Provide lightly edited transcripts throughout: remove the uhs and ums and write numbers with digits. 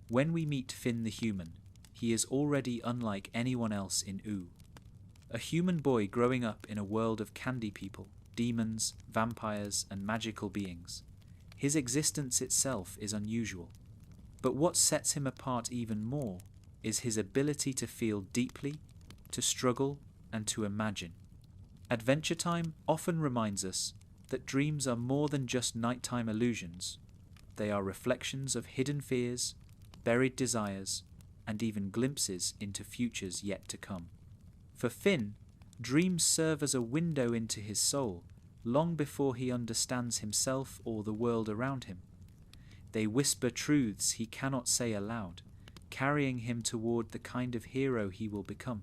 When we meet Finn the human, he is already unlike anyone else in Oo. A human boy growing up in a world of candy people, demons, vampires, and magical beings. His existence itself is unusual. But what sets him apart even more is his ability to feel deeply, to struggle, and to imagine. Adventure Time often reminds us that dreams are more than just nighttime illusions. They are reflections of hidden fears, buried desires, and even glimpses into futures yet to come. For Finn, dreams serve as a window into his soul, long before he understands himself or the world around him. They whisper truths he cannot say aloud, carrying him toward the kind of hero he will become.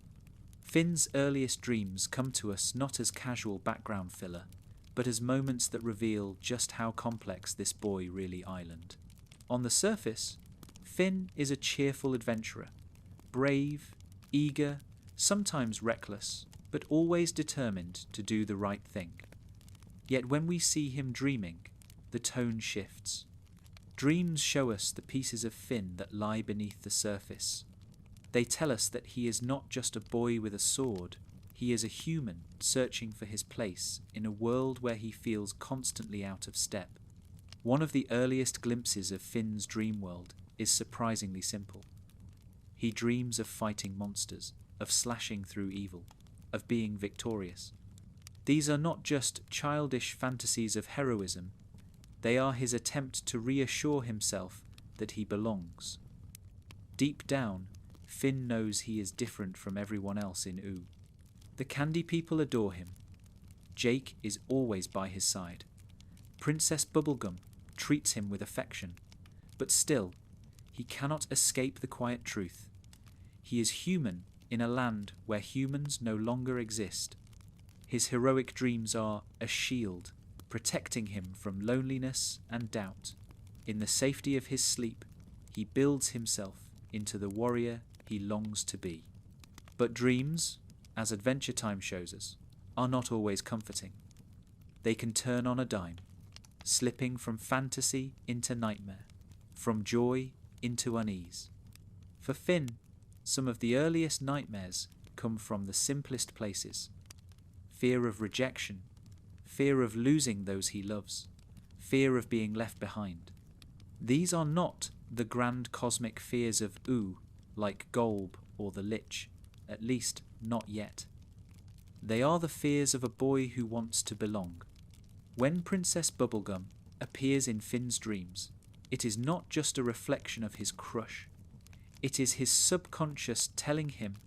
Finn's earliest dreams come to us not as casual background filler, but as moments that reveal just how complex this boy really island. On the surface, Finn is a cheerful adventurer, brave, eager, sometimes reckless, but always determined to do the right thing. Yet when we see him dreaming, the tone shifts. Dreams show us the pieces of Finn that lie beneath the surface. They tell us that he is not just a boy with a sword, he is a human searching for his place in a world where he feels constantly out of step. One of the earliest glimpses of Finn's dream world is surprisingly simple. He dreams of fighting monsters, of slashing through evil, of being victorious. These are not just childish fantasies of heroism, they are his attempt to reassure himself that he belongs. Deep down, Finn knows he is different from everyone else in Oo. The candy people adore him. Jake is always by his side. Princess Bubblegum treats him with affection. But still, he cannot escape the quiet truth. He is human in a land where humans no longer exist. His heroic dreams are a shield, protecting him from loneliness and doubt. In the safety of his sleep, he builds himself into the warrior he longs to be. But dreams, as Adventure Time shows us, are not always comforting. They can turn on a dime, slipping from fantasy into nightmare, from joy into unease. For Finn, some of the earliest nightmares come from the simplest places. Fear of rejection, fear of losing those he loves, fear of being left behind. These are not the grand cosmic fears of Oo, like Golb or the Lich, at least not yet. They are the fears of a boy who wants to belong. When Princess Bubblegum appears in Finn's dreams, it is not just a reflection of his crush. It is his subconscious telling him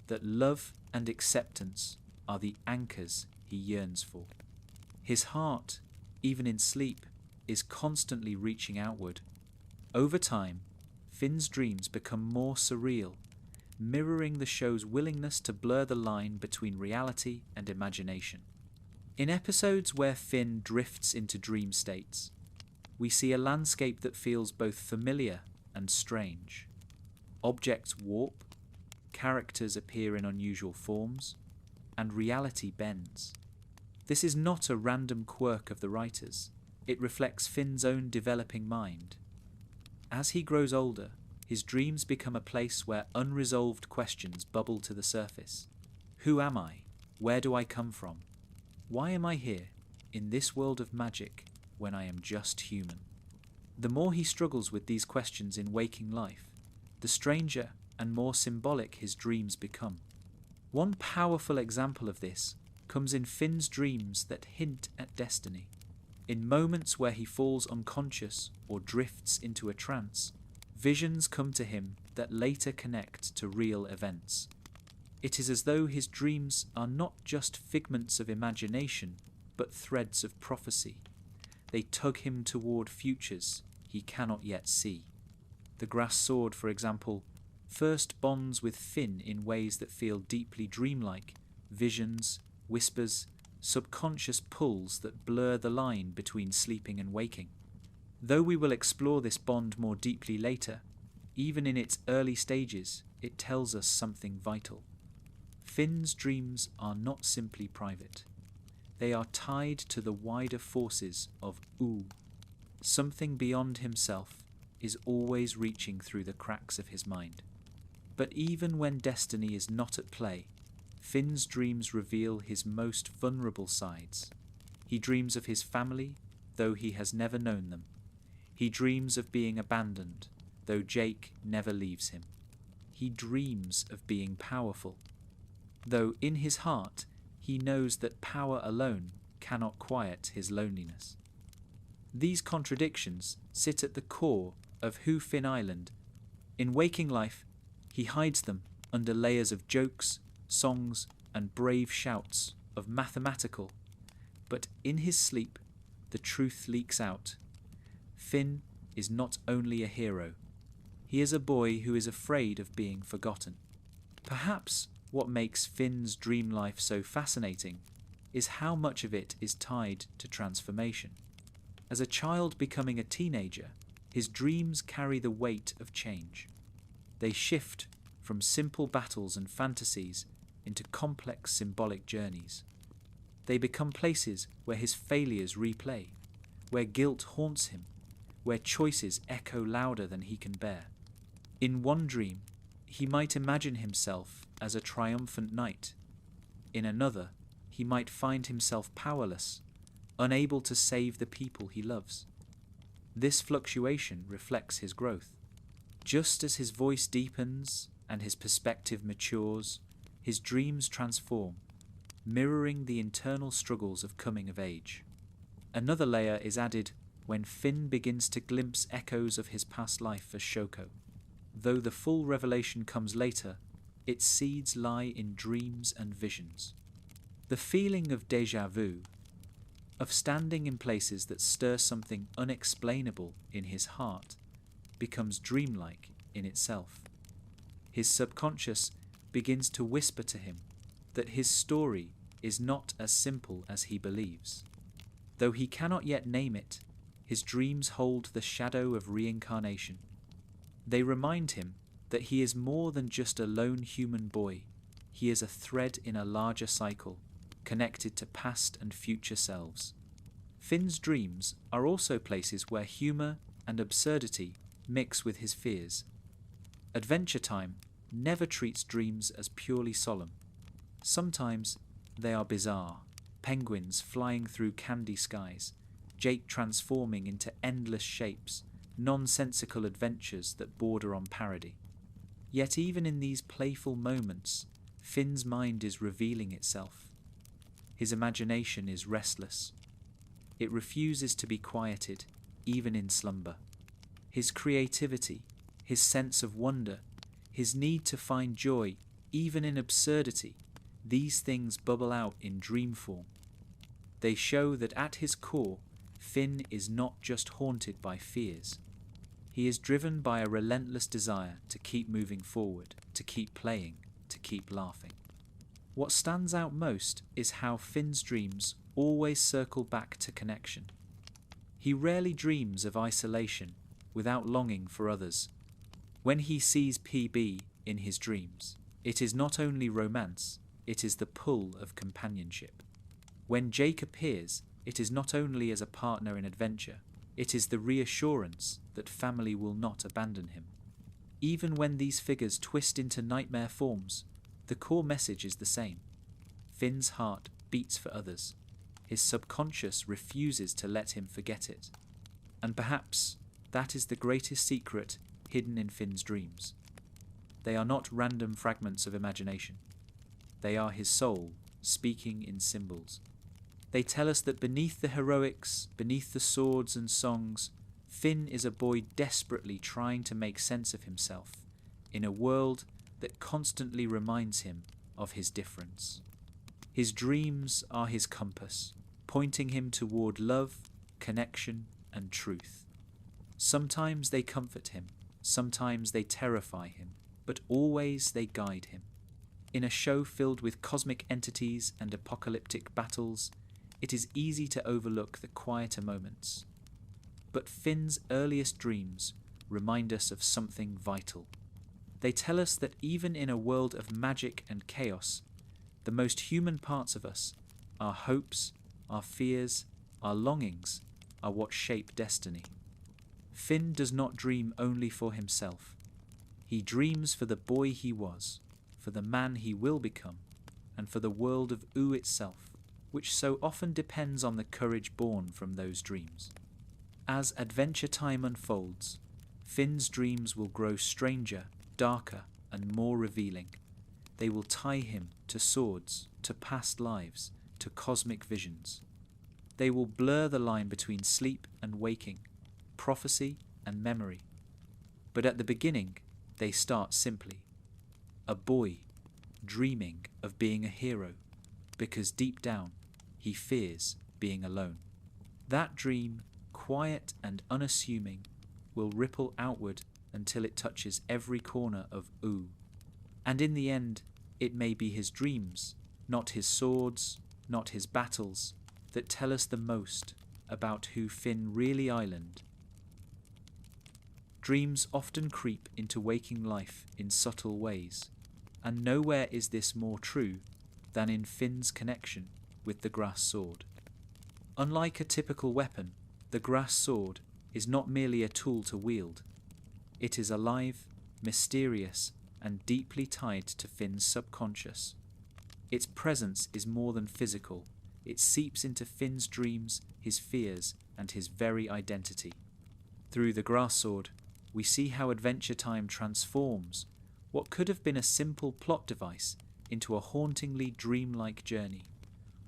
that love and acceptance are the anchors he yearns for. His heart, even in sleep, is constantly reaching outward. Over time, Finn's dreams become more surreal, mirroring the show's willingness to blur the line between reality and imagination. In episodes where Finn drifts into dream states, we see a landscape that feels both familiar and strange. Objects warp, characters appear in unusual forms, and reality bends. This is not a random quirk of the writers. It reflects Finn's own developing mind. As he grows older, his dreams become a place where unresolved questions bubble to the surface. Who am I? Where do I come from? Why am I here, in this world of magic, when I am just human? The more he struggles with these questions in waking life, the stranger and more symbolic his dreams become. One powerful example of this comes in Finn's dreams that hint at destiny. In moments where he falls unconscious or drifts into a trance, visions come to him that later connect to real events. It is as though his dreams are not just figments of imagination, but threads of prophecy. They tug him toward futures he cannot yet see. The grass sword, for example, first bonds with Finn in ways that feel deeply dreamlike, visions, whispers, subconscious pulls that blur the line between sleeping and waking. Though we will explore this bond more deeply later, even in its early stages, it tells us something vital. Finn's dreams are not simply private. They are tied to the wider forces of Oo, something beyond himself, is always reaching through the cracks of his mind. But even when destiny is not at play, Finn's dreams reveal his most vulnerable sides. He dreams of his family, though he has never known them. He dreams of being abandoned, though Jake never leaves him. He dreams of being powerful, though in his heart he knows that power alone cannot quiet his loneliness. These contradictions sit at the core of who Finn Island. In waking life, he hides them under layers of jokes, songs, and brave shouts of mathematical. But in his sleep, the truth leaks out. Finn is not only a hero. He is a boy who is afraid of being forgotten. Perhaps what makes Finn's dream life so fascinating is how much of it is tied to transformation. As a child becoming a teenager, his dreams carry the weight of change. They shift from simple battles and fantasies into complex symbolic journeys. They become places where his failures replay, where guilt haunts him, where choices echo louder than he can bear. In one dream, he might imagine himself as a triumphant knight. In another, he might find himself powerless, unable to save the people he loves. This fluctuation reflects his growth. Just as his voice deepens and his perspective matures, his dreams transform, mirroring the internal struggles of coming of age. Another layer is added when Finn begins to glimpse echoes of his past life as Shoko. Though the full revelation comes later, its seeds lie in dreams and visions. The feeling of déjà vu, of standing in places that stir something unexplainable in his heart, becomes dreamlike in itself. His subconscious begins to whisper to him that his story is not as simple as he believes. Though he cannot yet name it, his dreams hold the shadow of reincarnation. They remind him that he is more than just a lone human boy. He is a thread in a larger cycle, connected to past and future selves. Finn's dreams are also places where humour and absurdity mix with his fears. Adventure Time never treats dreams as purely solemn. Sometimes they are bizarre, penguins flying through candy skies, Jake transforming into endless shapes, nonsensical adventures that border on parody. Yet even in these playful moments, Finn's mind is revealing itself. His imagination is restless. It refuses to be quieted, even in slumber. His creativity, his sense of wonder, his need to find joy, even in absurdity, these things bubble out in dream form. They show that at his core, Finn is not just haunted by fears. He is driven by a relentless desire to keep moving forward, to keep playing, to keep laughing. What stands out most is how Finn's dreams always circle back to connection. He rarely dreams of isolation without longing for others. When he sees PB in his dreams, it is not only romance, it is the pull of companionship. When Jake appears, it is not only as a partner in adventure, it is the reassurance that family will not abandon him. Even when these figures twist into nightmare forms, the core message is the same. Finn's heart beats for others. His subconscious refuses to let him forget it. And perhaps that is the greatest secret hidden in Finn's dreams. They are not random fragments of imagination. They are his soul speaking in symbols. They tell us that beneath the heroics, beneath the swords and songs, Finn is a boy desperately trying to make sense of himself in a world that constantly reminds him of his difference. His dreams are his compass, pointing him toward love, connection, and truth. Sometimes they comfort him, sometimes they terrify him, but always they guide him. In a show filled with cosmic entities and apocalyptic battles, it is easy to overlook the quieter moments. But Finn's earliest dreams remind us of something vital. They tell us that even in a world of magic and chaos, the most human parts of us, our hopes, our fears, our longings, are what shape destiny. Finn does not dream only for himself. He dreams for the boy he was, for the man he will become, and for the world of Oo itself, which so often depends on the courage born from those dreams. As adventure time unfolds, Finn's dreams will grow stranger, darker, and more revealing. They will tie him to swords, to past lives, to cosmic visions. They will blur the line between sleep and waking, prophecy and memory. But at the beginning, they start simply. A boy dreaming of being a hero, because deep down, he fears being alone. That dream, quiet and unassuming, will ripple outward until it touches every corner of Oo. And in the end, it may be his dreams, not his swords, not his battles, that tell us the most about who Finn really island. Dreams often creep into waking life in subtle ways, and nowhere is this more true than in Finn's connection with the grass sword. Unlike a typical weapon, the grass sword is not merely a tool to wield. It is alive, mysterious, and deeply tied to Finn's subconscious. Its presence is more than physical. It seeps into Finn's dreams, his fears, and his very identity. Through the grass sword, we see how Adventure Time transforms what could have been a simple plot device into a hauntingly dreamlike journey,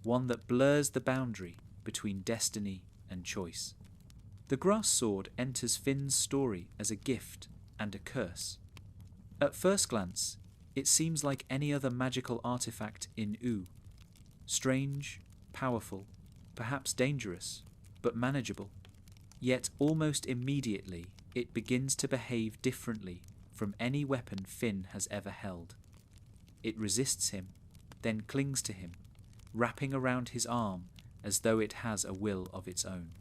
one that blurs the boundary between destiny and choice. The grass sword enters Finn's story as a gift and a curse. At first glance, it seems like any other magical artifact in Oo. Strange, powerful, perhaps dangerous, but manageable. Yet almost immediately, it begins to behave differently from any weapon Finn has ever held. It resists him, then clings to him, wrapping around his arm as though it has a will of its own.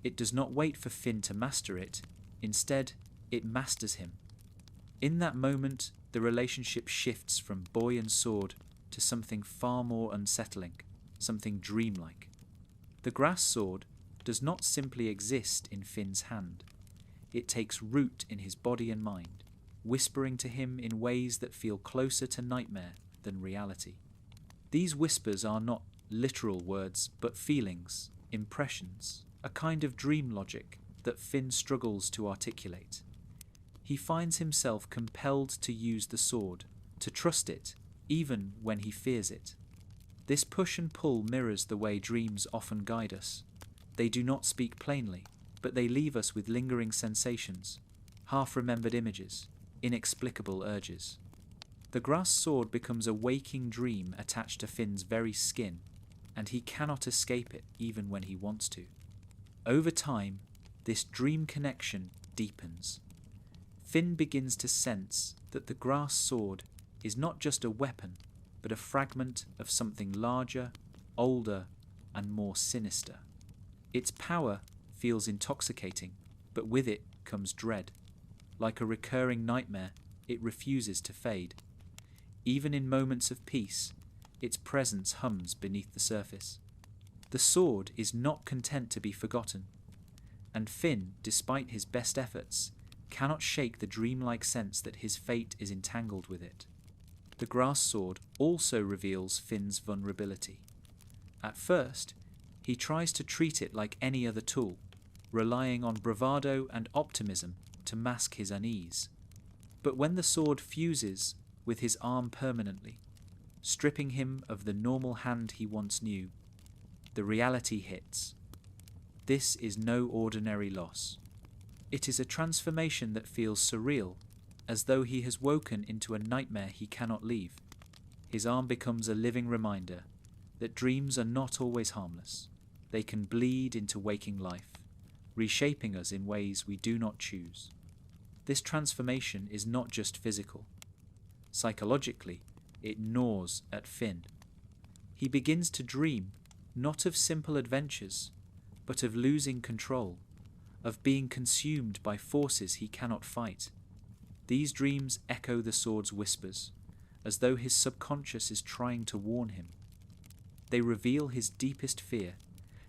It does not wait for Finn to master it, instead, it masters him. In that moment, the relationship shifts from boy and sword to something far more unsettling, something dreamlike. The grass sword does not simply exist in Finn's hand. It takes root in his body and mind, whispering to him in ways that feel closer to nightmare than reality. These whispers are not literal words, but feelings, impressions, a kind of dream logic that Finn struggles to articulate. He finds himself compelled to use the sword, to trust it, even when he fears it. This push and pull mirrors the way dreams often guide us. They do not speak plainly, but they leave us with lingering sensations, half-remembered images, inexplicable urges. The grass sword becomes a waking dream attached to Finn's very skin, and he cannot escape it even when he wants to. Over time, this dream connection deepens. Finn begins to sense that the grass sword is not just a weapon, but a fragment of something larger, older, and more sinister. Its power feels intoxicating, but with it comes dread. Like a recurring nightmare, it refuses to fade. Even in moments of peace, its presence hums beneath the surface. The sword is not content to be forgotten, and Finn, despite his best efforts, cannot shake the dreamlike sense that his fate is entangled with it. The grass sword also reveals Finn's vulnerability. At first, he tries to treat it like any other tool, relying on bravado and optimism to mask his unease. But when the sword fuses with his arm permanently, stripping him of the normal hand he once knew, the reality hits. This is no ordinary loss. It is a transformation that feels surreal, as though he has woken into a nightmare he cannot leave. His arm becomes a living reminder that dreams are not always harmless. They can bleed into waking life, reshaping us in ways we do not choose. This transformation is not just physical. Psychologically, it gnaws at Finn. He begins to dream not of simple adventures, but of losing control, of being consumed by forces he cannot fight. These dreams echo the sword's whispers, as though his subconscious is trying to warn him. They reveal his deepest fear,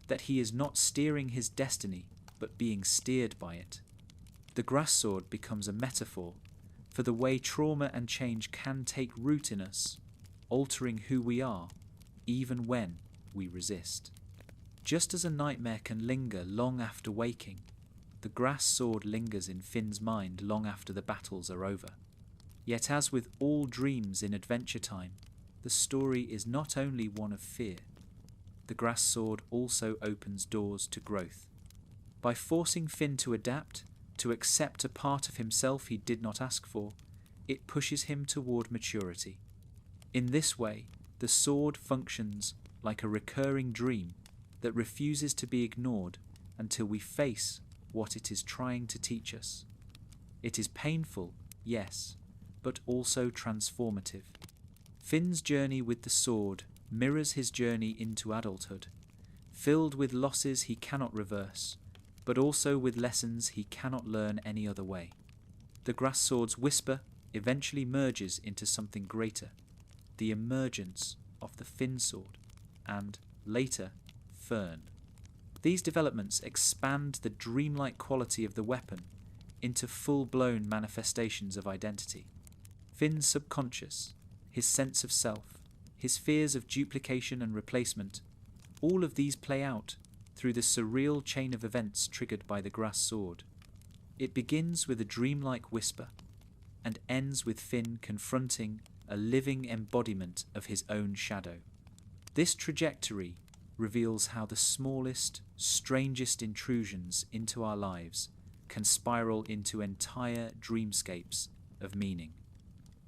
that he is not steering his destiny, but being steered by it. The grass sword becomes a metaphor for the way trauma and change can take root in us, altering who we are, even when we resist. Just as a nightmare can linger long after waking, the grass sword lingers in Finn's mind long after the battles are over. Yet as with all dreams in Adventure Time, the story is not only one of fear. The grass sword also opens doors to growth. By forcing Finn to adapt, to accept a part of himself he did not ask for, it pushes him toward maturity. In this way, the sword functions like a recurring dream that refuses to be ignored until we face what it is trying to teach us. It is painful, yes, but also transformative. Finn's journey with the sword mirrors his journey into adulthood, filled with losses he cannot reverse, but also with lessons he cannot learn any other way. The grass sword's whisper eventually merges into something greater, the emergence of the Finn sword, and, later, Fern. These developments expand the dreamlike quality of the weapon into full-blown manifestations of identity. Finn's subconscious, his sense of self, his fears of duplication and replacement, all of these play out through the surreal chain of events triggered by the grass sword. It begins with a dreamlike whisper and ends with Finn confronting a living embodiment of his own shadow. This trajectory reveals how the smallest, strangest intrusions into our lives can spiral into entire dreamscapes of meaning.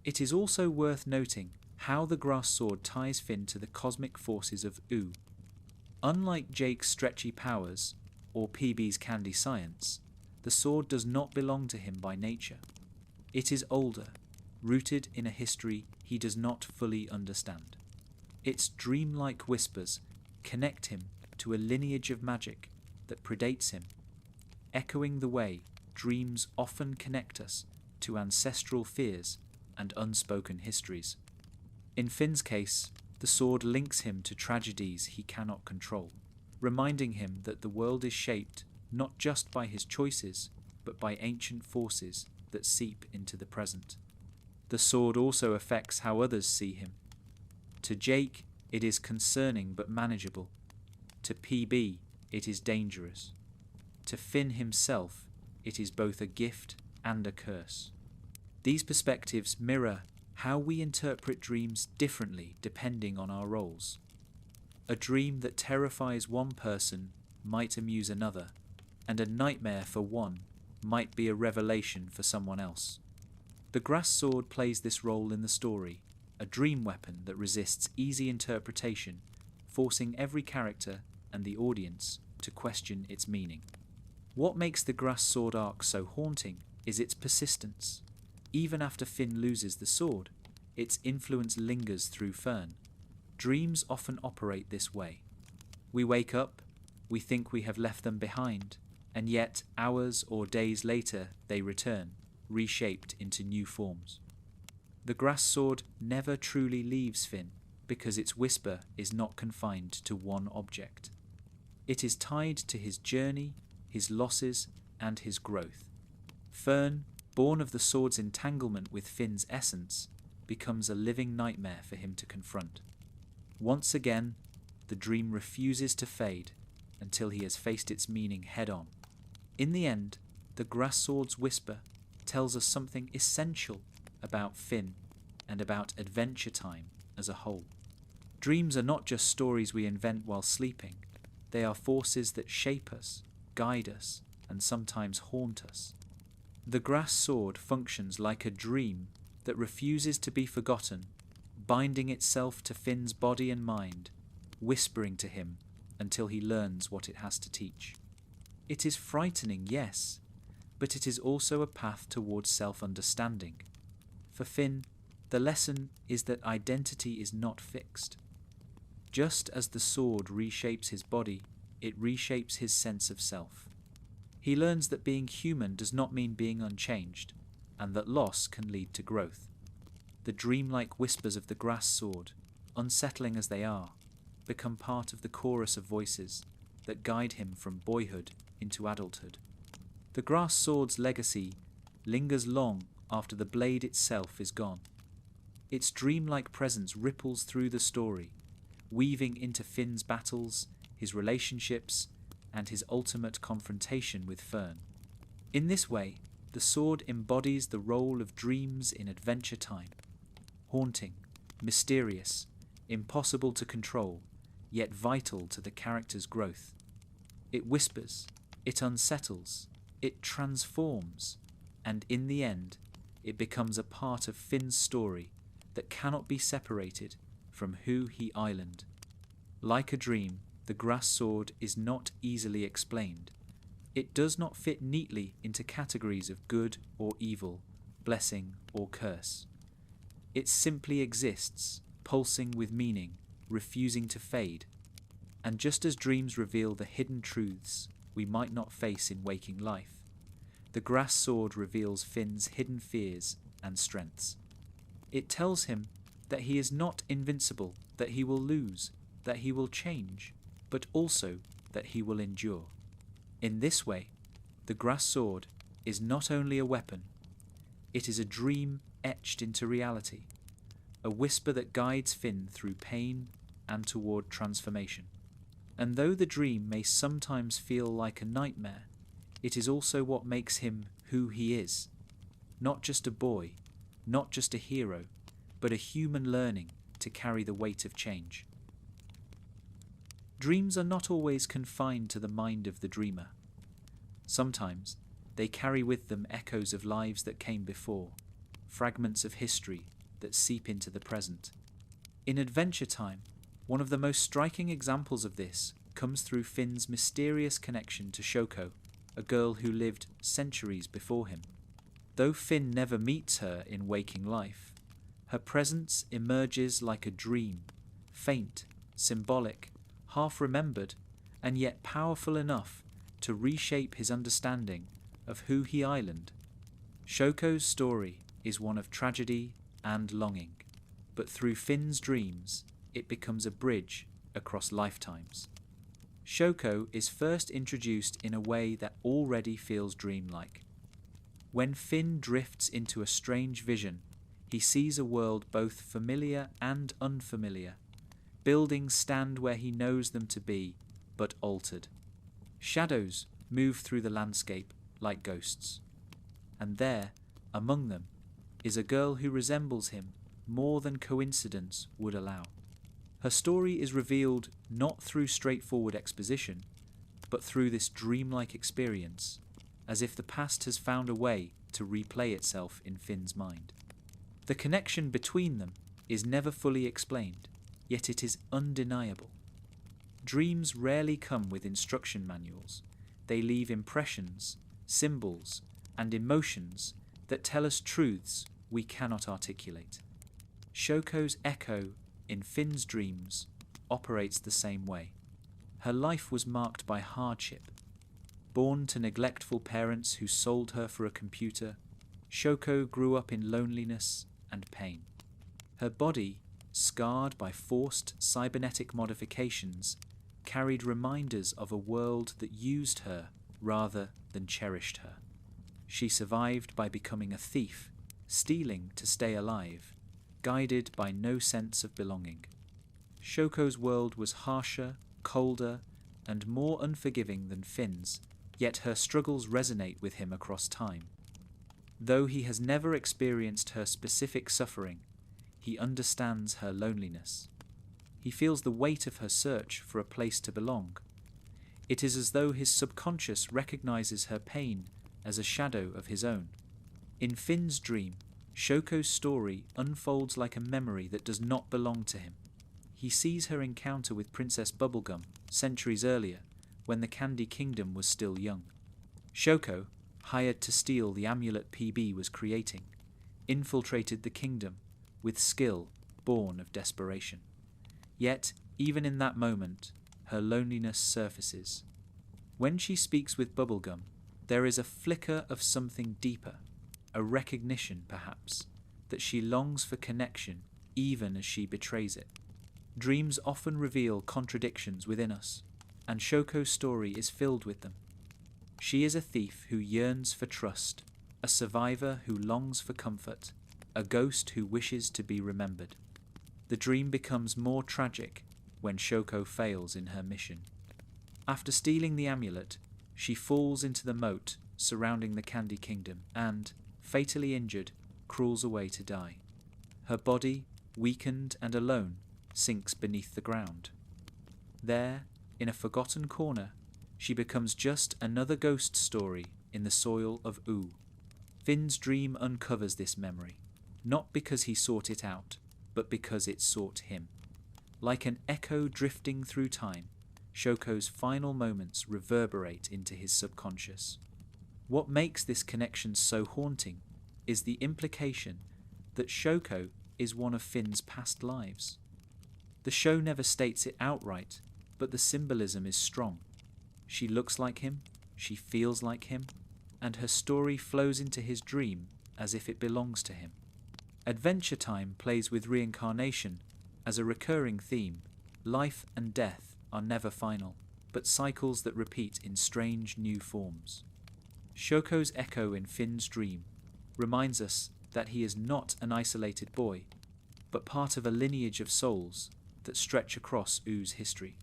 It is also worth noting how the grass sword ties Finn to the cosmic forces of Oo. Unlike Jake's stretchy powers, or PB's candy science, the sword does not belong to him by nature. It is older, rooted in a history he does not fully understand. Its dreamlike whispers connect him to a lineage of magic that predates him, echoing the way dreams often connect us to ancestral fears and unspoken histories. In Finn's case, the sword links him to tragedies he cannot control, reminding him that the world is shaped not just by his choices, but by ancient forces that seep into the present. The sword also affects how others see him. To Jake, it is concerning but manageable. To PB, it is dangerous. To Finn himself, it is both a gift and a curse. These perspectives mirror how we interpret dreams differently depending on our roles. A dream that terrifies one person might amuse another, and a nightmare for one might be a revelation for someone else. The grass sword plays this role in the story, a dream weapon that resists easy interpretation, forcing every character and the audience to question its meaning. What makes the grass sword arc so haunting is its persistence. Even after Finn loses the sword, its influence lingers through Fern. Dreams often operate this way. We wake up, we think we have left them behind, and yet hours or days later they return, reshaped into new forms. The grass sword never truly leaves Finn because its whisper is not confined to one object. It is tied to his journey, his losses, and his growth. Fern, born of the sword's entanglement with Finn's essence, becomes a living nightmare for him to confront. Once again, the dream refuses to fade until he has faced its meaning head-on. In the end, the grass sword's whisper tells us something essential about Finn and about Adventure Time as a whole. Dreams are not just stories we invent while sleeping. They are forces that shape us, guide us, and sometimes haunt us. The grass sword functions like a dream that refuses to be forgotten, binding itself to Finn's body and mind, whispering to him until he learns what it has to teach. It is frightening, yes, but it is also a path towards self-understanding. For Finn, the lesson is that identity is not fixed. Just as the sword reshapes his body, it reshapes his sense of self. He learns that being human does not mean being unchanged, and that loss can lead to growth. The dreamlike whispers of the grass sword, unsettling as they are, become part of the chorus of voices that guide him from boyhood into adulthood. The grass sword's legacy lingers long after the blade itself is gone. Its dreamlike presence ripples through the story, weaving into Finn's battles, his relationships, and his ultimate confrontation with Fern. In this way, the sword embodies the role of dreams in Adventure Time. Haunting, mysterious, impossible to control, yet vital to the character's growth. It whispers, it unsettles, it transforms, and in the end, it becomes a part of Finn's story that cannot be separated from who he island. Like a dream, the grass sword is not easily explained. It does not fit neatly into categories of good or evil, blessing or curse. It simply exists, pulsing with meaning, refusing to fade. And just as dreams reveal the hidden truths we might not face in waking life, the grass sword reveals Finn's hidden fears and strengths. It tells him that he is not invincible, that he will lose, that he will change, but also that he will endure. In this way, the grass sword is not only a weapon, it is a dream etched into reality, a whisper that guides Finn through pain and toward transformation. And though the dream may sometimes feel like a nightmare, it is also what makes him who he is. Not just a boy, not just a hero, but a human learning to carry the weight of change. Dreams are not always confined to the mind of the dreamer. Sometimes they carry with them echoes of lives that came before, fragments of history that seep into the present. In Adventure Time, one of the most striking examples of this comes through Finn's mysterious connection to Shoko, a girl who lived centuries before him. Though Finn never meets her in waking life, her presence emerges like a dream, faint, symbolic, half-remembered, and yet powerful enough to reshape his understanding of who he island. Shoko's story is one of tragedy and longing, but through Finn's dreams, it becomes a bridge across lifetimes. Shoko is first introduced in a way that already feels dreamlike. When Finn drifts into a strange vision, he sees a world both familiar and unfamiliar. Buildings stand where he knows them to be, but altered. Shadows move through the landscape like ghosts. And there, among them, is a girl who resembles him more than coincidence would allow. Her story is revealed not through straightforward exposition, but through this dreamlike experience, as if the past has found a way to replay itself in Finn's mind. The connection between them is never fully explained, yet it is undeniable. Dreams rarely come with instruction manuals. They leave impressions, symbols, and emotions that tell us truths we cannot articulate. Shoko's echo in Finn's dreams operates the same way. Her life was marked by hardship. Born to neglectful parents who sold her for a computer, Shoko grew up in loneliness and pain. Her body, scarred by forced cybernetic modifications, carried reminders of a world that used her rather than cherished her. She survived by becoming a thief, stealing to stay alive, guided by no sense of belonging. Shoko's world was harsher, colder, and more unforgiving than Finn's, yet her struggles resonate with him across time. Though he has never experienced her specific suffering, he understands her loneliness. He feels the weight of her search for a place to belong. It is as though his subconscious recognizes her pain as a shadow of his own. In Finn's dream, Shoko's story unfolds like a memory that does not belong to him. He sees her encounter with Princess Bubblegum centuries earlier, when the Candy Kingdom was still young. Shoko, hired to steal the amulet PB was creating, infiltrated the kingdom with skill born of desperation. Yet, even in that moment, her loneliness surfaces. When she speaks with Bubblegum, there is a flicker of something deeper, a recognition, perhaps, that she longs for connection even as she betrays it. Dreams often reveal contradictions within us, and Shoko's story is filled with them. She is a thief who yearns for trust, a survivor who longs for comfort, a ghost who wishes to be remembered. The dream becomes more tragic when Shoko fails in her mission. After stealing the amulet, she falls into the moat surrounding the Candy Kingdom and, fatally injured, crawls away to die. Her body, weakened and alone, sinks beneath the ground. There, in a forgotten corner, she becomes just another ghost story in the soil of Oo. Finn's dream uncovers this memory, not because he sought it out, but because it sought him. Like an echo drifting through time, Shoko's final moments reverberate into his subconscious. What makes this connection so haunting is the implication that Shoko is one of Finn's past lives. The show never states it outright, but the symbolism is strong. She looks like him, she feels like him, and her story flows into his dream as if it belongs to him. Adventure Time plays with reincarnation as a recurring theme. Life and death are never final, but cycles that repeat in strange new forms. Shoko's echo in Finn's dream reminds us that he is not an isolated boy, but part of a lineage of souls that stretch across Oo's history.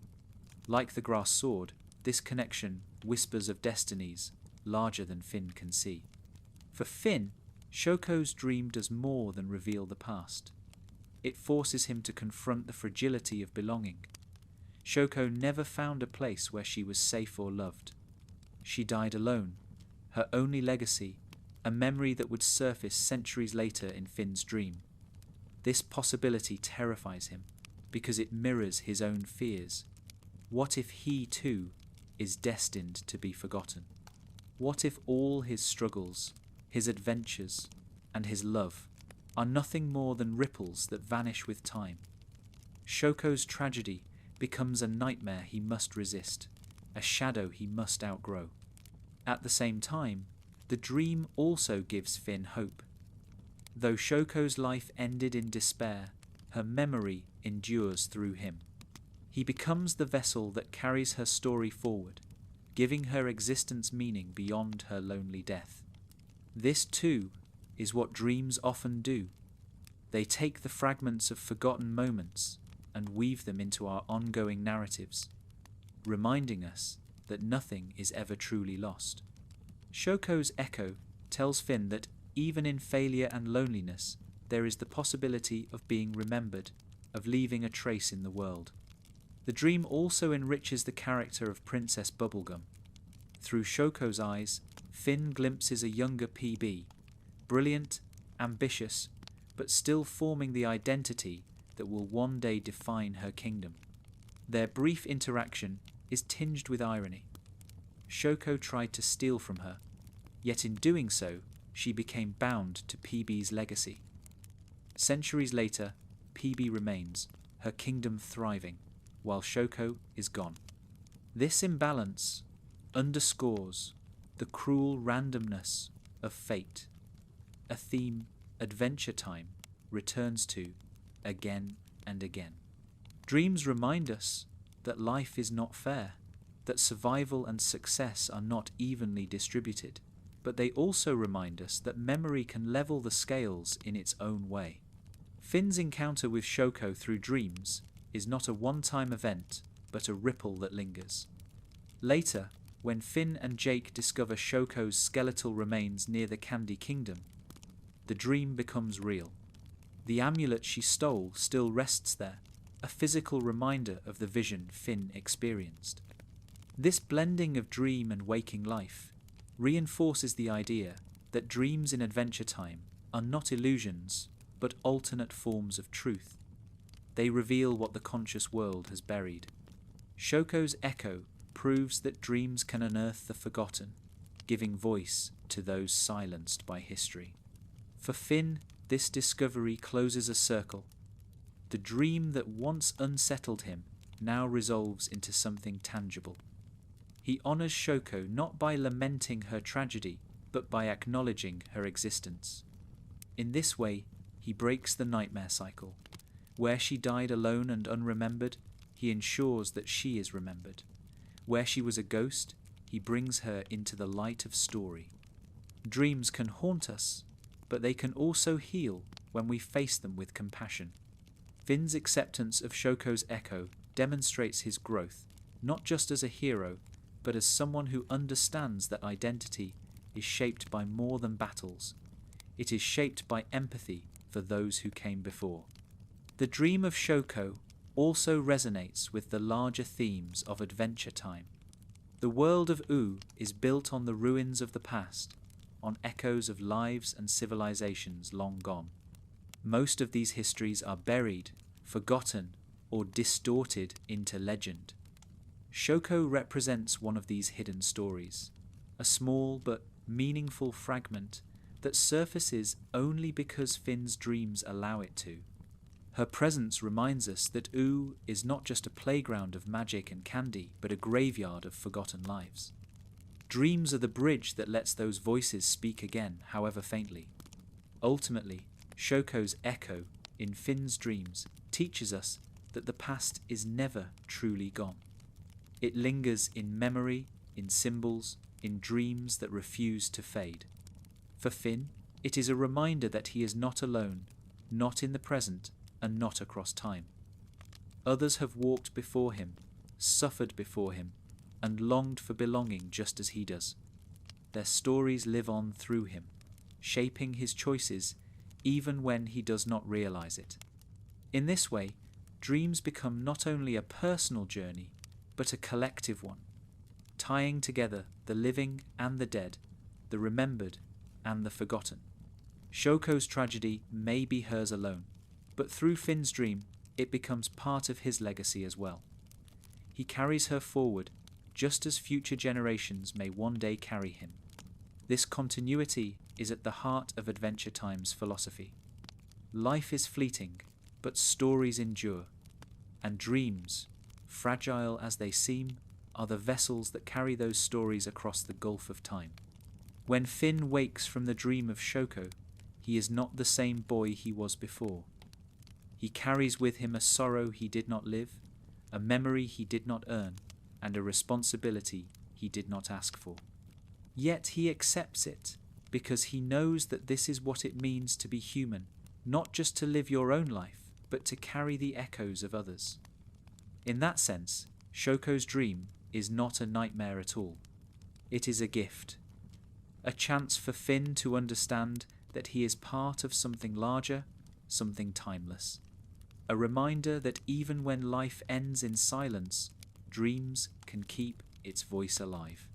Like the grass sword, this connection whispers of destinies larger than Finn can see. For Finn, Shoko's dream does more than reveal the past. It forces him to confront the fragility of belonging. Shoko never found a place where she was safe or loved. She died alone, her only legacy, a memory that would surface centuries later in Finn's dream. This possibility terrifies him, because it mirrors his own fears. What if he, too, is destined to be forgotten? What if all his struggles, his adventures, and his love are nothing more than ripples that vanish with time? Shoko's tragedy becomes a nightmare he must resist, a shadow he must outgrow. At the same time, the dream also gives Finn hope. Though Shoko's life ended in despair, her memory endures through him. He becomes the vessel that carries her story forward, giving her existence meaning beyond her lonely death. This, too, is what dreams often do. They take the fragments of forgotten moments and weave them into our ongoing narratives, reminding us that nothing is ever truly lost. Shoko's echo tells Finn that even in failure and loneliness, there is the possibility of being remembered, of leaving a trace in the world. The dream also enriches the character of Princess Bubblegum. Through Shoko's eyes, Finn glimpses a younger PB, brilliant, ambitious, but still forming the identity that will one day define her kingdom. Their brief interaction is tinged with irony. Shoko tried to steal from her, yet in doing so, she became bound to PB's legacy. Centuries later, PB remains, her kingdom thriving, while Shoko is gone. This imbalance underscores the cruel randomness of fate, a theme Adventure Time returns to again and again. Dreams remind us that life is not fair, that survival and success are not evenly distributed, but they also remind us that memory can level the scales in its own way. Finn's encounter with Shoko through dreams is not a one-time event, but a ripple that lingers. Later, when Finn and Jake discover Shoko's skeletal remains near the Candy Kingdom, the dream becomes real. The amulet she stole still rests there, a physical reminder of the vision Finn experienced. This blending of dream and waking life reinforces the idea that dreams in Adventure Time are not illusions, but alternate forms of truth. They reveal what the conscious world has buried. Shoko's echo proves that dreams can unearth the forgotten, giving voice to those silenced by history. For Finn, this discovery closes a circle. The dream that once unsettled him now resolves into something tangible. He honours Shoko not by lamenting her tragedy, but by acknowledging her existence. In this way, he breaks the nightmare cycle. Where she died alone and unremembered, he ensures that she is remembered. Where she was a ghost, he brings her into the light of story. Dreams can haunt us, but they can also heal when we face them with compassion. Finn's acceptance of Shoko's echo demonstrates his growth, not just as a hero, but as someone who understands that identity is shaped by more than battles. It is shaped by empathy for those who came before. The dream of Shoko also resonates with the larger themes of Adventure Time. The world of U is built on the ruins of the past, on echoes of lives and civilizations long gone. Most of these histories are buried, forgotten, or distorted into legend. Shoko represents one of these hidden stories, a small but meaningful fragment that surfaces only because Finn's dreams allow it to. Her presence reminds us that U is not just a playground of magic and candy, but a graveyard of forgotten lives. Dreams are the bridge that lets those voices speak again, however faintly. Ultimately, Shoko's echo in Finn's dreams teaches us that the past is never truly gone. It lingers in memory, in symbols, in dreams that refuse to fade. For Finn, it is a reminder that he is not alone, not in the present, and not across time. Others have walked before him, suffered before him, and longed for belonging just as he does. Their stories live on through him, shaping his choices even when he does not realize it. In this way, dreams become not only a personal journey, but a collective one, tying together the living and the dead, the remembered and the forgotten. Shoko's tragedy may be hers alone, but through Finn's dream, it becomes part of his legacy as well. He carries her forward, just as future generations may one day carry him. This continuity is at the heart of Adventure Time's philosophy. Life is fleeting, but stories endure, and dreams, fragile as they seem, are the vessels that carry those stories across the gulf of time. When Finn wakes from the dream of Shoko, he is not the same boy he was before. He carries with him a sorrow he did not live, a memory he did not earn, and a responsibility he did not ask for. Yet he accepts it, because he knows that this is what it means to be human, not just to live your own life, but to carry the echoes of others. In that sense, Shoko's dream is not a nightmare at all. It is a gift, a chance for Finn to understand that he is part of something larger, something timeless. A reminder that even when life ends in silence, dreams can keep its voice alive.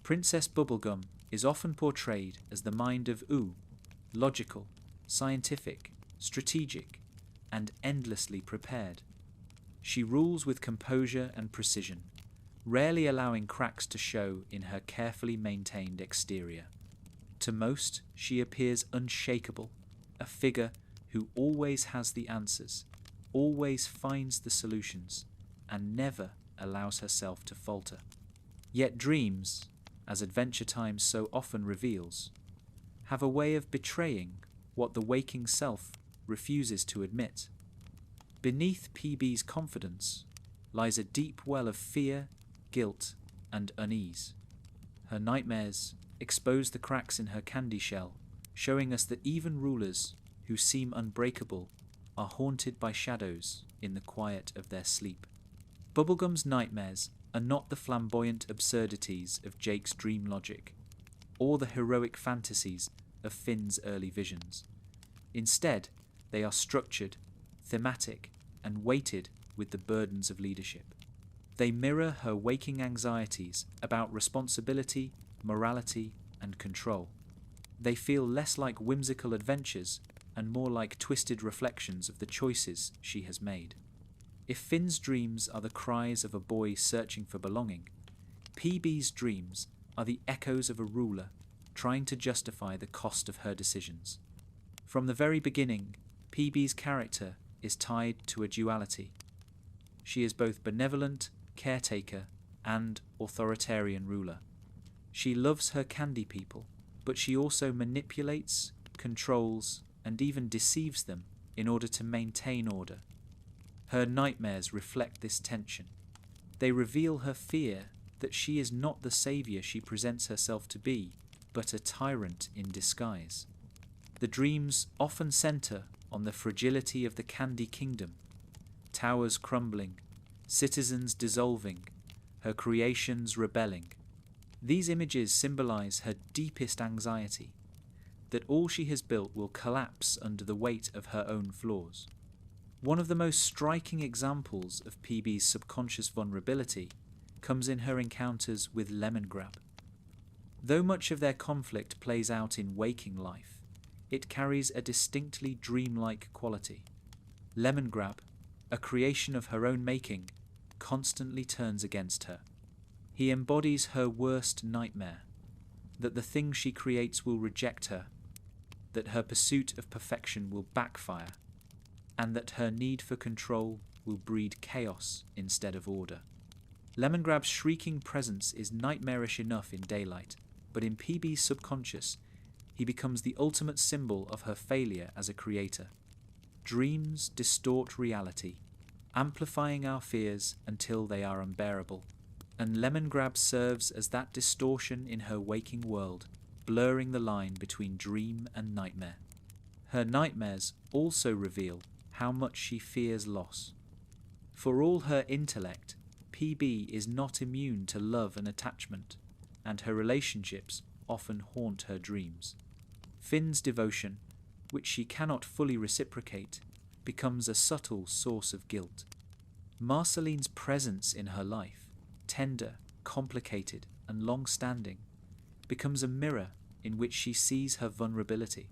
Princess Bubblegum is often portrayed as the mind of U, logical, scientific, strategic, and endlessly prepared. She rules with composure and precision, rarely allowing cracks to show in her carefully maintained exterior. To most, she appears unshakable, a figure who always has the answers, always finds the solutions, and never allows herself to falter. Yet dreams, as Adventure Time so often reveals, have a way of betraying what the waking self refuses to admit. Beneath PB's confidence lies a deep well of fear, guilt, and unease. Her nightmares expose the cracks in her candy shell, showing us that even rulers who seem unbreakable are haunted by shadows in the quiet of their sleep. Bubblegum's nightmares are not the flamboyant absurdities of Jake's dream logic, or the heroic fantasies of Finn's early visions. Instead, they are structured, thematic, and weighted with the burdens of leadership. They mirror her waking anxieties about responsibility, morality, and control. They feel less like whimsical adventures and more like twisted reflections of the choices she has made. If Finn's dreams are the cries of a boy searching for belonging, PB's dreams are the echoes of a ruler trying to justify the cost of her decisions. From the very beginning, PB's character is tied to a duality. She is both benevolent, caretaker, and authoritarian ruler. She loves her candy people, but she also manipulates, controls, and even deceives them in order to maintain order. Her nightmares reflect this tension. They reveal her fear that she is not the saviour she presents herself to be, but a tyrant in disguise. The dreams often centre on the fragility of the Candy Kingdom, towers crumbling, citizens dissolving, her creations rebelling. These images symbolise her deepest anxiety, that all she has built will collapse under the weight of her own flaws. One of the most striking examples of PB's subconscious vulnerability comes in her encounters with Lemongrab. Though much of their conflict plays out in waking life, it carries a distinctly dreamlike quality. Lemongrab, a creation of her own making, constantly turns against her. He embodies her worst nightmare, that the thing she creates will reject her, that her pursuit of perfection will backfire, and that her need for control will breed chaos instead of order. Lemongrab's shrieking presence is nightmarish enough in daylight, but in PB's subconscious, he becomes the ultimate symbol of her failure as a creator. Dreams distort reality, amplifying our fears until they are unbearable, and Lemongrab serves as that distortion in her waking world, blurring the line between dream and nightmare. Her nightmares also reveal how much she fears loss. For all her intellect, PB is not immune to love and attachment, and her relationships often haunt her dreams. Finn's devotion, which she cannot fully reciprocate, becomes a subtle source of guilt. Marceline's presence in her life, tender, complicated, and long-standing, becomes a mirror in which she sees her vulnerability.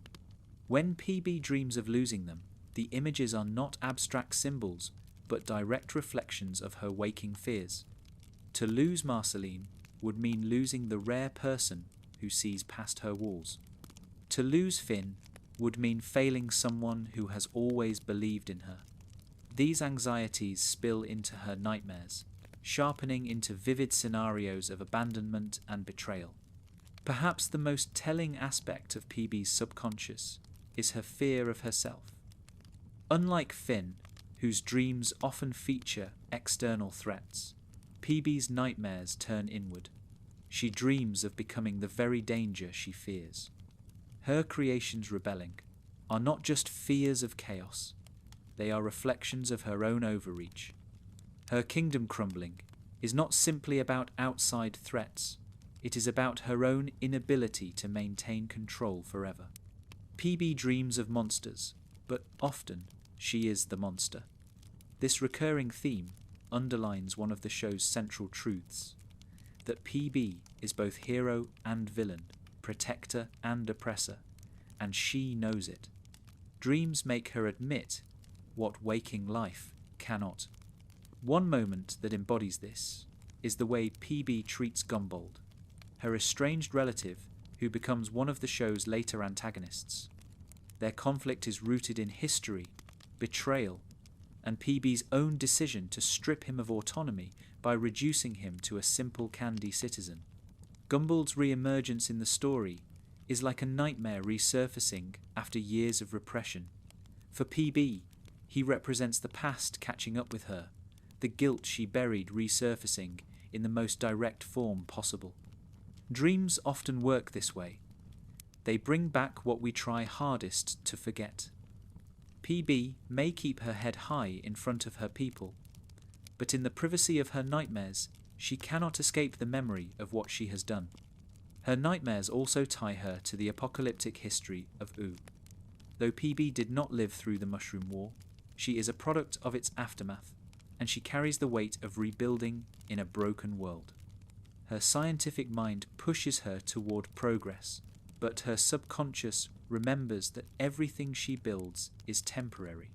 When PB dreams of losing them, the images are not abstract symbols, but direct reflections of her waking fears. To lose Marceline would mean losing the rare person who sees past her walls. To lose Finn would mean failing someone who has always believed in her. These anxieties spill into her nightmares, sharpening into vivid scenarios of abandonment and betrayal. Perhaps the most telling aspect of PB's subconscious is her fear of herself. Unlike Finn, whose dreams often feature external threats, PB's nightmares turn inward. She dreams of becoming the very danger she fears. Her creations rebelling are not just fears of chaos, they are reflections of her own overreach. Her kingdom crumbling is not simply about outside threats, it is about her own inability to maintain control forever. PB dreams of monsters, but often she is the monster. This recurring theme underlines one of the show's central truths, that PB is both hero and villain, protector and oppressor, and she knows it. Dreams make her admit what waking life cannot. One moment that embodies this is the way PB treats Gumbold, her estranged relative who becomes one of the show's later antagonists. Their conflict is rooted in history, betrayal, and PB's own decision to strip him of autonomy by reducing him to a simple candy citizen. Gumbold's re-emergence in the story is like a nightmare resurfacing after years of repression. For PB, he represents the past catching up with her, the guilt she buried resurfacing in the most direct form possible. Dreams often work this way. They bring back what we try hardest to forget. PB may keep her head high in front of her people, but in the privacy of her nightmares, she cannot escape the memory of what she has done. Her nightmares also tie her to the apocalyptic history of Oo. Though PB did not live through the Mushroom War, she is a product of its aftermath, and she carries the weight of rebuilding in a broken world. Her scientific mind pushes her toward progress, but her subconscious remembers that everything she builds is temporary.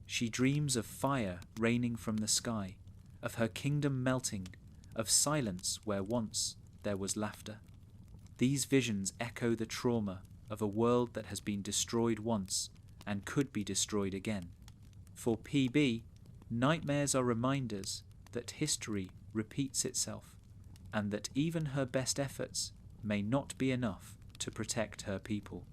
She dreams of fire raining from the sky, of her kingdom melting, of silence where once there was laughter. These visions echo the trauma of a world that has been destroyed once and could be destroyed again. For PB, nightmares are reminders that history repeats itself, and that even her best efforts may not be enough to protect her people.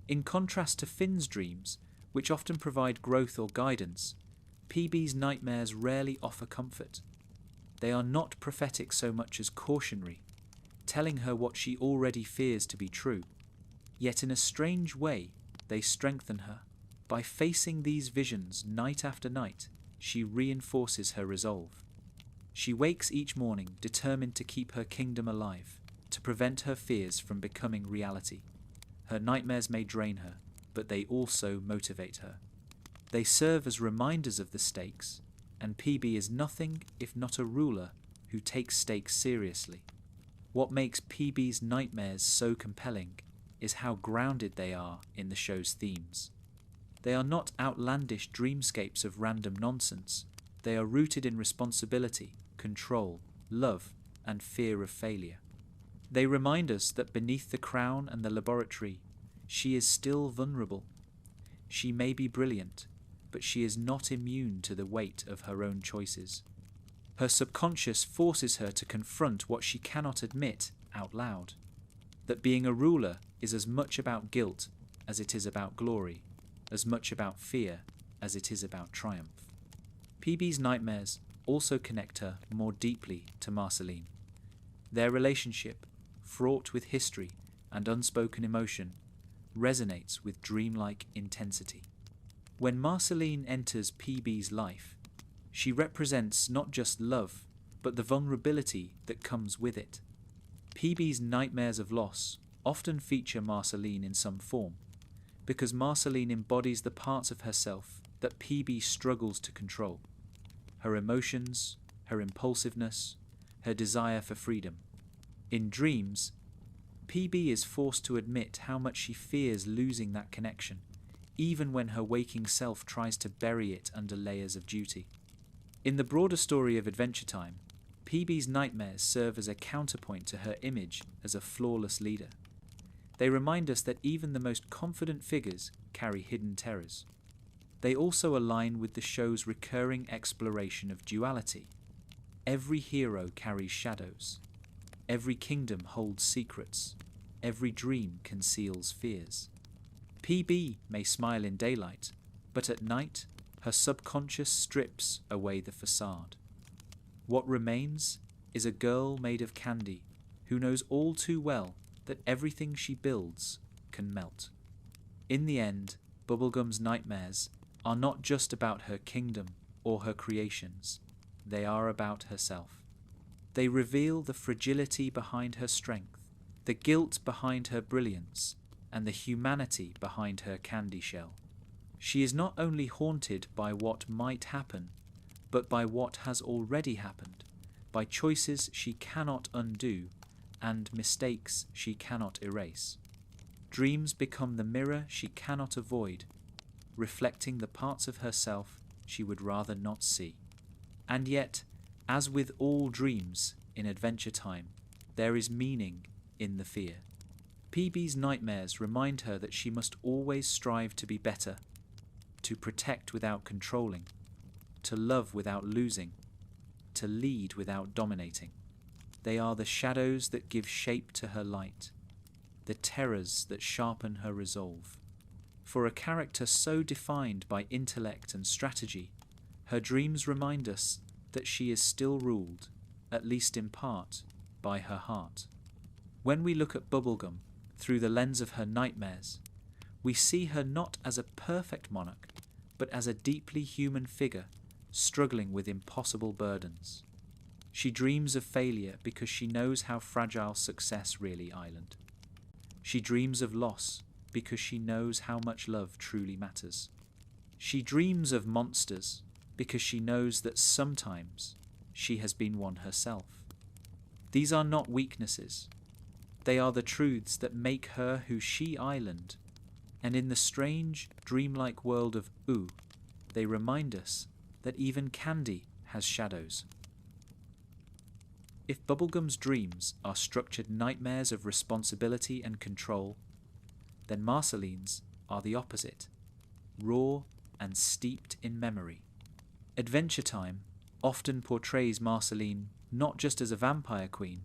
In contrast to Finn's dreams, which often provide growth or guidance, PB's nightmares rarely offer comfort. They are not prophetic so much as cautionary, telling her what she already fears to be true. Yet in a strange way, they strengthen her. By facing these visions night after night, she reinforces her resolve. She wakes each morning determined to keep her kingdom alive, to prevent her fears from becoming reality. Her nightmares may drain her, but they also motivate her. They serve as reminders of the stakes, and PB is nothing if not a ruler who takes stakes seriously. What makes PB's nightmares so compelling is how grounded they are in the show's themes. They are not outlandish dreamscapes of random nonsense. They are rooted in responsibility, control, love, and fear of failure. They remind us that beneath the crown and the laboratory, she is still vulnerable. She may be brilliant, but she is not immune to the weight of her own choices. Her subconscious forces her to confront what she cannot admit out loud. That being a ruler is as much about guilt as it is about glory, as much about fear as it is about triumph. PB's nightmares also connect her more deeply to Marceline. Their relationship, fraught with history and unspoken emotion, resonates with dreamlike intensity. When Marceline enters PB's life, she represents not just love, but the vulnerability that comes with it. PB's nightmares of loss often feature Marceline in some form, because Marceline embodies the parts of herself that PB struggles to control. Her emotions, her impulsiveness, her desire for freedom. In dreams, PB is forced to admit how much she fears losing that connection, even when her waking self tries to bury it under layers of duty. In the broader story of Adventure Time, PB's nightmares serve as a counterpoint to her image as a flawless leader. They remind us that even the most confident figures carry hidden terrors. They also align with the show's recurring exploration of duality. Every hero carries shadows. Every kingdom holds secrets. Every dream conceals fears. PB may smile in daylight, but at night, her subconscious strips away the facade. What remains is a girl made of candy who knows all too well that everything she builds can melt. In the end, Bubblegum's nightmares are not just about her kingdom or her creations. They are about herself. They reveal the fragility behind her strength, the guilt behind her brilliance, and the humanity behind her candy shell. She is not only haunted by what might happen, but by what has already happened, by choices she cannot undo and mistakes she cannot erase. Dreams become the mirror she cannot avoid, reflecting the parts of herself she would rather not see. And yet, as with all dreams in Adventure Time, there is meaning in the fear. PB's nightmares remind her that she must always strive to be better, to protect without controlling, to love without losing, to lead without dominating. They are the shadows that give shape to her light, the terrors that sharpen her resolve. For a character so defined by intellect and strategy, her dreams remind us that she is still ruled, at least in part, by her heart. When we look at Bubblegum through the lens of her nightmares, we see her not as a perfect monarch, but as a deeply human figure struggling with impossible burdens. She dreams of failure because she knows how fragile success really island. She dreams of loss because she knows how much love truly matters. She dreams of monsters because she knows that sometimes she has been one herself. These are not weaknesses. They are the truths that make her who she island. And in the strange, dreamlike world of Ooh, they remind us that even candy has shadows. If Bubblegum's dreams are structured nightmares of responsibility and control, then Marceline's are the opposite, raw and steeped in memory. Adventure Time often portrays Marceline not just as a vampire queen,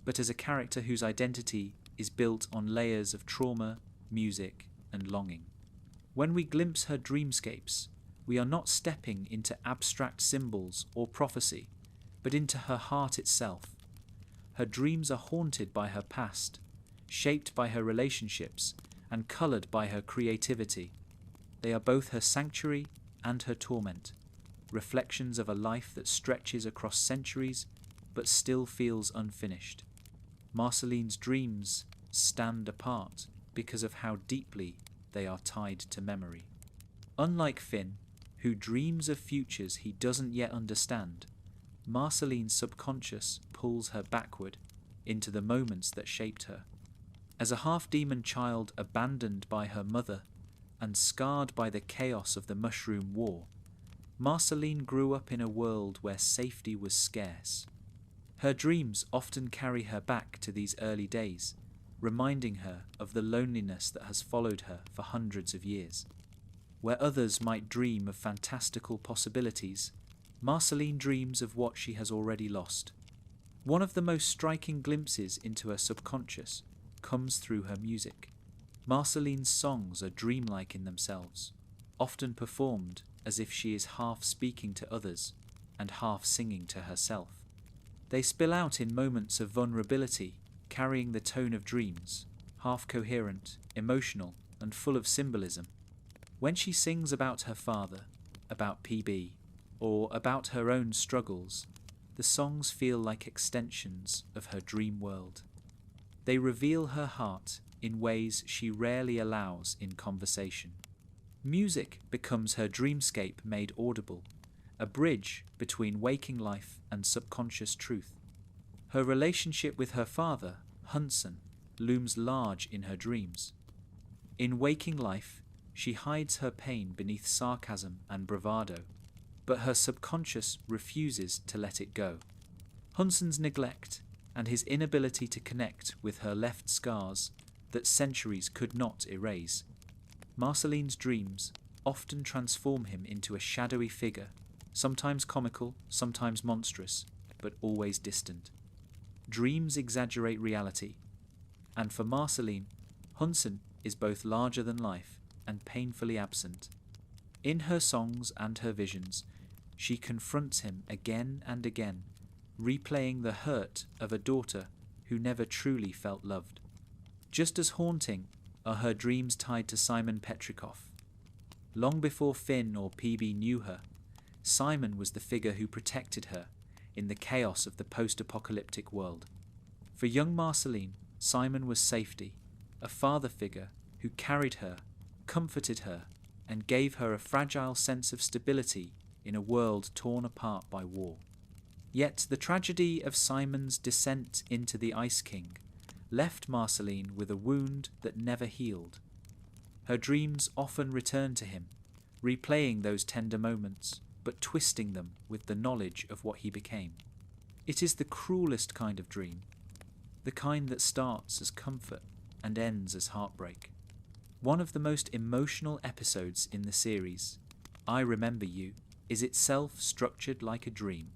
but as a character whose identity is built on layers of trauma, music, and longing. When we glimpse her dreamscapes, we are not stepping into abstract symbols or prophecy, but into her heart itself. Her dreams are haunted by her past, shaped by her relationships, and coloured by her creativity. They are both her sanctuary and her torment, reflections of a life that stretches across centuries but still feels unfinished. Marceline's dreams stand apart because of how deeply they are tied to memory. Unlike Finn, who dreams of futures he doesn't yet understand, Marceline's subconscious pulls her backward into the moments that shaped her. As a half-demon child abandoned by her mother and scarred by the chaos of the Mushroom War, Marceline grew up in a world where safety was scarce. Her dreams often carry her back to these early days, reminding her of the loneliness that has followed her for hundreds of years. Where others might dream of fantastical possibilities, Marceline dreams of what she has already lost. One of the most striking glimpses into her subconscious comes through her music. Marceline's songs are dreamlike in themselves, often performed as if she is half speaking to others and half singing to herself. They spill out in moments of vulnerability, carrying the tone of dreams, half coherent, emotional, and full of symbolism. When she sings about her father, about PB, or about her own struggles, the songs feel like extensions of her dream world. They reveal her heart in ways she rarely allows in conversation. Music becomes her dreamscape made audible, a bridge between waking life and subconscious truth. Her relationship with her father, Hunson, looms large in her dreams. In waking life, she hides her pain beneath sarcasm and bravado, but her subconscious refuses to let it go. Hunson's neglect and his inability to connect with her left scars that centuries could not erase. Marceline's dreams often transform him into a shadowy figure, sometimes comical, sometimes monstrous, but always distant. Dreams exaggerate reality, and for Marceline, Hunson is both larger than life and painfully absent. In her songs and her visions, she confronts him again and again, replaying the hurt of a daughter who never truly felt loved. Just as haunting are her dreams tied to Simon Petrikov. Long before Finn or PB knew her, Simon was the figure who protected her in the chaos of the post-apocalyptic world. For young Marceline, Simon was safety, a father figure who carried her, comforted her, and gave her a fragile sense of stability in a world torn apart by war. Yet the tragedy of Simon's descent into the Ice King left Marceline with a wound that never healed. Her dreams often returned to him, replaying those tender moments, but twisting them with the knowledge of what he became. It is the cruelest kind of dream, the kind that starts as comfort and ends as heartbreak. One of the most emotional episodes in the series, I Remember You, is itself structured like a dream.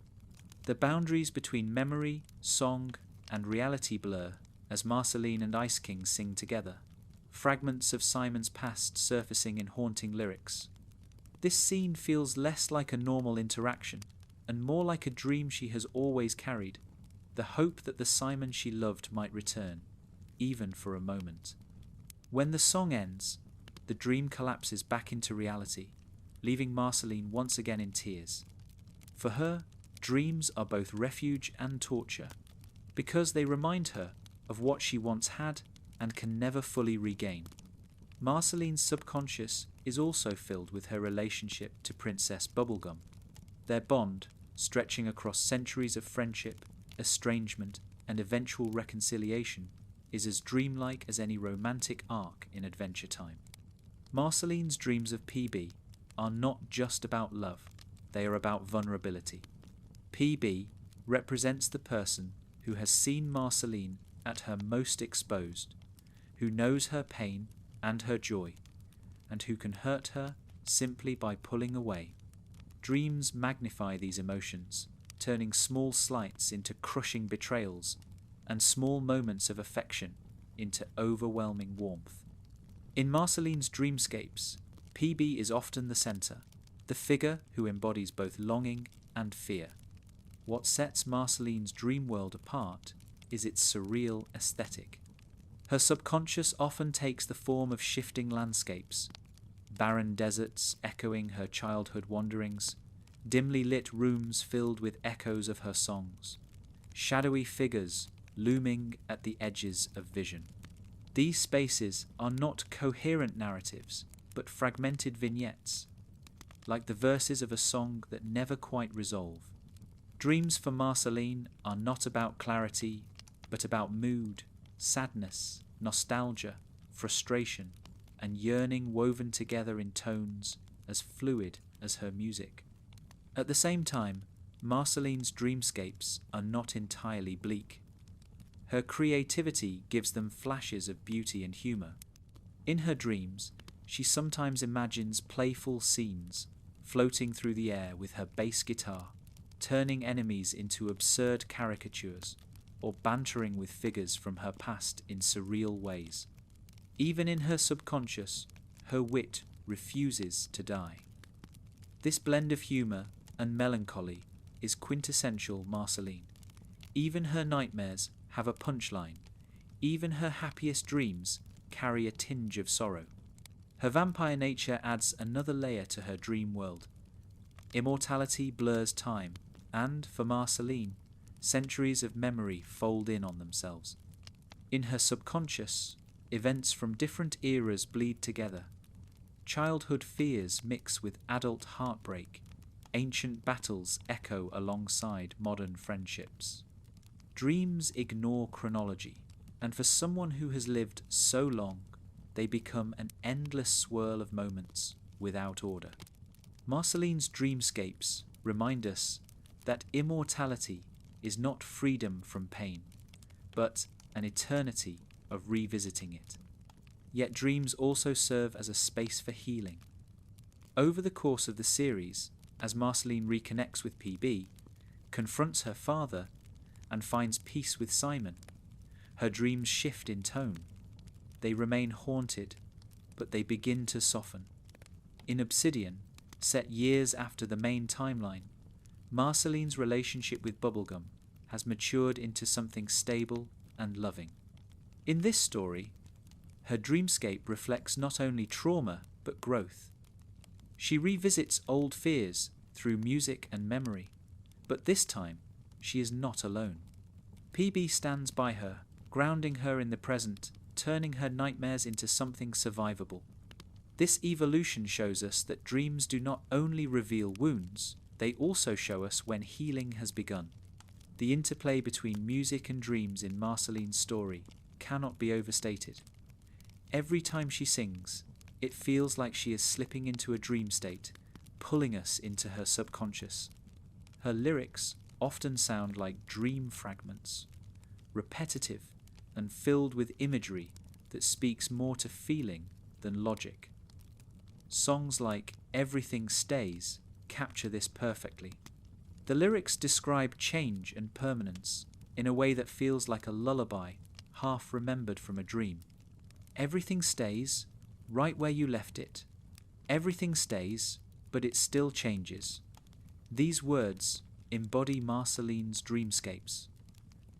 The boundaries between memory, song, and reality blur as Marceline and Ice King sing together, fragments of Simon's past surfacing in haunting lyrics. This scene feels less like a normal interaction and more like a dream she has always carried, the hope that the Simon she loved might return, even for a moment. When the song ends, the dream collapses back into reality, leaving Marceline once again in tears. For her, dreams are both refuge and torture, because they remind her of what she once had and can never fully regain. Marceline's subconscious is also filled with her relationship to Princess Bubblegum. Their bond, stretching across centuries of friendship, estrangement, and eventual reconciliation, is as dreamlike as any romantic arc in Adventure Time. Marceline's dreams of PB are not just about love, they are about vulnerability. PB represents the person who has seen Marceline at her most exposed, who knows her pain and her joy, and who can hurt her simply by pulling away. Dreams magnify these emotions, turning small slights into crushing betrayals, and small moments of affection into overwhelming warmth. In Marceline's dreamscapes, PB is often the centre, the figure who embodies both longing and fear. What sets Marceline's dream world apart is its surreal aesthetic. Her subconscious often takes the form of shifting landscapes, barren deserts echoing her childhood wanderings, dimly lit rooms filled with echoes of her songs, shadowy figures looming at the edges of vision. These spaces are not coherent narratives, but fragmented vignettes, like the verses of a song that never quite resolve. Dreams for Marceline are not about clarity, but about mood, sadness, nostalgia, frustration, and yearning woven together in tones as fluid as her music. At the same time, Marceline's dreamscapes are not entirely bleak. Her creativity gives them flashes of beauty and humour. In her dreams, she sometimes imagines playful scenes, floating through the air with her bass guitar, turning enemies into absurd caricatures, or bantering with figures from her past in surreal ways. Even in her subconscious, her wit refuses to die. This blend of humour and melancholy is quintessential Marceline. Even her nightmares have a punchline. Even her happiest dreams carry a tinge of sorrow. Her vampire nature adds another layer to her dream world. Immortality blurs time, and, for Marceline, centuries of memory fold in on themselves. In her subconscious, events from different eras bleed together. Childhood fears mix with adult heartbreak. Ancient battles echo alongside modern friendships. Dreams ignore chronology, and for someone who has lived so long, they become an endless swirl of moments without order. Marceline's dreamscapes remind us that immortality is not freedom from pain, but an eternity of revisiting it. Yet dreams also serve as a space for healing. Over the course of the series, as Marceline reconnects with PB, confronts her father, and finds peace with Simon, her dreams shift in tone. They remain haunted, but they begin to soften. In Obsidian, set years after the main timeline, Marceline's relationship with Bubblegum has matured into something stable and loving. In this story, her dreamscape reflects not only trauma but growth. She revisits old fears through music and memory, but this time she is not alone. PB stands by her, grounding her in the present, turning her nightmares into something survivable. This evolution shows us that dreams do not only reveal wounds, they also show us when healing has begun. The interplay between music and dreams in Marceline's story cannot be overstated. Every time she sings, it feels like she is slipping into a dream state, pulling us into her subconscious. Her lyrics often sound like dream fragments, repetitive and filled with imagery that speaks more to feeling than logic. Songs like Everything Stays capture this perfectly. The lyrics describe change and permanence in a way that feels like a lullaby, half remembered from a dream. Everything stays right where you left it. Everything stays, but it still changes. These words embody Marceline's dreamscapes.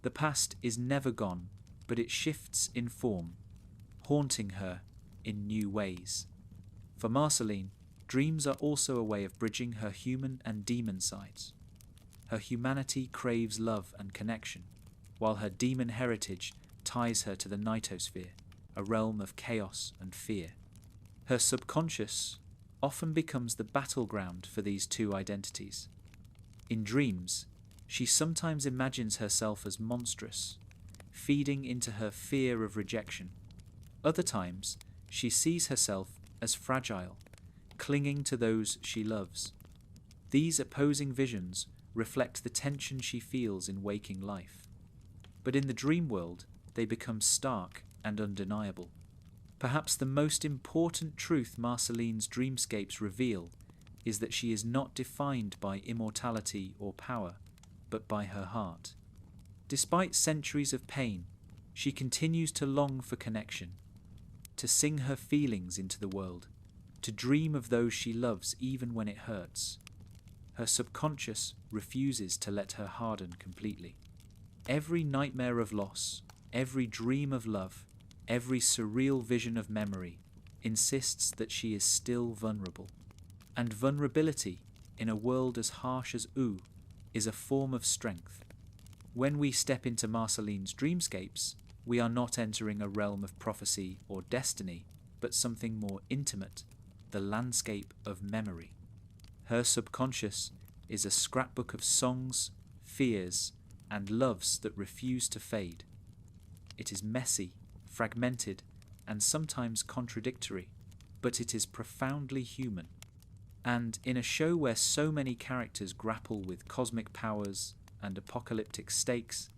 The past is never gone, but it shifts in form, haunting her in new ways. For Marceline, dreams are also a way of bridging her human and demon sides. Her humanity craves love and connection, while her demon heritage ties her to the Nightosphere, a realm of chaos and fear. Her subconscious often becomes the battleground for these two identities. In dreams, she sometimes imagines herself as monstrous, feeding into her fear of rejection. Other times, she sees herself as fragile, clinging to those she loves. These opposing visions reflect the tension she feels in waking life. But in the dream world, they become stark and undeniable. Perhaps the most important truth Marceline's dreamscapes reveal is that she is not defined by immortality or power, but by her heart. Despite centuries of pain, she continues to long for connection, to sing her feelings into the world, to dream of those she loves even when it hurts. her subconscious refuses to let her harden completely. Every nightmare of loss, every dream of love, every surreal vision of memory insists that she is still vulnerable. And vulnerability, in a world as harsh as Ooh, is a form of strength. When we step into Marceline's dreamscapes, we are not entering a realm of prophecy or destiny, but something more intimate, the landscape of memory. Her subconscious is a scrapbook of songs, fears, and loves that refuse to fade. It is messy, fragmented, and sometimes contradictory, but it is profoundly human. And in a show where so many characters grapple with cosmic powers and apocalyptic stakes,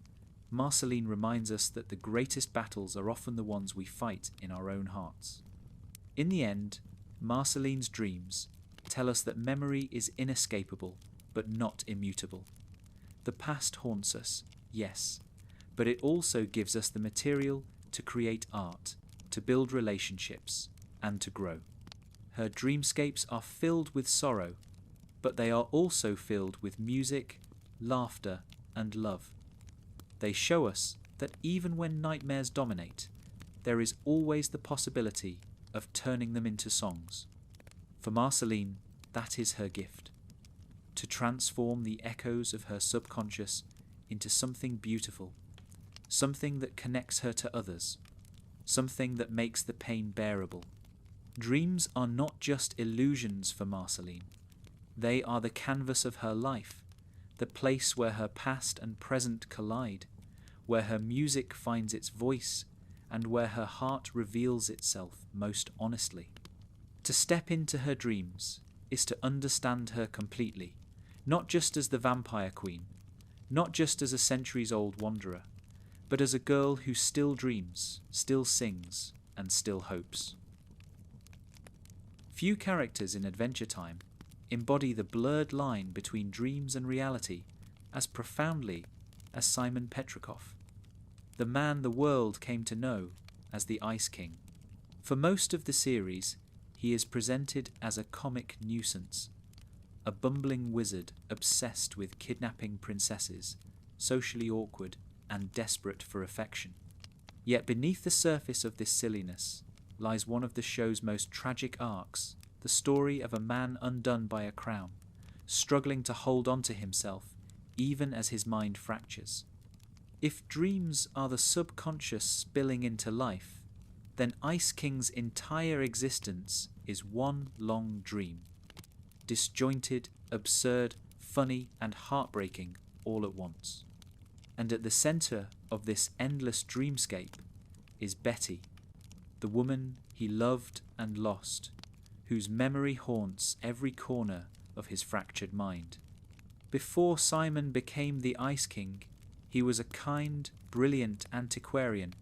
Marceline reminds us that the greatest battles are often the ones we fight in our own hearts. In the end, Marceline's dreams tell us that memory is inescapable, but not immutable. The past haunts us, yes, but it also gives us the material to create art, to build relationships, and to grow. Her dreamscapes are filled with sorrow, but they are also filled with music, laughter, and love. They show us that even when nightmares dominate, there is always the possibility of turning them into songs. For Marceline, that is her gift, to transform the echoes of her subconscious into something beautiful, something that connects her to others, something that makes the pain bearable. Dreams are not just illusions for Marceline. They are the canvas of her life, the place where her past and present collide, where her music finds its voice, and where her heart reveals itself most honestly. To step into her dreams is to understand her completely, not just as the vampire queen, not just as a centuries-old wanderer, but as a girl who still dreams, still sings, and still hopes. Few characters in Adventure Time embody the blurred line between dreams and reality as profoundly as Simon Petrikov, the man the world came to know as the Ice King. For most of the series, he is presented as a comic nuisance, a bumbling wizard obsessed with kidnapping princesses, socially awkward and desperate for affection. Yet beneath the surface of this silliness lies one of the show's most tragic arcs, the story of a man undone by a crown, struggling to hold on to himself even as his mind fractures. If dreams are the subconscious spilling into life, then Ice King's entire existence is one long dream. Disjointed, absurd, funny, and heartbreaking all at once. And at the centre of this endless dreamscape is Betty, the woman he loved and lost, whose memory haunts every corner of his fractured mind. Before Simon became the Ice King, he was a kind, brilliant antiquarian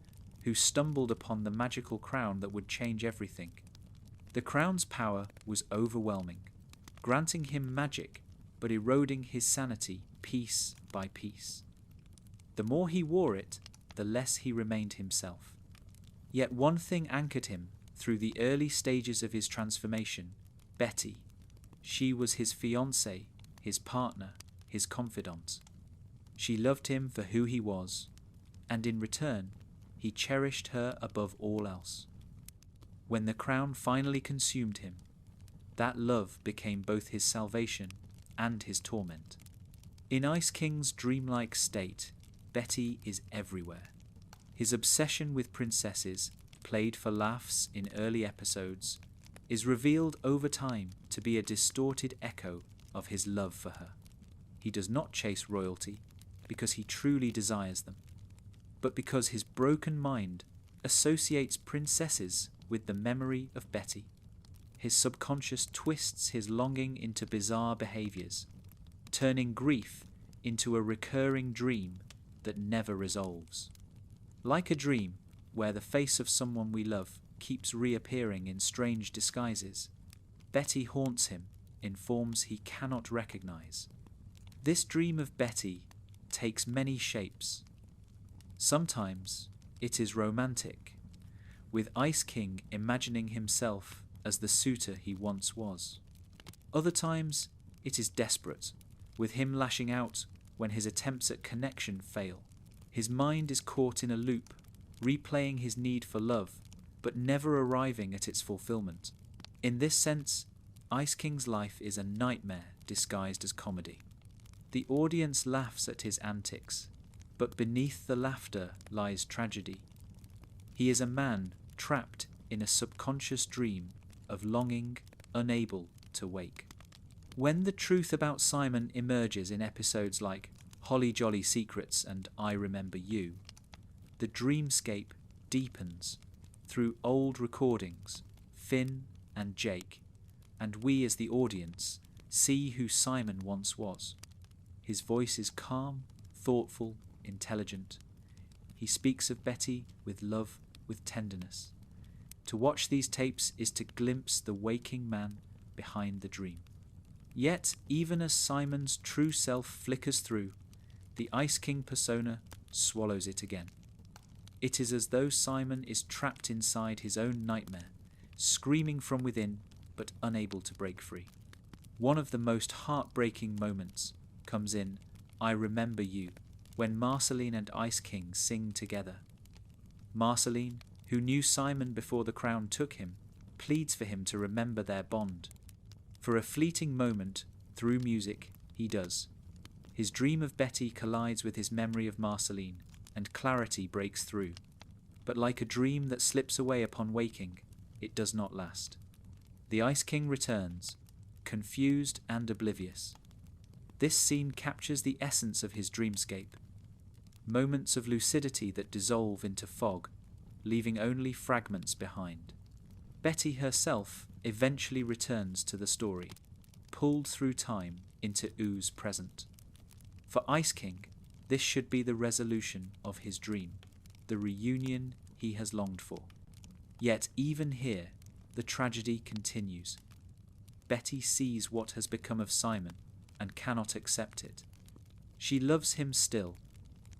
who stumbled upon the magical crown that would change everything. The crown's power was overwhelming, granting him magic but eroding his sanity piece by piece. The more he wore it, the less he remained himself. Yet one thing anchored him through the early stages of his transformation: Betty. She was his fiancée, his partner, his confidant. She loved him for who he was, and in return, he cherished her above all else. When the crown finally consumed him, that love became both his salvation and his torment. In Ice King's dreamlike state, Betty is everywhere. His obsession with princesses, played for laughs in early episodes, is revealed over time to be a distorted echo of his love for her. He does not chase royalty because he truly desires them, but because his broken mind associates princesses with the memory of Betty. His subconscious twists his longing into bizarre behaviours, turning grief into a recurring dream that never resolves. Like a dream where the face of someone we love keeps reappearing in strange disguises, Betty haunts him in forms he cannot recognise. This dream of Betty takes many shapes. Sometimes it is romantic, with Ice King imagining himself as the suitor he once was. Other times It is desperate, with him lashing out when his attempts at connection fail. His mind is caught in a loop, replaying his need for love, but never arriving at its fulfillment. In this sense, Ice King's life is a nightmare disguised as comedy. The audience laughs at his antics, but beneath the laughter lies tragedy. He is a man trapped in a subconscious dream of longing, unable to wake. When the truth about Simon emerges in episodes like Holly Jolly Secrets and I Remember You, the dreamscape deepens through old recordings, Finn and Jake, and we as the audience see who Simon once was. His voice is calm, thoughtful, intelligent. He speaks of Betty with love, with tenderness. To watch these tapes is to glimpse the waking man behind the dream. Yet, even as Simon's true self flickers through, the Ice King persona swallows it again. It is as though Simon is trapped inside his own nightmare, screaming from within but unable to break free. One of the most heartbreaking moments comes in I Remember You, when Marceline and Ice King sing together. Marceline, who knew Simon before the crown took him, pleads for him to remember their bond. For a fleeting moment, through music, he does. His dream of Betty collides with his memory of Marceline, and clarity breaks through. But like a dream that slips away upon waking, it does not last. The Ice King returns, confused and oblivious. This scene captures the essence of his dreamscape. Moments of lucidity that dissolve into fog, leaving only fragments behind. Betty herself eventually returns to the story, pulled through time into Oo's present. For Ice King, this should be the resolution of his dream, the reunion he has longed for. Yet even here, the tragedy continues. Betty sees what has become of Simon and cannot accept it. She loves him still,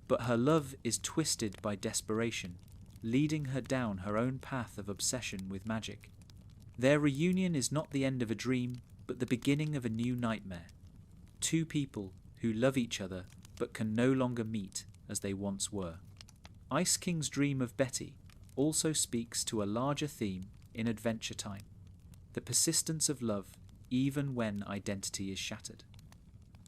but her love is twisted by desperation, leading her down her own path of obsession with magic. Their reunion is not the end of a dream, but the beginning of a new nightmare. Two people who love each other but can no longer meet as they once were. Ice King's dream of Betty also speaks to a larger theme in Adventure Time, the persistence of love even when identity is shattered.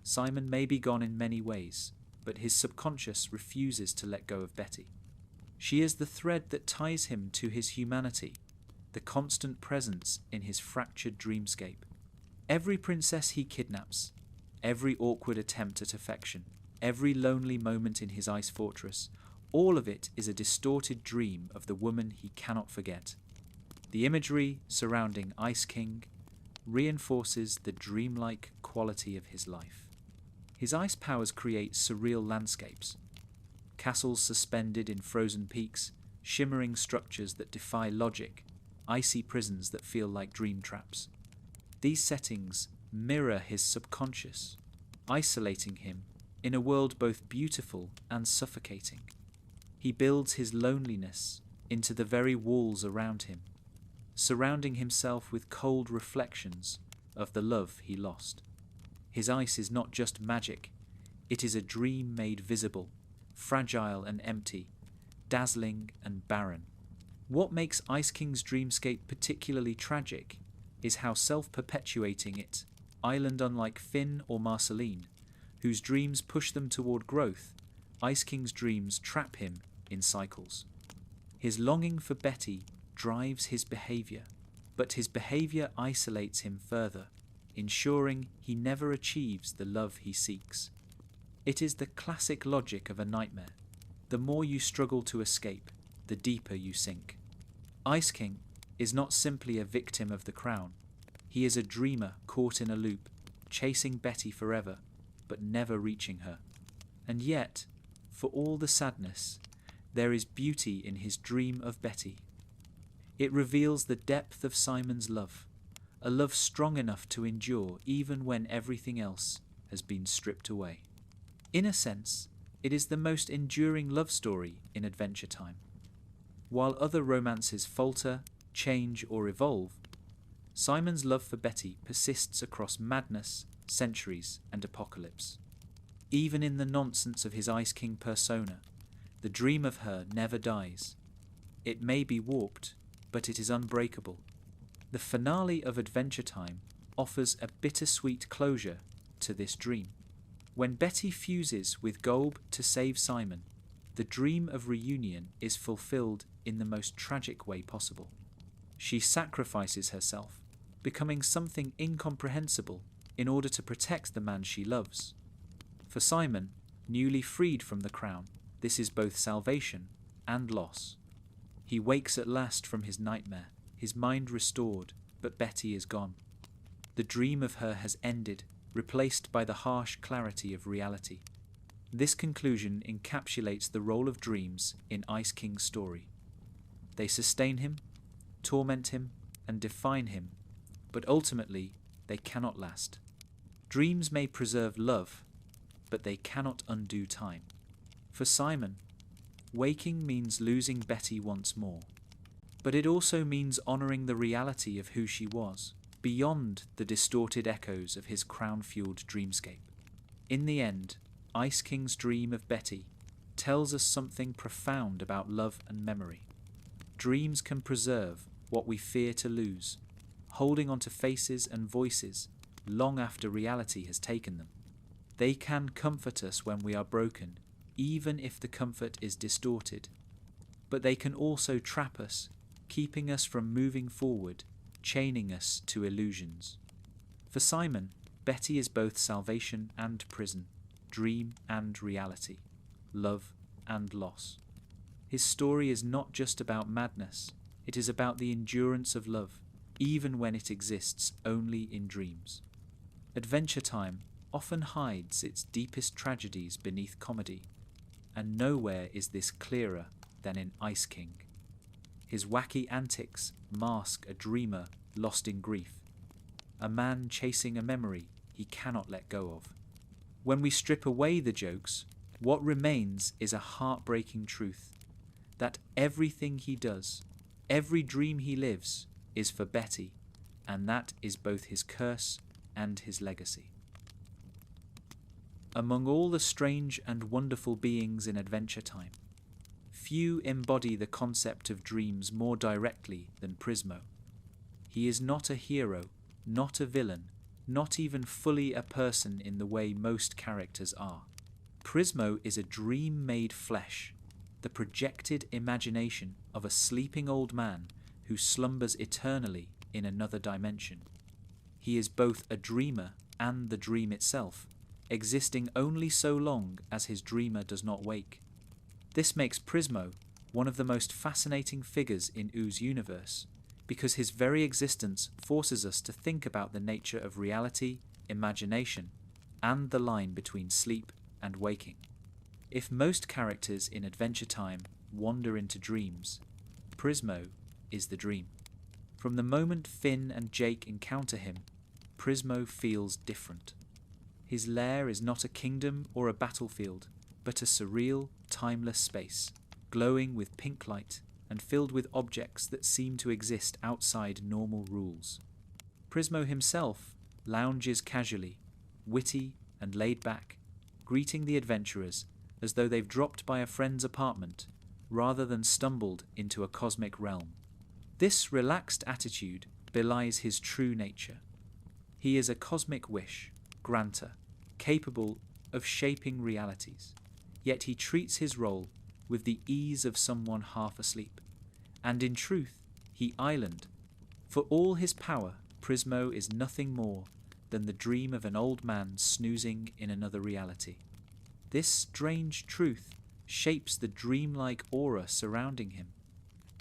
Simon may be gone in many ways, but his subconscious refuses to let go of Betty. She is the thread that ties him to his humanity, the constant presence in his fractured dreamscape. Every princess he kidnaps, every awkward attempt at affection, every lonely moment in his ice fortress, all of it is a distorted dream of the woman he cannot forget. The imagery surrounding Ice King reinforces the dreamlike quality of his life. His ice powers create surreal landscapes, castles suspended in frozen peaks, shimmering structures that defy logic, icy prisons that feel like dream traps. These settings mirror his subconscious, isolating him in a world both beautiful and suffocating. He builds his loneliness into the very walls around him, surrounding himself with cold reflections of the love he lost. His ice is not just magic, it is a dream made visible, fragile and empty, dazzling and barren. What makes Ice King's dreamscape particularly tragic is how self-perpetuating it, island unlike Finn or Marceline, whose dreams push them toward growth, Ice King's dreams trap him in cycles. His longing for Betty drives his behavior, but his behavior isolates him further, ensuring he never achieves the love he seeks. It is the classic logic of a nightmare. The more you struggle to escape, the deeper you sink. Ice King is not simply a victim of the crown. He is a dreamer caught in a loop, chasing Betty forever, but never reaching her. And yet, for all the sadness, there is beauty in his dream of Betty. It reveals the depth of Simon's love, a love strong enough to endure even when everything else has been stripped away. In a sense, it is the most enduring love story in Adventure Time. While other romances falter, change or evolve, Simon's love for Betty persists across madness, centuries, and apocalypse. Even in the nonsense of his Ice King persona, the dream of her never dies. It may be warped, but it is unbreakable. The finale of Adventure Time offers a bittersweet closure to this dream. When Betty fuses with Golb to save Simon, the dream of reunion is fulfilled in the most tragic way possible. She sacrifices herself, becoming something incomprehensible in order to protect the man she loves. For Simon, newly freed from the crown, this is both salvation and loss. He wakes at last from his nightmare, his mind restored, but Betty is gone. The dream of her has ended, replaced by the harsh clarity of reality. This conclusion encapsulates the role of dreams in Ice King's story. They sustain him, torment him, and define him, but ultimately they cannot last. Dreams may preserve love, but they cannot undo time. For Simon, waking means losing Betty once more, but it also means honouring the reality of who she was, beyond the distorted echoes of his crown-fueled dreamscape. In the end, Ice King's dream of Betty tells us something profound about love and memory. Dreams can preserve what we fear to lose, holding onto faces and voices long after reality has taken them. They can comfort us when we are broken, even if the comfort is distorted. But they can also trap us, keeping us from moving forward, chaining us to illusions. For Simon, Betty is both salvation and prison, dream and reality, love and loss. His story is not just about madness, it is about the endurance of love, even when it exists only in dreams. Adventure Time often hides its deepest tragedies beneath comedy, and nowhere is this clearer than in Ice King. His wacky antics mask a dreamer lost in grief, a man chasing a memory he cannot let go of. When we strip away the jokes, what remains is a heartbreaking truth, that everything he does, every dream he lives, is for Betty, and that is both his curse and his legacy. Among all the strange and wonderful beings in Adventure Time, few embody the concept of dreams more directly than Prismo. He is not a hero, not a villain, not even fully a person in the way most characters are. Prismo is a dream made flesh, the projected imagination of a sleeping old man who slumbers eternally in another dimension. He is both a dreamer and the dream itself, existing only so long as his dreamer does not wake. This makes Prismo one of the most fascinating figures in Oo's universe, because his very existence forces us to think about the nature of reality, imagination, and the line between sleep and waking. If most characters in Adventure Time wander into dreams, Prismo is the dream. From the moment Finn and Jake encounter him, Prismo feels different. His lair is not a kingdom or a battlefield, but a surreal, timeless space, glowing with pink light and filled with objects that seem to exist outside normal rules. Prismo himself lounges casually, witty and laid back, greeting the adventurers as though they've dropped by a friend's apartment rather than stumbled into a cosmic realm. This relaxed attitude belies his true nature. He is a cosmic wish, granter, capable of shaping realities, yet he treats his role with the ease of someone half asleep. And in truth, he island. For all his power, Prismo is nothing more than the dream of an old man snoozing in another reality. This strange truth shapes the dreamlike aura surrounding him.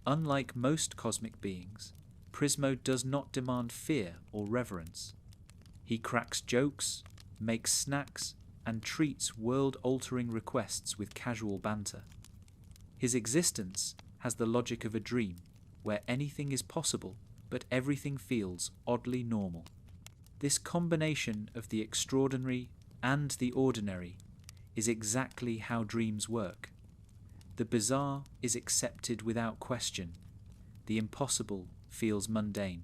Unlike most cosmic beings, Prismo does not demand fear or reverence. He cracks jokes, makes snacks, and treats world-altering requests with casual banter. His existence has the logic of a dream, where anything is possible, but everything feels oddly normal. This combination of the extraordinary and the ordinary is exactly how dreams work. The bizarre is accepted without question. The impossible feels mundane.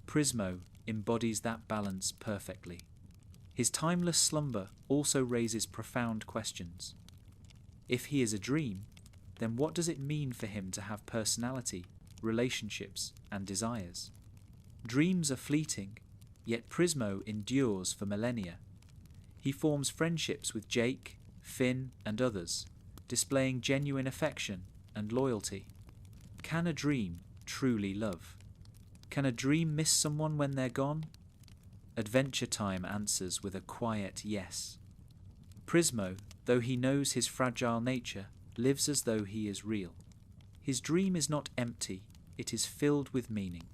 Prismo embodies that balance perfectly. His timeless slumber also raises profound questions. If he is a dream, then what does it mean for him to have personality, relationships, and desires? Dreams are fleeting, yet Prismo endures for millennia. He forms friendships with Jake, Finn, and others, displaying genuine affection and loyalty. Can a dream truly love? Can a dream miss someone when they're gone? Adventure Time answers with a quiet yes. Prismo, though he knows his fragile nature, lives as though he is real. His dream is not empty, it is filled with meaning.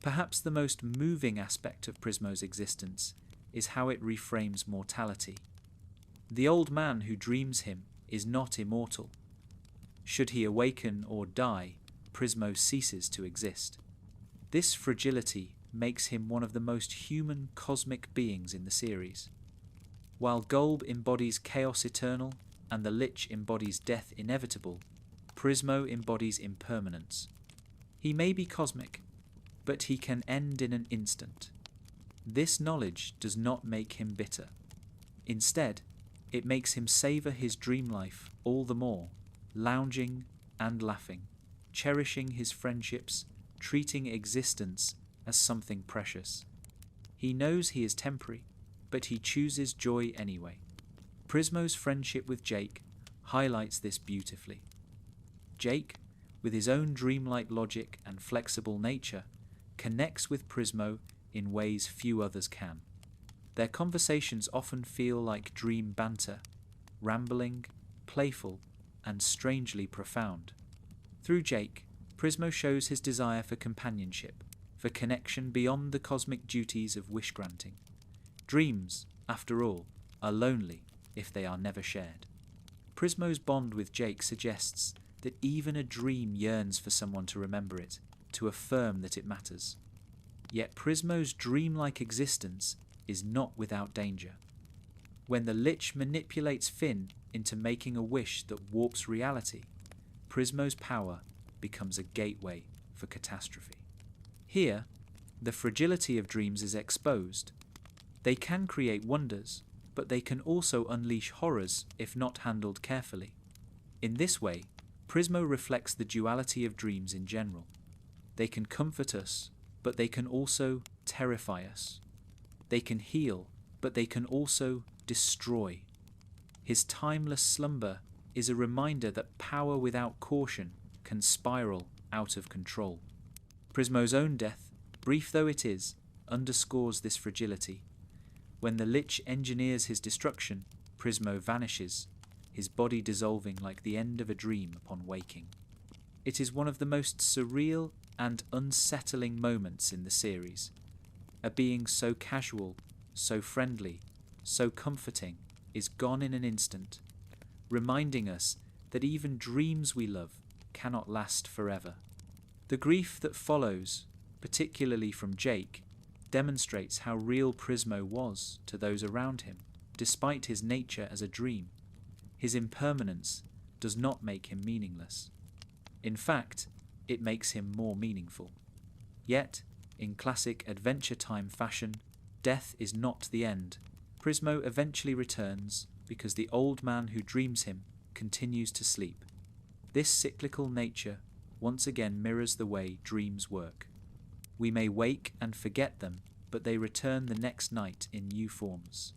Perhaps the most moving aspect of Prismo's existence is how it reframes mortality. The old man who dreams him is not immortal. Should he awaken or die, Prismo ceases to exist. This fragility makes him one of the most human cosmic beings in the series. While Golb embodies chaos eternal and the Lich embodies death inevitable, Prismo embodies impermanence. He may be cosmic, but he can end in an instant. This knowledge does not make him bitter. Instead, it makes him savour his dream life all the more, lounging and laughing, cherishing his friendships, treating existence as something precious. He knows he is temporary, but he chooses joy anyway. Prismo's friendship with Jake highlights this beautifully. Jake, with his own dreamlike logic and flexible nature, connects with Prismo in ways few others can. Their conversations often feel like dream banter, rambling, playful, and strangely profound. Through Jake, Prismo shows his desire for companionship, for connection beyond the cosmic duties of wish-granting. Dreams, after all, are lonely if they are never shared. Prismo's bond with Jake suggests that even a dream yearns for someone to remember it, to affirm that it matters. Yet Prismo's dreamlike existence is not without danger. When the Lich manipulates Finn into making a wish that warps reality, Prismo's power becomes a gateway for catastrophe. Here, the fragility of dreams is exposed. They can create wonders, but they can also unleash horrors if not handled carefully. In this way, Prismo reflects the duality of dreams in general. They can comfort us, but they can also terrify us. They can heal, but they can also destroy. His timeless slumber is a reminder that power without caution can spiral out of control. Prismo's own death, brief though it is, underscores this fragility. When the Lich engineers his destruction, Prismo vanishes, his body dissolving like the end of a dream upon waking. It is one of the most surreal and unsettling moments in the series. A being so casual, so friendly, so comforting is gone in an instant, reminding us that even dreams we love cannot last forever. The grief that follows, particularly from Jake, demonstrates how real Prismo was to those around him, despite his nature as a dream. His impermanence does not make him meaningless. In fact, it makes him more meaningful. Yet, in classic Adventure Time fashion, death is not the end. Prismo eventually returns because the old man who dreams him continues to sleep. This cyclical nature once again mirrors the way dreams work. We may wake and forget them, but they return the next night in new forms.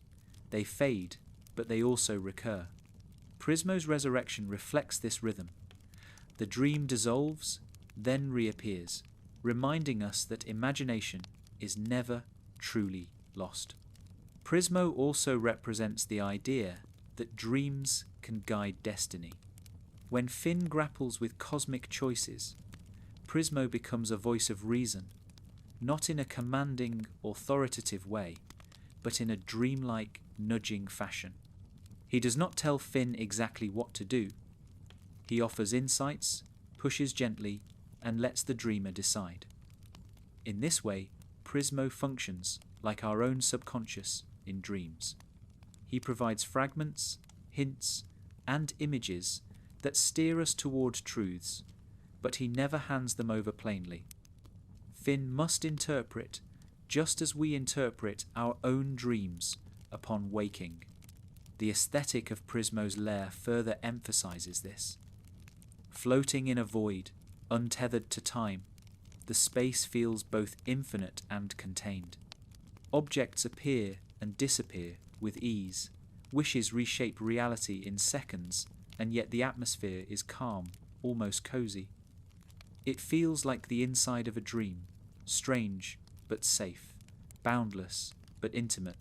They fade, but they also recur. Prismo's resurrection reflects this rhythm. The dream dissolves, then reappears, reminding us that imagination is never truly lost. Prismo also represents the idea that dreams can guide destiny. When Finn grapples with cosmic choices, Prismo becomes a voice of reason, not in a commanding, authoritative way, but in a dreamlike, nudging fashion. He does not tell Finn exactly what to do. He offers insights, pushes gently, and lets the dreamer decide. In this way, Prismo functions like our own subconscious in dreams. He provides fragments, hints, and images that steer us toward truths, but he never hands them over plainly. Finn must interpret just as we interpret our own dreams upon waking. The aesthetic of Prismo's lair further emphasizes this. Floating in a void, untethered to time, the space feels both infinite and contained. Objects appear and disappear with ease. Wishes reshape reality in seconds, and yet the atmosphere is calm, almost cozy. It feels like the inside of a dream, strange but safe, boundless but intimate.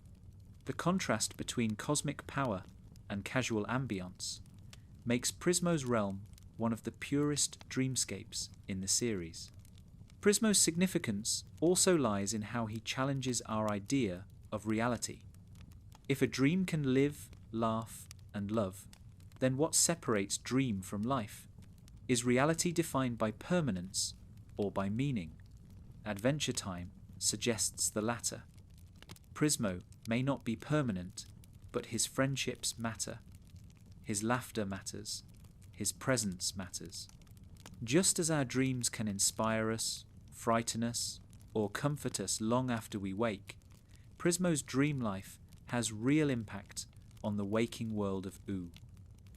The contrast between cosmic power and casual ambience makes Prismo's realm one of the purest dreamscapes in the series. Prismo's significance also lies in how he challenges our idea of reality. If a dream can live, laugh, and love, then what separates dream from life? Is reality defined by permanence or by meaning? Adventure Time suggests the latter. Prismo may not be permanent, but his friendships matter. His laughter matters. His presence matters. Just as our dreams can inspire us, frighten us, or comfort us long after we wake, Prismo's dream life has real impact on the waking world of Ooh.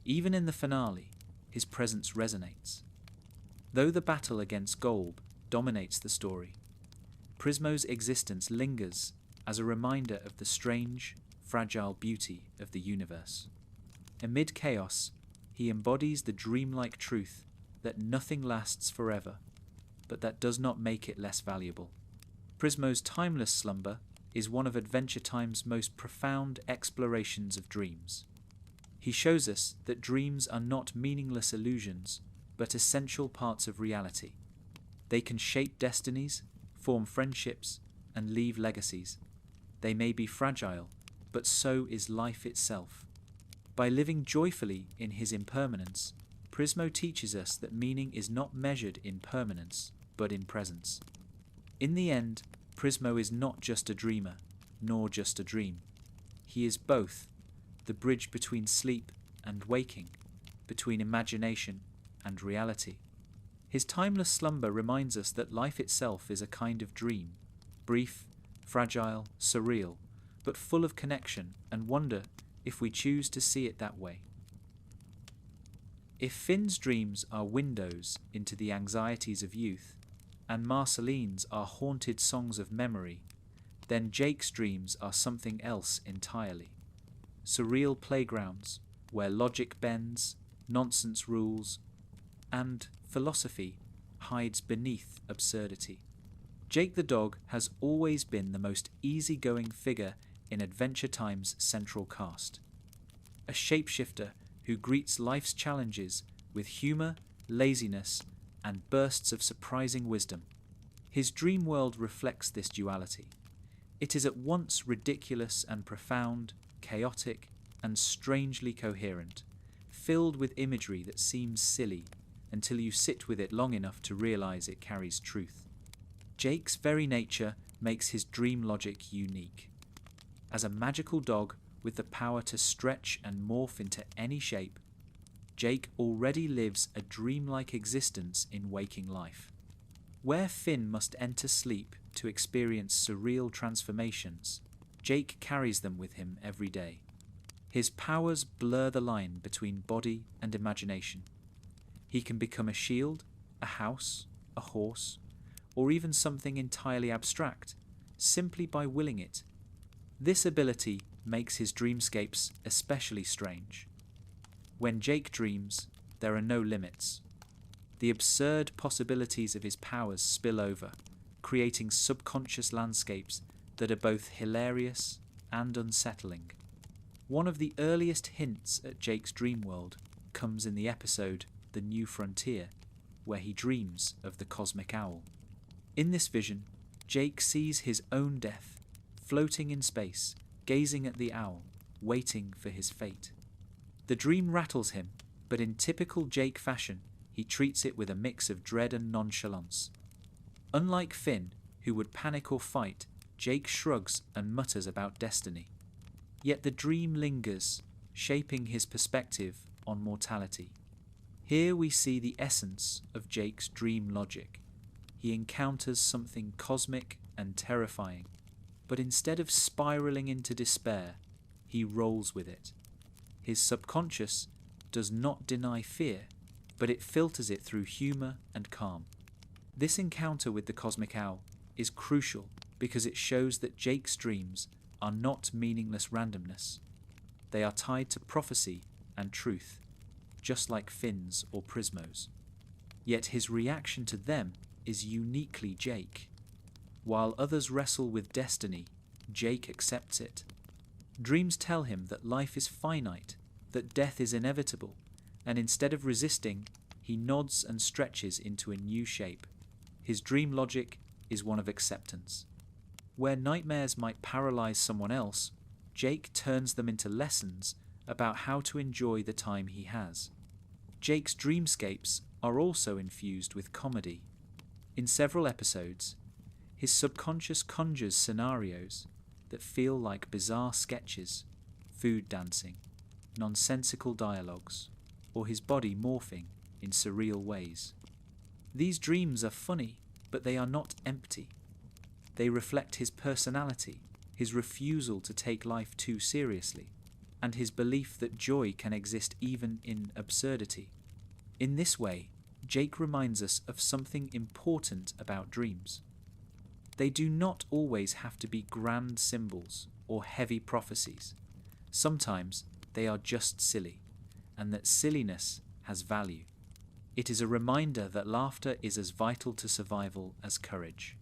Even in the finale, his presence resonates. Though the battle against Golb dominates the story, Prismo's existence lingers as a reminder of the strange, fragile beauty of the universe. Amid chaos, he embodies the dreamlike truth that nothing lasts forever, but that does not make it less valuable. Prismo's timeless slumber is one of Adventure Time's most profound explorations of dreams. He shows us that dreams are not meaningless illusions, but essential parts of reality. They can shape destinies, form friendships, and leave legacies. They may be fragile, but so is life itself. By living joyfully in his impermanence, Prismo teaches us that meaning is not measured in permanence, but in presence. In the end, Prismo is not just a dreamer, nor just a dream. He is both, the bridge between sleep and waking, between imagination and reality. His timeless slumber reminds us that life itself is a kind of dream, brief, fragile, surreal, but full of connection and wonder if we choose to see it that way. If Finn's dreams are windows into the anxieties of youth, and Marceline's are haunted songs of memory, then Jake's dreams are something else entirely. Surreal playgrounds where logic bends, nonsense rules, and philosophy hides beneath absurdity. Jake the dog has always been the most easygoing figure in Adventure Time's central cast. A shapeshifter who greets life's challenges with humour, laziness, and bursts of surprising wisdom. His dream world reflects this duality. It is at once ridiculous and profound, chaotic and strangely coherent, filled with imagery that seems silly until you sit with it long enough to realise it carries truth. Jake's very nature makes his dream logic unique. As a magical dog with the power to stretch and morph into any shape, Jake already lives a dreamlike existence in waking life. Where Finn must enter sleep to experience surreal transformations, Jake carries them with him every day. His powers blur the line between body and imagination. He can become a shield, a house, a horse, or even something entirely abstract, simply by willing it. This ability makes his dreamscapes especially strange. When Jake dreams, there are no limits. The absurd possibilities of his powers spill over, creating subconscious landscapes that are both hilarious and unsettling. One of the earliest hints at Jake's dream world comes in the episode The New Frontier, where he dreams of the cosmic owl. In this vision, Jake sees his own death, floating in space, gazing at the owl, waiting for his fate. The dream rattles him, but in typical Jake fashion, he treats it with a mix of dread and nonchalance. Unlike Finn, who would panic or fight, Jake shrugs and mutters about destiny. Yet the dream lingers, shaping his perspective on mortality. Here we see the essence of Jake's dream logic. he encounters something cosmic and terrifying, but instead of spiraling into despair, he rolls with it. His subconscious does not deny fear, but it filters it through humour and calm. This encounter with the cosmic owl is crucial because it shows that Jake's dreams are not meaningless randomness. They are tied to prophecy and truth, just like Finn's or Prismo's. Yet his reaction to them is uniquely Jake. While others wrestle with destiny, Jake accepts it. Dreams tell him that life is finite, that death is inevitable, and instead of resisting, he nods and stretches into a new shape. His dream logic is one of acceptance. Where nightmares might paralyze someone else, Jake turns them into lessons about how to enjoy the time he has. Jake's dreamscapes are also infused with comedy. In several episodes, his subconscious conjures scenarios that feel like bizarre sketches, food dancing, nonsensical dialogues, or his body morphing in surreal ways. These dreams are funny, but they are not empty. They reflect his personality, his refusal to take life too seriously, and his belief that joy can exist even in absurdity. In this way, Jake reminds us of something important about dreams. They do not always have to be grand symbols or heavy prophecies. Sometimes they are just silly, and that silliness has value. It is a reminder that laughter is as vital to survival as courage.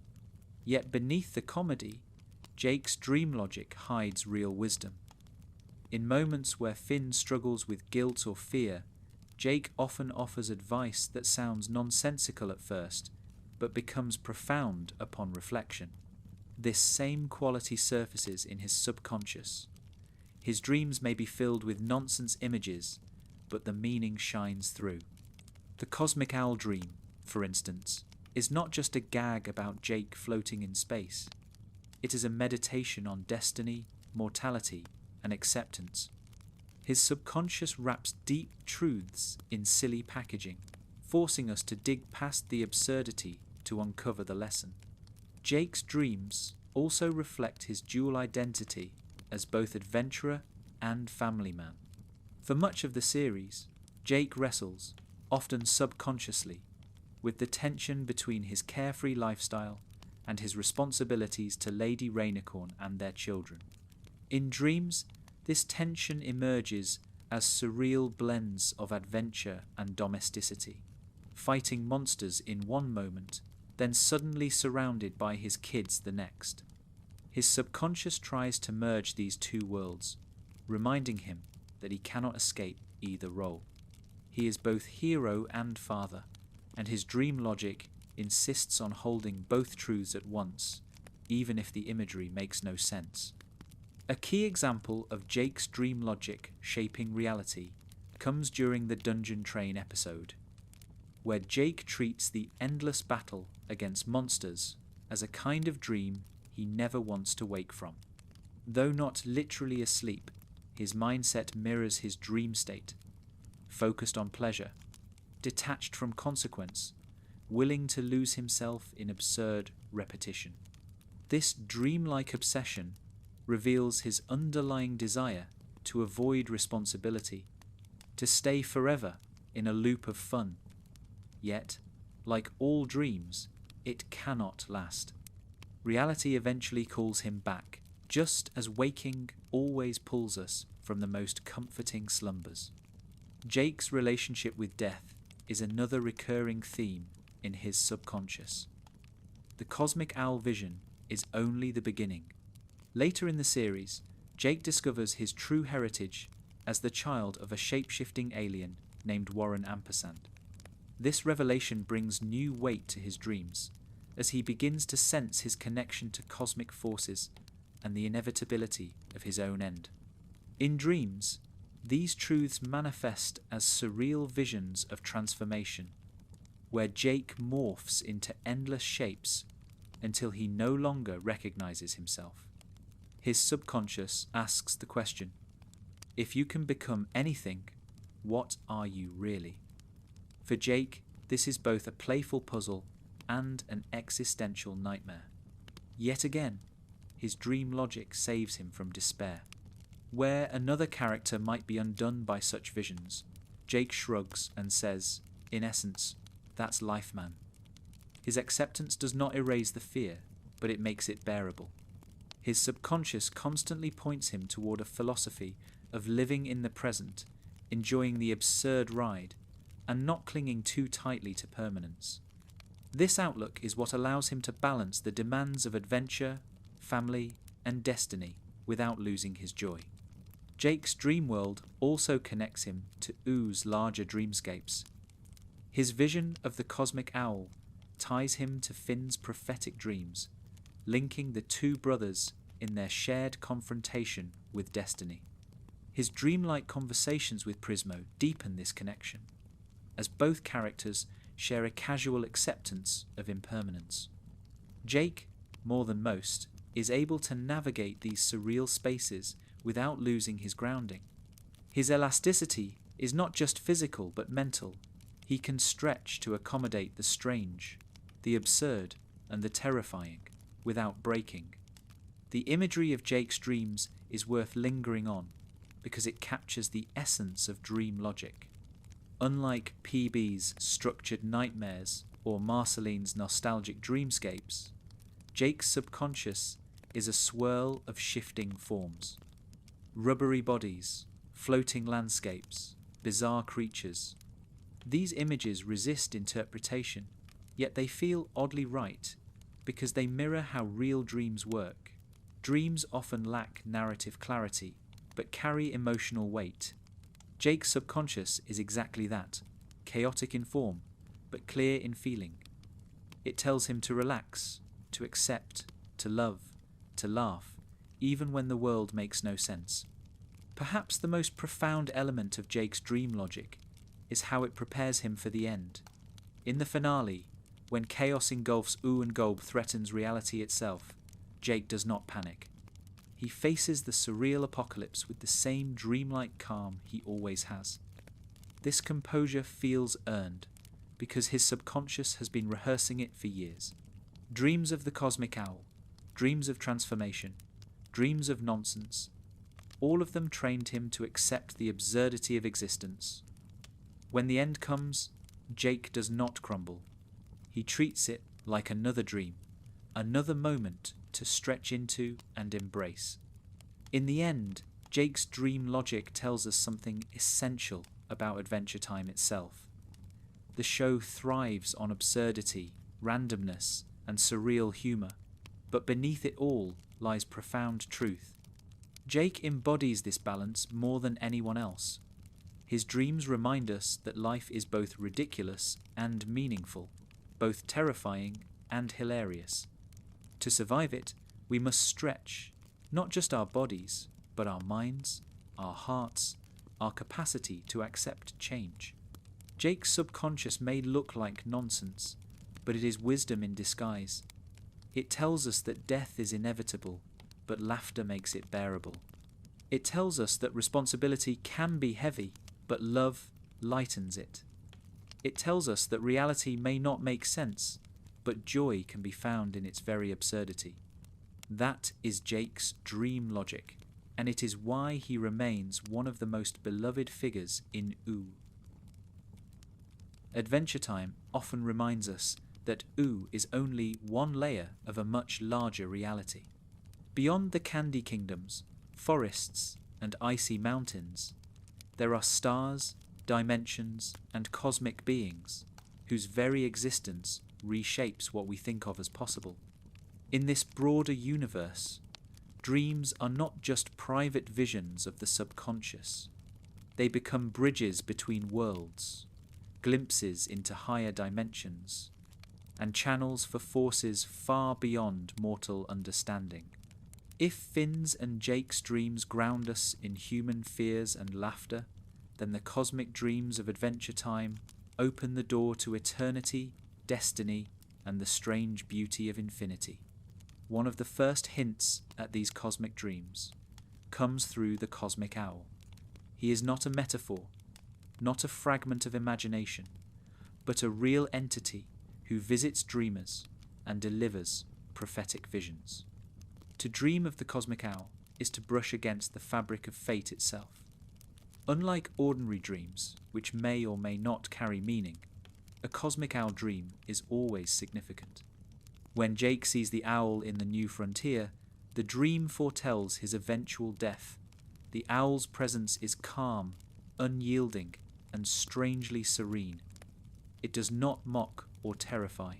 Yet beneath the comedy, Jake's dream logic hides real wisdom. In moments where Finn struggles with guilt or fear, Jake often offers advice that sounds nonsensical at first, but becomes profound upon reflection. This same quality surfaces in his subconscious. His dreams may be filled with nonsense images, but the meaning shines through. The cosmic owl dream, for instance, is not just a gag about Jake floating in space. It is a meditation on destiny, mortality, and acceptance. His subconscious wraps deep truths in silly packaging, forcing us to dig past the absurdity to uncover the lesson. Jake's dreams also reflect his dual identity as both adventurer and family man. For much of the series, Jake wrestles, often subconsciously, with the tension between his carefree lifestyle and his responsibilities to Lady Rainicorn and their children. In dreams, this tension emerges as surreal blends of adventure and domesticity, fighting monsters in one moment, then suddenly surrounded by his kids the next. His subconscious tries to merge these two worlds, reminding him that he cannot escape either role. He is both hero and father, and his dream logic insists on holding both truths at once, even if the imagery makes no sense. A key example of Jake's dream logic shaping reality comes during the Dungeon Train episode, where Jake treats the endless battle against monsters as a kind of dream he never wants to wake from. Though not literally asleep, his mindset mirrors his dream state, focused on pleasure, detached from consequence, willing to lose himself in absurd repetition. This dreamlike obsession reveals his underlying desire to avoid responsibility, to stay forever in a loop of fun. Yet, like all dreams, it cannot last. Reality eventually calls him back, just as waking always pulls us from the most comforting slumbers. Jake's relationship with death is another recurring theme in his subconscious. The cosmic owl vision is only the beginning. Later in the series, Jake discovers his true heritage as the child of a shape-shifting alien named Warren Ampersand. This revelation brings new weight to his dreams, as he begins to sense his connection to cosmic forces and the inevitability of his own end. In dreams, these truths manifest as surreal visions of transformation, where Jake morphs into endless shapes until he no longer recognizes himself. His subconscious asks the question, if you can become anything, what are you really? For Jake, this is both a playful puzzle and an existential nightmare. Yet again, his dream logic saves him from despair. Where another character might be undone by such visions, Jake shrugs and says, in essence, that's life, man. His acceptance does not erase the fear, but it makes it bearable. His subconscious constantly points him toward a philosophy of living in the present, enjoying the absurd ride, and not clinging too tightly to permanence. This outlook is what allows him to balance the demands of adventure, family, and destiny without losing his joy. Jake's dream world also connects him to Oo's larger dreamscapes. His vision of the cosmic owl ties him to Finn's prophetic dreams, linking the two brothers in their shared confrontation with destiny. His dreamlike conversations with Prismo deepen this connection, as both characters share a casual acceptance of impermanence. Jake, more than most, is able to navigate these surreal spaces without losing his grounding. His elasticity is not just physical but mental. He can stretch to accommodate the strange, the absurd, and the terrifying without breaking. The imagery of Jake's dreams is worth lingering on because it captures the essence of dream logic. Unlike PB's structured nightmares or Marceline's nostalgic dreamscapes, Jake's subconscious is a swirl of shifting forms. Rubbery bodies, floating landscapes, bizarre creatures. These images resist interpretation, yet they feel oddly right because they mirror how real dreams work. Dreams often lack narrative clarity, but carry emotional weight. Jake's subconscious is exactly that, chaotic in form, but clear in feeling. It tells him to relax, to accept, to love, to laugh, even when the world makes no sense. Perhaps the most profound element of Jake's dream logic is how it prepares him for the end. In the finale, when chaos engulfs Oo and Golb threatens reality itself, Jake does not panic. He faces the surreal apocalypse with the same dreamlike calm he always has. This composure feels earned, because his subconscious has been rehearsing it for years. Dreams of the cosmic owl, dreams of transformation, dreams of nonsense, all of them trained him to accept the absurdity of existence. When the end comes, Jake does not crumble. He treats it like another dream, another moment to stretch into and embrace. In the end, Jake's dream logic tells us something essential about Adventure Time itself. The show thrives on absurdity, randomness, and surreal humour, but beneath it all lies profound truth. Jake embodies this balance more than anyone else. His dreams remind us that life is both ridiculous and meaningful, both terrifying and hilarious. To survive it, we must stretch, not just our bodies, but our minds, our hearts, our capacity to accept change. Jake's subconscious may look like nonsense, but it is wisdom in disguise. It tells us that death is inevitable, but laughter makes it bearable. It tells us that responsibility can be heavy, but love lightens it. It tells us that reality may not make sense, but joy can be found in its very absurdity. That is Jake's dream logic, and it is why he remains one of the most beloved figures in Oo. Adventure Time often reminds us that Oo is only one layer of a much larger reality. Beyond the Candy Kingdoms, forests, and icy mountains, there are stars, dimensions, and cosmic beings whose very existence reshapes what we think of as possible. In this broader universe, dreams are not just private visions of the subconscious. They become bridges between worlds, glimpses into higher dimensions, and channels for forces far beyond mortal understanding. If Finn's and Jake's dreams ground us in human fears and laughter, then the cosmic dreams of Adventure Time open the door to eternity, destiny, and the strange beauty of infinity. One of the first hints at these cosmic dreams comes through the cosmic owl. He is not a metaphor, not a fragment of imagination, but a real entity who visits dreamers and delivers prophetic visions. To dream of the cosmic owl is to brush against the fabric of fate itself. Unlike ordinary dreams, which may or may not carry meaning, a cosmic owl dream is always significant. When Jake sees the owl in the New Frontier, the dream foretells his eventual death. The owl's presence is calm, unyielding, and strangely serene. It does not mock or terrify.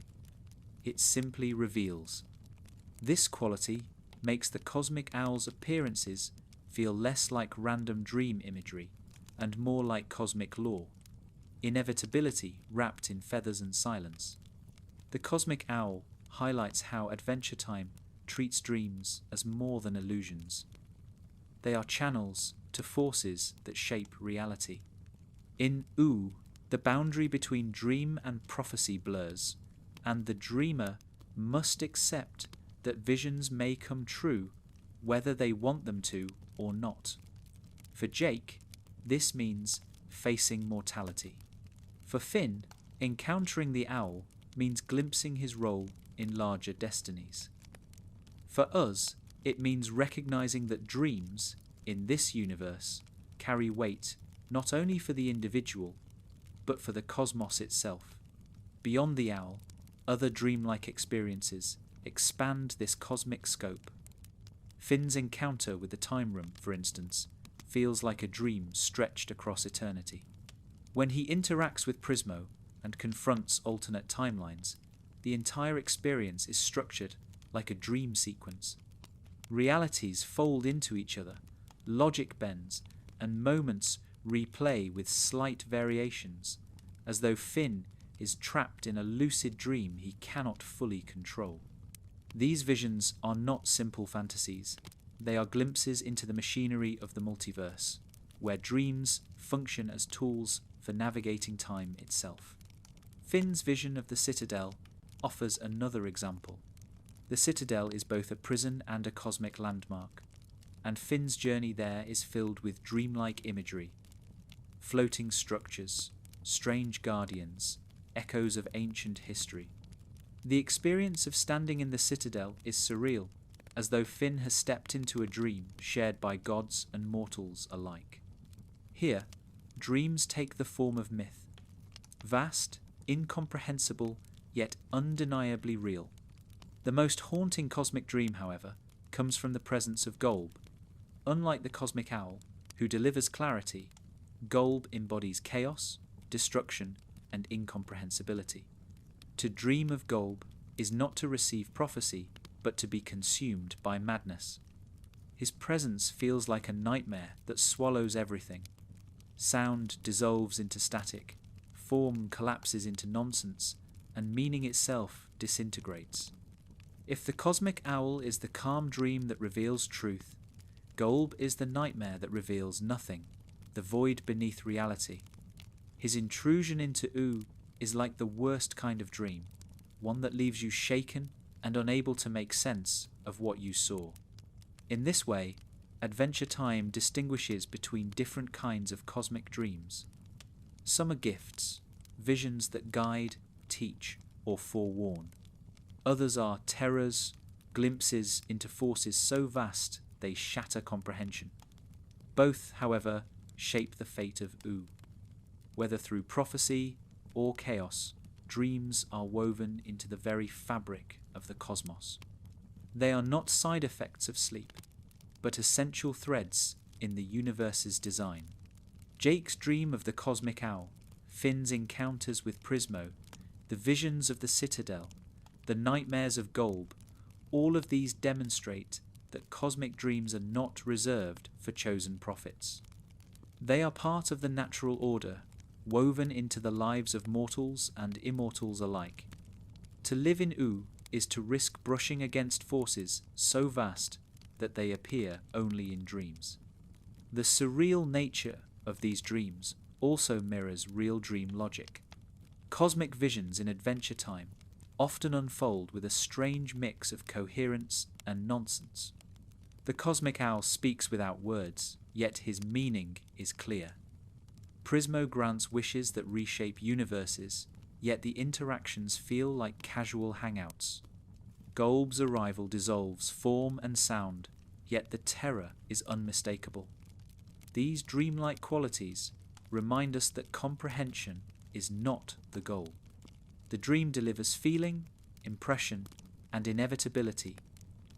It simply reveals. This quality makes the cosmic owl's appearances feel less like random dream imagery and more like cosmic law, inevitability wrapped in feathers and silence. The cosmic owl highlights how Adventure Time treats dreams as more than illusions. They are channels to forces that shape reality. In Ooh, the boundary between dream and prophecy blurs, and the dreamer must accept that visions may come true whether they want them to or not. For Jake, this means facing mortality. For Finn, encountering the owl means glimpsing his role in larger destinies. For us, it means recognizing that dreams, in this universe, carry weight not only for the individual, but for the cosmos itself. Beyond the owl, other dreamlike experiences expand this cosmic scope. Finn's encounter with the time room, for instance, feels like a dream stretched across eternity. When he interacts with Prismo and confronts alternate timelines, the entire experience is structured like a dream sequence. Realities fold into each other, logic bends, and moments replay with slight variations, as though Finn is trapped in a lucid dream he cannot fully control. These visions are not simple fantasies. They are glimpses into the machinery of the multiverse, where dreams function as tools for navigating time itself. Finn's vision of the Citadel offers another example. The Citadel is both a prison and a cosmic landmark, and Finn's journey there is filled with dreamlike imagery. Floating structures, strange guardians, echoes of ancient history. The experience of standing in the Citadel is surreal, as though Finn has stepped into a dream shared by gods and mortals alike. Here, dreams take the form of myth. Vast, incomprehensible, yet undeniably real. The most haunting cosmic dream, however, comes from the presence of Golb. Unlike the cosmic owl, who delivers clarity, Golb embodies chaos, destruction, and incomprehensibility. To dream of Golb is not to receive prophecy, but to be consumed by madness. His presence feels like a nightmare that swallows everything. Sound dissolves into static, form collapses into nonsense, and meaning itself disintegrates. If the cosmic owl is the calm dream that reveals truth, Golb is the nightmare that reveals nothing, the void beneath reality. His intrusion into Ooh is like the worst kind of dream, one that leaves you shaken and unable to make sense of what you saw. In this way, Adventure Time distinguishes between different kinds of cosmic dreams. Some are gifts, visions that guide, teach, or forewarn. Others are terrors, glimpses into forces so vast they shatter comprehension. Both, however, shape the fate of Ooh. Whether through prophecy or chaos, dreams are woven into the very fabric of the cosmos. They are not side effects of sleep, but essential threads in the universe's design. Jake's dream of the cosmic owl, Finn's encounters with Prismo, the visions of the Citadel, the nightmares of Golb, all of these demonstrate that cosmic dreams are not reserved for chosen prophets. They are part of the natural order, woven into the lives of mortals and immortals alike. To live in Ooh is to risk brushing against forces so vast that they appear only in dreams. The surreal nature of these dreams also mirrors real dream logic. Cosmic visions in Adventure Time often unfold with a strange mix of coherence and nonsense. The cosmic owl speaks without words, yet his meaning is clear. Prismo grants wishes that reshape universes, yet the interactions feel like casual hangouts. Golb's arrival dissolves form and sound, yet the terror is unmistakable. These dreamlike qualities remind us that comprehension is not the goal. The dream delivers feeling, impression, and inevitability,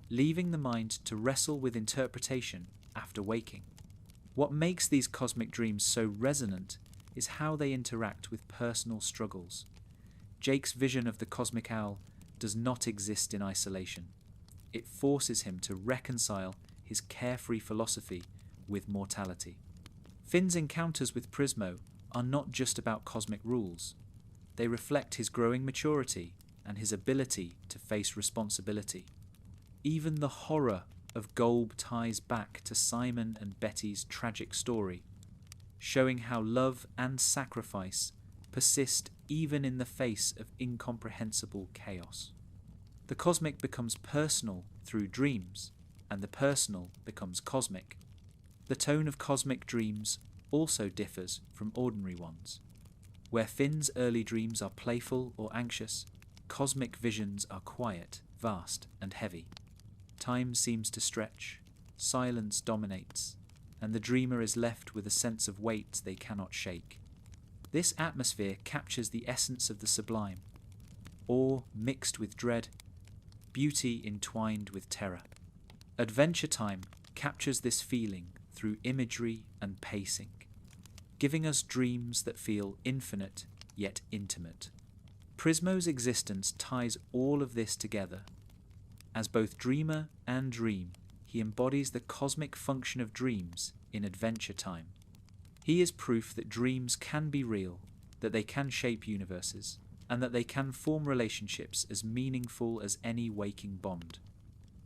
leaving the mind to wrestle with interpretation after waking. What makes these cosmic dreams so resonant is how they interact with personal struggles. Jake's vision of the cosmic owl does not exist in isolation. It forces him to reconcile his carefree philosophy with mortality. Finn's encounters with Prismo are not just about cosmic rules. They reflect his growing maturity and his ability to face responsibility. Even the horror of Golb ties back to Simon and Betty's tragic story, showing how love and sacrifice persist even in the face of incomprehensible chaos. The cosmic becomes personal through dreams, and the personal becomes cosmic. The tone of cosmic dreams also differs from ordinary ones. Where Finn's early dreams are playful or anxious, cosmic visions are quiet, vast, and heavy. Time seems to stretch, silence dominates, and the dreamer is left with a sense of weight they cannot shake. This atmosphere captures the essence of the sublime, awe mixed with dread, beauty entwined with terror. Adventure Time captures this feeling through imagery and pacing, giving us dreams that feel infinite yet intimate. Prismo's existence ties all of this together. As both dreamer and dream, he embodies the cosmic function of dreams in Adventure Time. He is proof that dreams can be real, that they can shape universes, and that they can form relationships as meaningful as any waking bond.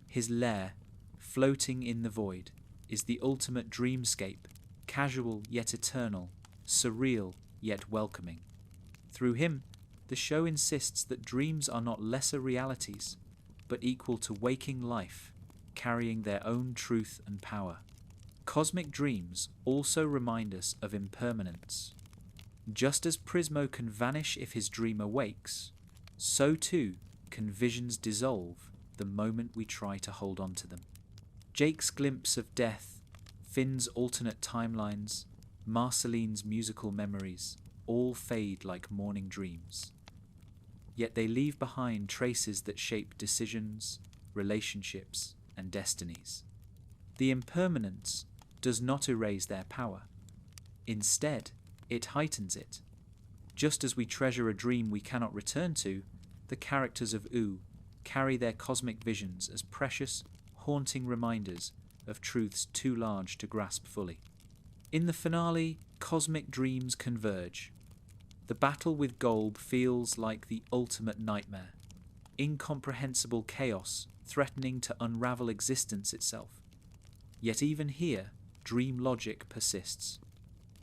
His lair, floating in the void, is the ultimate dreamscape, casual yet eternal, surreal yet welcoming. Through him, the show insists that dreams are not lesser realities, but equal to waking life, carrying their own truth and power. Cosmic dreams also remind us of impermanence. Just as Prismo can vanish if his dream awakes, so too can visions dissolve the moment we try to hold on to them. Jake's glimpse of death, Finn's alternate timelines, Marceline's musical memories, all fade like morning dreams. Yet they leave behind traces that shape decisions, relationships, and destinies. The impermanence does not erase their power. Instead, it heightens it. Just as we treasure a dream we cannot return to, the characters of Ooh carry their cosmic visions as precious, haunting reminders of truths too large to grasp fully. In the finale, cosmic dreams converge. The battle with Golb feels like the ultimate nightmare, incomprehensible chaos threatening to unravel existence itself. Yet even here, dream logic persists.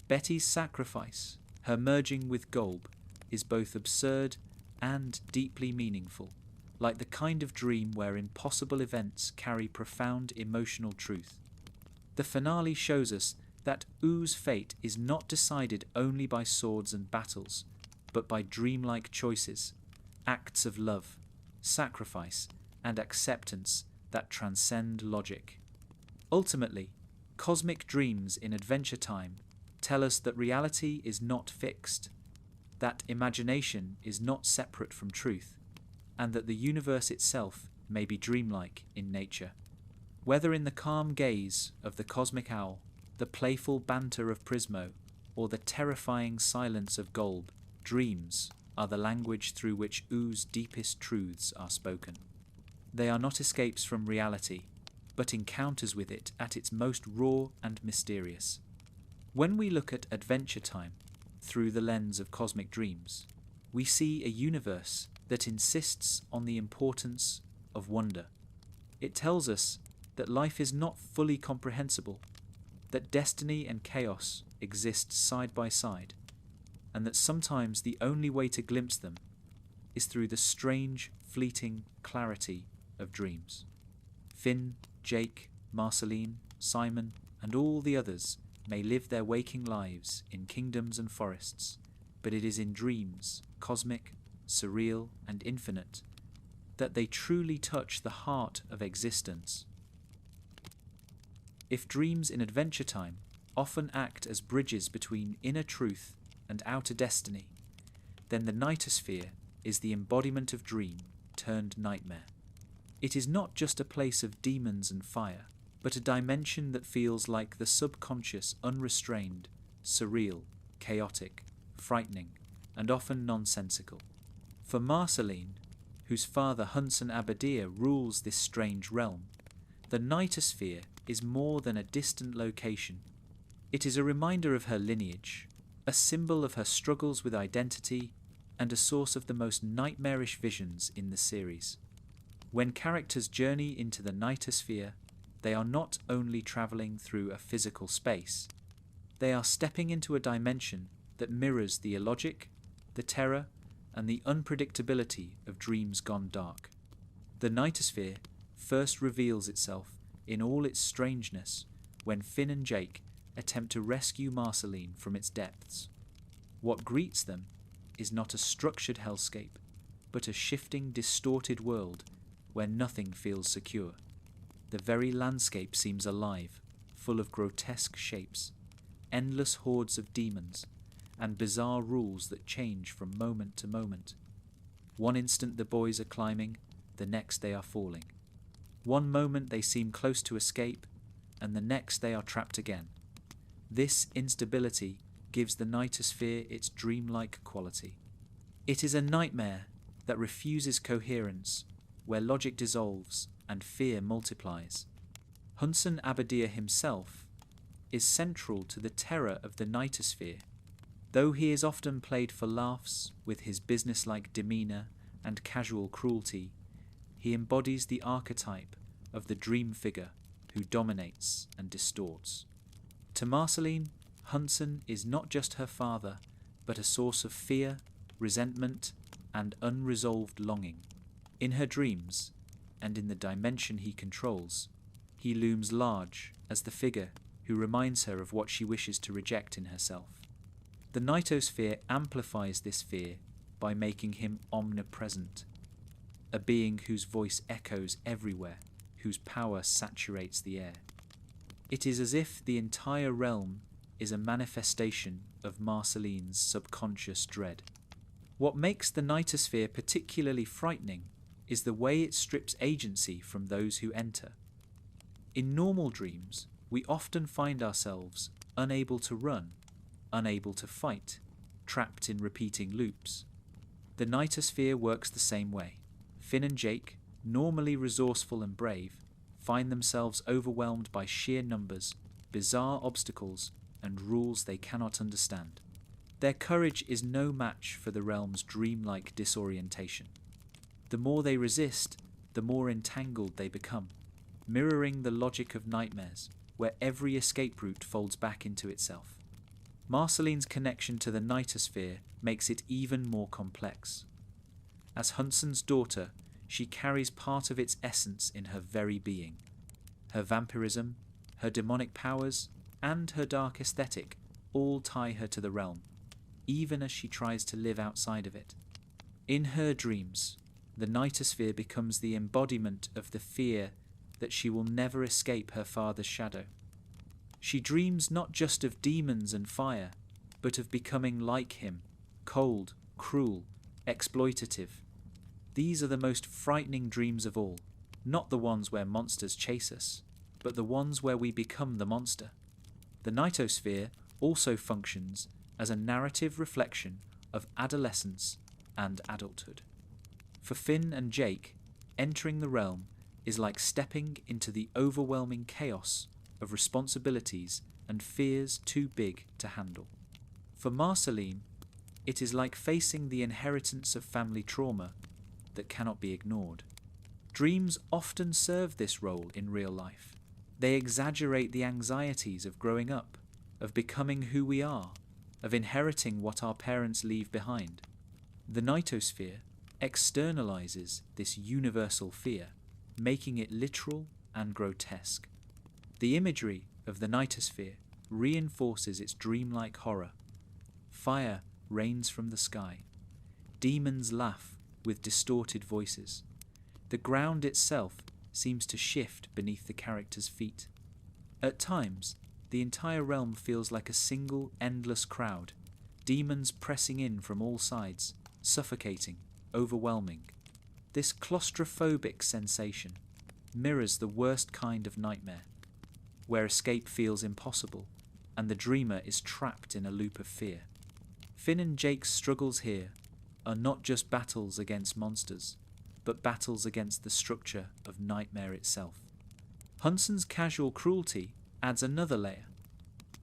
Betty's sacrifice, her merging with Golb, is both absurd and deeply meaningful, like the kind of dream where impossible events carry profound emotional truth. The finale shows us that Ooh's fate is not decided only by swords and battles, but by dreamlike choices, acts of love, sacrifice, and acceptance that transcend logic. Ultimately, cosmic dreams in Adventure Time tell us that reality is not fixed, that imagination is not separate from truth, and that the universe itself may be dreamlike in nature. Whether in the calm gaze of the cosmic owl, the playful banter of Prismo, or the terrifying silence of Golb, dreams are the language through which Ooh's deepest truths are spoken. They are not escapes from reality, but encounters with it at its most raw and mysterious. When we look at Adventure Time through the lens of cosmic dreams, we see a universe that insists on the importance of wonder. It tells us that life is not fully comprehensible, that destiny and chaos exist side by side, and that sometimes the only way to glimpse them is through the strange, fleeting clarity of dreams. Finn, Jake, Marceline, Simon, and all the others may live their waking lives in kingdoms and forests, but it is in dreams cosmic, surreal, and infinite, that they truly touch the heart of existence. If dreams in Adventure Time often act as bridges between inner truth and outer destiny, then the Nightosphere is the embodiment of dream turned nightmare. It is not just a place of demons and fire, but a dimension that feels like the subconscious, unrestrained, surreal, chaotic, frightening, and often nonsensical. For Marceline, whose father Hunson Abadir rules this strange realm, the Nightosphere is more than a distant location. It is a reminder of her lineage, a symbol of her struggles with identity, and a source of the most nightmarish visions in the series. When characters journey into the Nightosphere, they are not only travelling through a physical space, they are stepping into a dimension that mirrors the illogic, the terror, and the unpredictability of dreams gone dark. The Nightosphere first reveals itself in all its strangeness when Finn and Jake attempt to rescue Marceline from its depths. What greets them is not a structured hellscape, but a shifting, distorted world where nothing feels secure. The very landscape seems alive, full of grotesque shapes, endless hordes of demons, and bizarre rules that change from moment to moment. One instant the boys are climbing, the next they are falling. One moment they seem close to escape, and the next they are trapped again. This instability gives the Nightosphere its dreamlike quality. It is a nightmare that refuses coherence, where logic dissolves and fear multiplies. Hunson Abadir himself is central to the terror of the Nightosphere. Though he is often played for laughs with his businesslike demeanour and casual cruelty, he embodies the archetype of the dream figure who dominates and distorts. To Marceline, Hunson is not just her father, but a source of fear, resentment, and unresolved longing. In her dreams, and in the dimension he controls, he looms large as the figure who reminds her of what she wishes to reject in herself. The Nightosphere amplifies this fear by making him omnipresent, a being whose voice echoes everywhere, whose power saturates the air. It is as if the entire realm is a manifestation of Marceline's subconscious dread. What makes the Nightosphere particularly frightening is the way it strips agency from those who enter. In normal dreams, we often find ourselves unable to run, unable to fight, trapped in repeating loops. The Nightosphere works the same way. Finn and Jake, normally resourceful and brave, find themselves overwhelmed by sheer numbers, bizarre obstacles, and rules they cannot understand. Their courage is no match for the realm's dreamlike disorientation. The more they resist, the more entangled they become, mirroring the logic of nightmares, where every escape route folds back into itself. Marceline's connection to the Nightosphere makes it even more complex. As Hunson's daughter, she carries part of its essence in her very being. Her vampirism, her demonic powers, and her dark aesthetic all tie her to the realm, even as she tries to live outside of it. In her dreams, the Nightosphere becomes the embodiment of the fear that she will never escape her father's shadow. She dreams not just of demons and fire, but of becoming like him, cold, cruel, exploitative. These are the most frightening dreams of all, not the ones where monsters chase us, but the ones where we become the monster. The Nightosphere also functions as a narrative reflection of adolescence and adulthood. For Finn and Jake, entering the realm is like stepping into the overwhelming chaos of responsibilities and fears too big to handle. For Marceline, it is like facing the inheritance of family trauma that cannot be ignored. Dreams often serve this role in real life. They exaggerate the anxieties of growing up, of becoming who we are, of inheriting what our parents leave behind. The Nightosphere externalizes this universal fear, making it literal and grotesque. The imagery of the Nightosphere reinforces its dreamlike horror. Fire rains from the sky. Demons laugh with distorted voices. The ground itself seems to shift beneath the character's feet. At times, the entire realm feels like a single, endless crowd, demons pressing in from all sides, suffocating, overwhelming. This claustrophobic sensation mirrors the worst kind of nightmare, where escape feels impossible, and the dreamer is trapped in a loop of fear. Finn and Jake's struggles here are not just battles against monsters, but battles against the structure of nightmare itself. Hunson's casual cruelty adds another layer.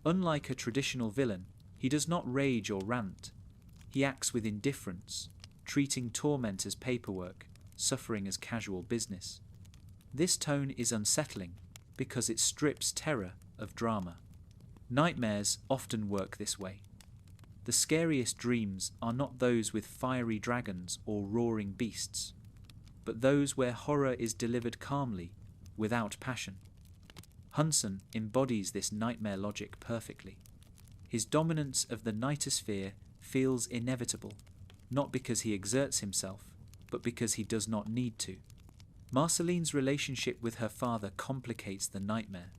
Unlike a traditional villain, he does not rage or rant. He acts with indifference, treating torment as paperwork, suffering as casual business. This tone is unsettling because it strips terror of drama. Nightmares often work this way. The scariest dreams are not those with fiery dragons or roaring beasts, but those where horror is delivered calmly, without passion. Hunson embodies this nightmare logic perfectly. His dominance of the nightosphere feels inevitable, not because he exerts himself, but because he does not need to. Marceline's relationship with her father complicates the nightmare.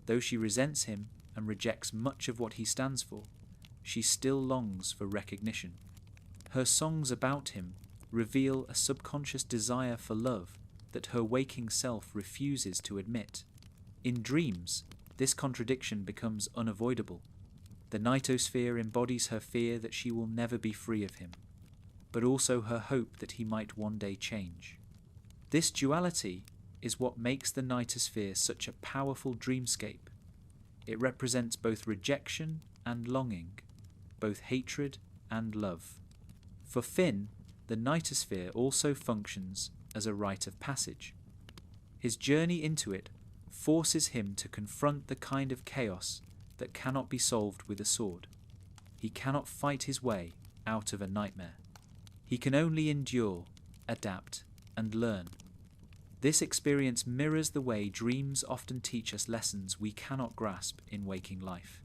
Though she resents him and rejects much of what he stands for, she still longs for recognition. Her songs about him reveal a subconscious desire for love that her waking self refuses to admit. In dreams, this contradiction becomes unavoidable. The nightosphere embodies her fear that she will never be free of him, but also her hope that he might one day change. This duality is what makes the nightosphere such a powerful dreamscape. It represents both rejection and longing, both hatred and love. For Finn, the nightosphere also functions as a rite of passage. His journey into it forces him to confront the kind of chaos that cannot be solved with a sword. He cannot fight his way out of a nightmare. He can only endure, adapt, and learn. This experience mirrors the way dreams often teach us lessons we cannot grasp in waking life.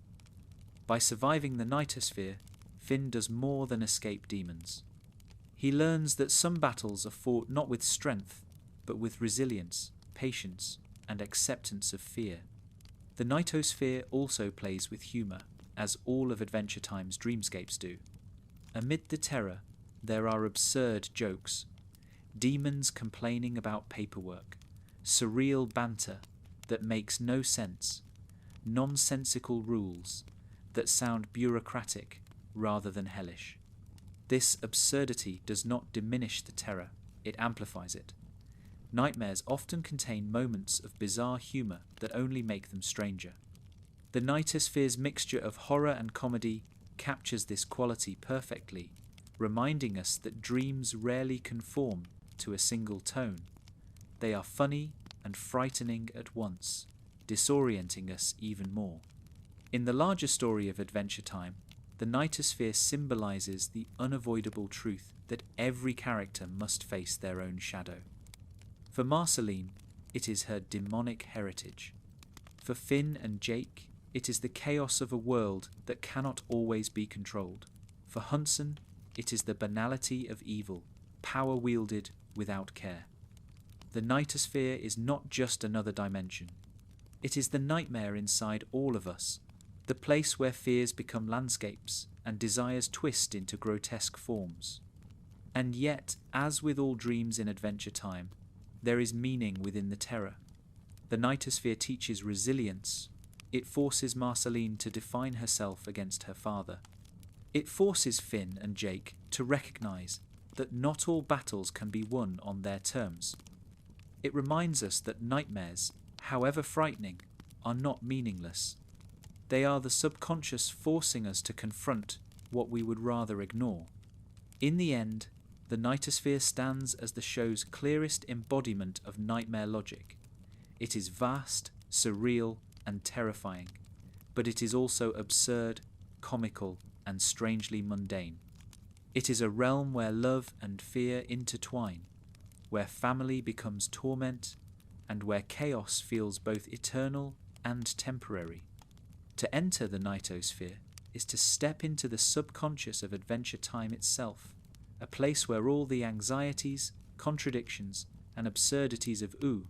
By surviving the nightosphere, Finn does more than escape demons. He learns that some battles are fought not with strength, but with resilience, patience, and acceptance of fear. The nightosphere also plays with humour, as all of Adventure Time's dreamscapes do. Amid the terror, there are absurd jokes. Demons complaining about paperwork, surreal banter that makes no sense, nonsensical rules that sound bureaucratic rather than hellish. This absurdity does not diminish the terror, it amplifies it. Nightmares often contain moments of bizarre humour that only make them stranger. The nightosphere's mixture of horror and comedy captures this quality perfectly, reminding us that dreams rarely conform to a single tone. They are funny and frightening at once, disorienting us even more. In the larger story of Adventure Time, the nightosphere symbolizes the unavoidable truth that every character must face their own shadow. For Marceline, it is her demonic heritage. For Finn and Jake, it is the chaos of a world that cannot always be controlled. For Hunson, it is the banality of evil, power wielded without care. The nightosphere is not just another dimension. It is the nightmare inside all of us, the place where fears become landscapes and desires twist into grotesque forms. And yet, as with all dreams in Adventure Time, there is meaning within the terror. The nightosphere teaches resilience. It forces Marceline to define herself against her father. It forces Finn and Jake to recognize that not all battles can be won on their terms. It reminds us that nightmares, however frightening, are not meaningless. They are the subconscious forcing us to confront what we would rather ignore. In the end, the nightosphere stands as the show's clearest embodiment of nightmare logic. It is vast, surreal, and terrifying, but it is also absurd, comical, and strangely mundane. It is a realm where love and fear intertwine, where family becomes torment, and where chaos feels both eternal and temporary. To enter the nightosphere is to step into the subconscious of Adventure Time itself, a place where all the anxieties, contradictions, and absurdities of Oo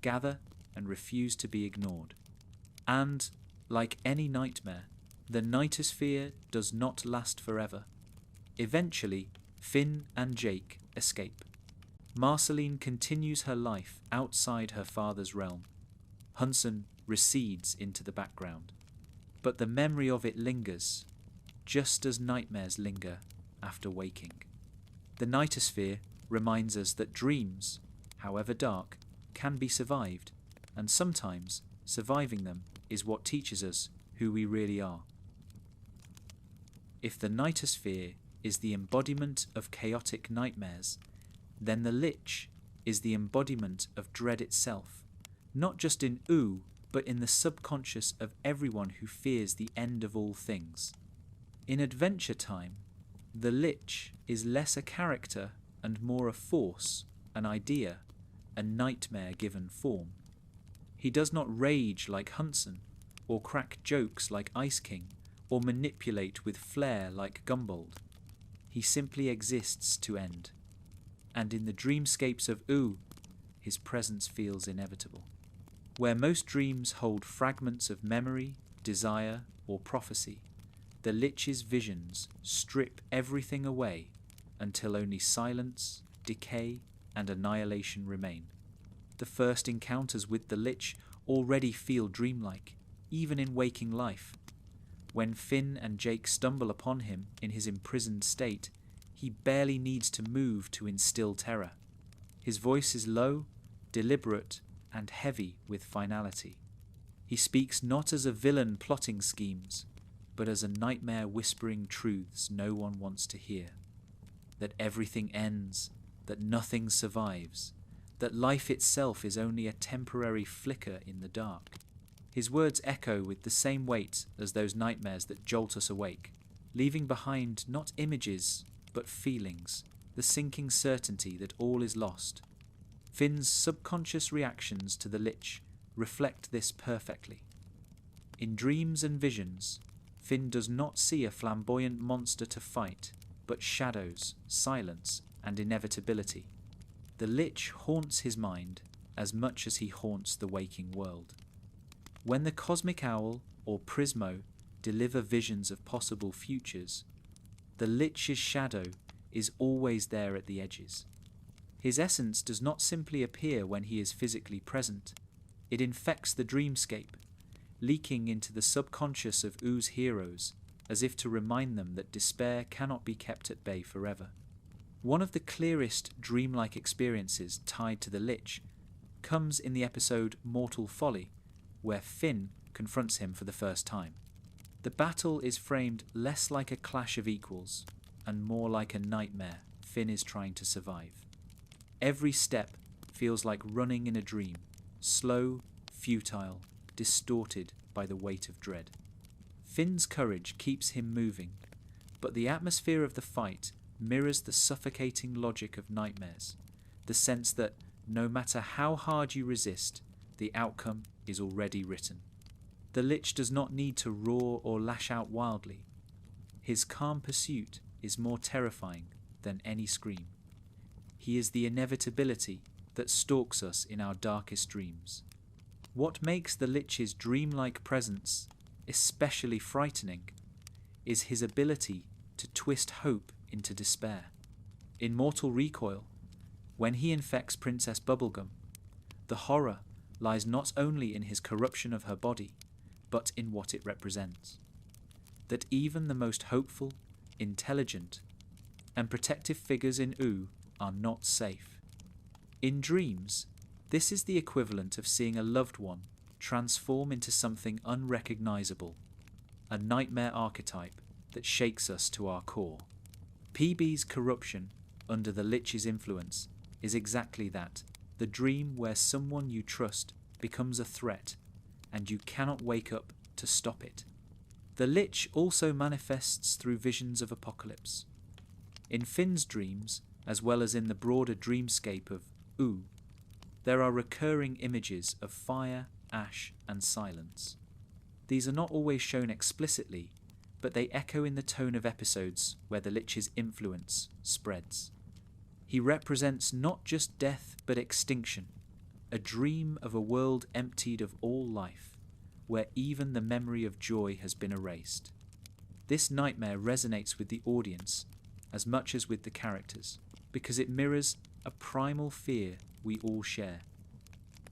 gather and refuse to be ignored. And, like any nightmare, the nightosphere does not last forever. Eventually, Finn and Jake escape. Marceline continues her life outside her father's realm. Hunson recedes into the background. But the memory of it lingers, just as nightmares linger after waking. The nightosphere reminds us that dreams, however dark, can be survived, and sometimes surviving them is what teaches us who we really are. If the nightosphere is the embodiment of chaotic nightmares, then the Lich is the embodiment of dread itself, not just in Oo, but in the subconscious of everyone who fears the end of all things. In Adventure Time, the Lich is less a character and more a force, an idea, a nightmare given form. He does not rage like Hunson, or crack jokes like Ice King, or manipulate with flair like Gumbold. He simply exists to end. And in the dreamscapes of Oo, his presence feels inevitable. Where most dreams hold fragments of memory, desire, or prophecy, the Lich's visions strip everything away until only silence, decay, and annihilation remain. The first encounters with the Lich already feel dreamlike, even in waking life. When Finn and Jake stumble upon him in his imprisoned state, he barely needs to move to instill terror. His voice is low, deliberate, and heavy with finality. He speaks not as a villain plotting schemes, but as a nightmare whispering truths no one wants to hear. That everything ends, that nothing survives, that life itself is only a temporary flicker in the dark. His words echo with the same weight as those nightmares that jolt us awake, leaving behind not images, but feelings, the sinking certainty that all is lost. Finn's subconscious reactions to the Lich reflect this perfectly. In dreams and visions, Finn does not see a flamboyant monster to fight, but shadows, silence, and inevitability. The Lich haunts his mind as much as he haunts the waking world. When the Cosmic Owl or Prismo deliver visions of possible futures, the Lich's shadow is always there at the edges. His essence does not simply appear when he is physically present. It infects the dreamscape, leaking into the subconscious of Oo's heroes, as if to remind them that despair cannot be kept at bay forever. One of the clearest dreamlike experiences tied to the Lich comes in the episode Mortal Folly, where Finn confronts him for the first time. The battle is framed less like a clash of equals and more like a nightmare Finn is trying to survive. Every step feels like running in a dream, slow, futile, distorted by the weight of dread. Finn's courage keeps him moving, but the atmosphere of the fight mirrors the suffocating logic of nightmares, the sense that no matter how hard you resist, the outcome is already written. The Lich does not need to roar or lash out wildly. His calm pursuit is more terrifying than any scream. He is the inevitability that stalks us in our darkest dreams. What makes the Lich's dreamlike presence especially frightening is his ability to twist hope into despair. In Mortal Recoil, when he infects Princess Bubblegum, the horror lies not only in his corruption of her body, but in what it represents. That even the most hopeful, intelligent, and protective figures in Oo are not safe. In dreams, this is the equivalent of seeing a loved one transform into something unrecognizable, a nightmare archetype that shakes us to our core. PB's corruption under the Lich's influence is exactly that, the dream where someone you trust becomes a threat and you cannot wake up to stop it. The Lich also manifests through visions of apocalypse. In Finn's dreams, as well as in the broader dreamscape of Oo, there are recurring images of fire, ash, and silence. These are not always shown explicitly, but they echo in the tone of episodes where the Lich's influence spreads. He represents not just death but extinction, a dream of a world emptied of all life, where even the memory of joy has been erased. This nightmare resonates with the audience as much as with the characters, because it mirrors a primal fear we all share,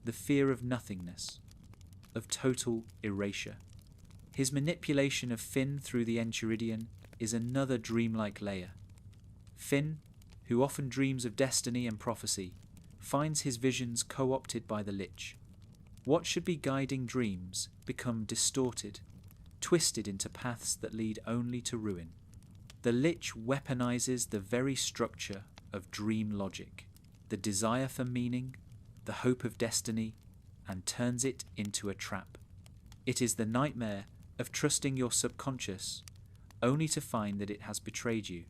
the fear of nothingness, of total erasure. His manipulation of Finn through the Enchiridion is another dreamlike layer. Finn, who often dreams of destiny and prophecy, finds his visions co-opted by the Lich. What should be guiding dreams become distorted, twisted into paths that lead only to ruin. The Lich weaponizes the very structure of dream logic, the desire for meaning, the hope of destiny, and turns it into a trap. It is the nightmare of trusting your subconscious, only to find that it has betrayed you,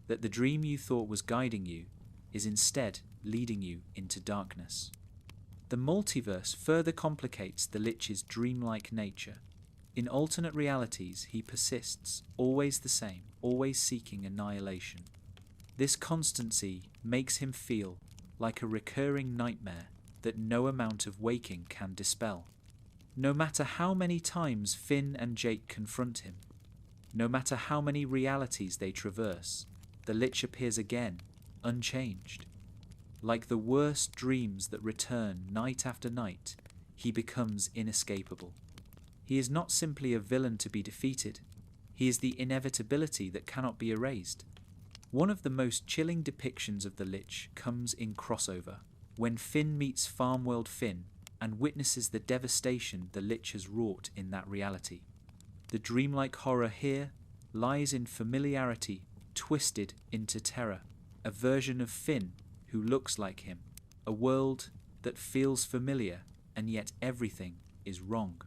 that the dream you thought was guiding you is instead leading you into darkness. The multiverse further complicates the Lich's dreamlike nature. In alternate realities, he persists, always the same, always seeking annihilation. This constancy makes him feel like a recurring nightmare that no amount of waking can dispel. No matter how many times Finn and Jake confront him, no matter how many realities they traverse, the Lich appears again, unchanged. Like the worst dreams that return night after night, he becomes inescapable. He is not simply a villain to be defeated, he is the inevitability that cannot be erased. One of the most chilling depictions of the Lich comes in Crossover, when Finn meets Farmworld Finn and witnesses the devastation the Lich has wrought in that reality. The dreamlike horror here lies in familiarity twisted into terror, a version of Finn who looks like him, a world that feels familiar and yet everything is wrong.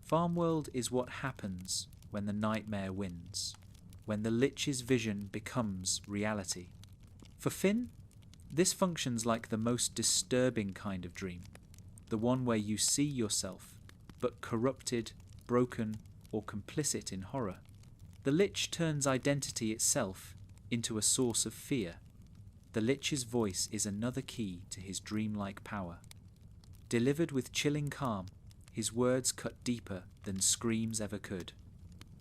Farmworld is what happens when the nightmare wins, when the Lich's vision becomes reality. For Finn, this functions like the most disturbing kind of dream, the one where you see yourself, but corrupted, broken, or complicit in horror. The Lich turns identity itself into a source of fear. The Lich's voice is another key to his dreamlike power. Delivered with chilling calm, his words cut deeper than screams ever could.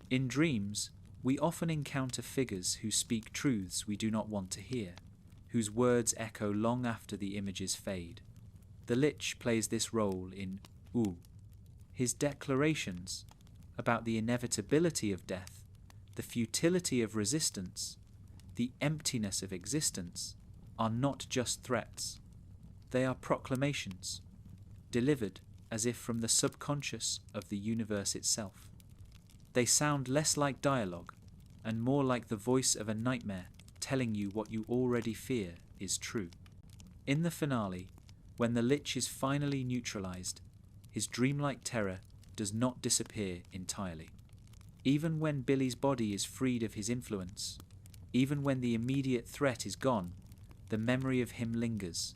In dreams, we often encounter figures who speak truths we do not want to hear, whose words echo long after the images fade. The Lich plays this role in Ooh. His declarations about the inevitability of death, the futility of resistance, the emptiness of existence, are not just threats. They are proclamations, delivered as if from the subconscious of the universe itself. They sound less like dialogue and more like the voice of a nightmare telling you what you already fear is true. In the finale, when the Lich is finally neutralized, his dreamlike terror does not disappear entirely. Even when Billy's body is freed of his influence, even when the immediate threat is gone, the memory of him lingers.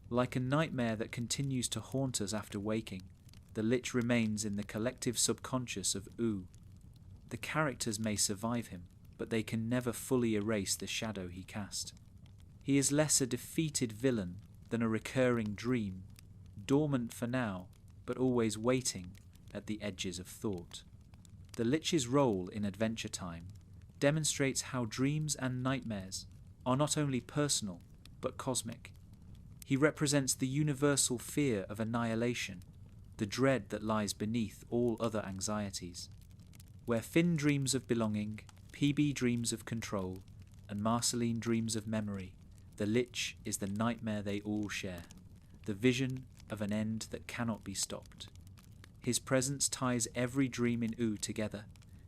Like a nightmare that continues to haunt us after waking, the Lich remains in the collective subconscious of Ooh. The characters may survive him, but they can never fully erase the shadow he cast. He is less a defeated villain than a recurring dream, dormant for now, but always waiting at the edges of thought. The Lich's role in Adventure Time demonstrates how dreams and nightmares are not only personal, but cosmic. He represents the universal fear of annihilation, the dread that lies beneath all other anxieties. Where Finn dreams of belonging, PB dreams of control, and Marceline dreams of memory, the Lich is the nightmare they all share, the vision of an end that cannot be stopped. His presence ties every dream in Ooh together,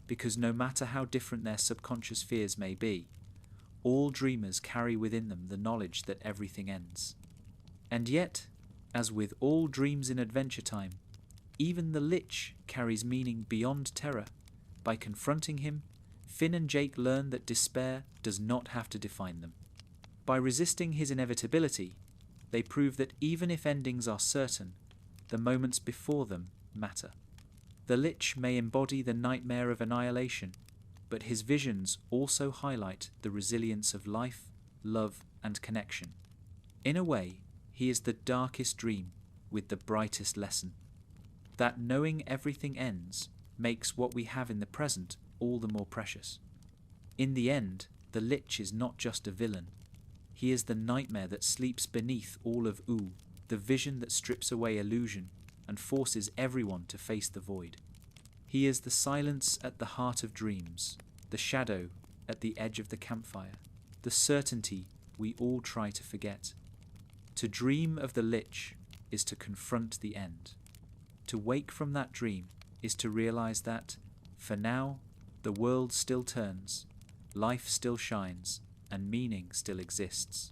because no matter how different their subconscious fears may be, all dreamers carry within them the knowledge that everything ends. And yet, as with all dreams in Adventure Time, even the Lich carries meaning beyond terror. By confronting him, Finn and Jake learn that despair does not have to define them. By resisting his inevitability, they prove that even if endings are certain, the moments before them matter. The Lich may embody the nightmare of annihilation, but his visions also highlight the resilience of life, love, and connection. In a way, he is the darkest dream with the brightest lesson. That knowing everything ends makes what we have in the present all the more precious. In the end, the Lich is not just a villain. He is the nightmare that sleeps beneath all of Oo, the vision that strips away illusion and forces everyone to face the void. He is the silence at the heart of dreams, the shadow at the edge of the campfire, the certainty we all try to forget. To dream of the Lich is to confront the end. To wake from that dream is to realize that, for now, the world still turns, life still shines, and meaning still exists.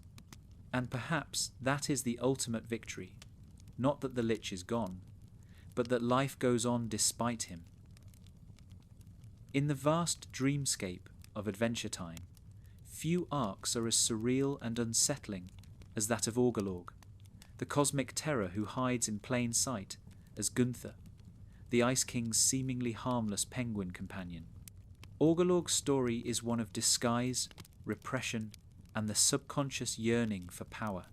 And perhaps that is the ultimate victory, not that the Lich is gone, but that life goes on despite him. In the vast dreamscape of Adventure Time, few arcs are as surreal and unsettling as that of Orgolorg, the cosmic terror who hides in plain sight as Gunther, the Ice King's seemingly harmless penguin companion. Orgolorg's story is one of disguise, repression, and the subconscious yearning for power.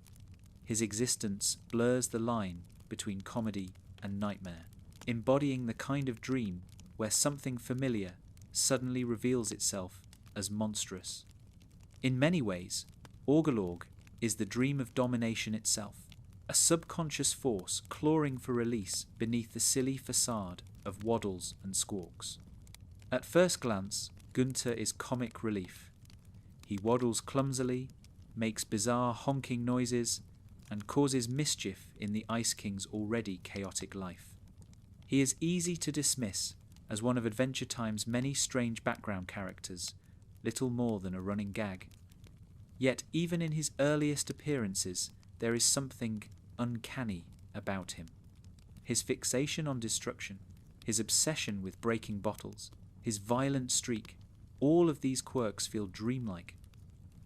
His existence blurs the line between comedy and nightmare, embodying the kind of dream where something familiar suddenly reveals itself as monstrous. In many ways, Orgolorg is the dream of domination itself, a subconscious force clawing for release beneath the silly facade of waddles and squawks. At first glance, Gunther is comic relief. He waddles clumsily, makes bizarre honking noises, and causes mischief in the Ice King's already chaotic life. He is easy to dismiss as one of Adventure Time's many strange background characters, little more than a running gag. Yet even in his earliest appearances, there is something uncanny about him. His fixation on destruction, his obsession with breaking bottles, his violent streak, all of these quirks feel dreamlike,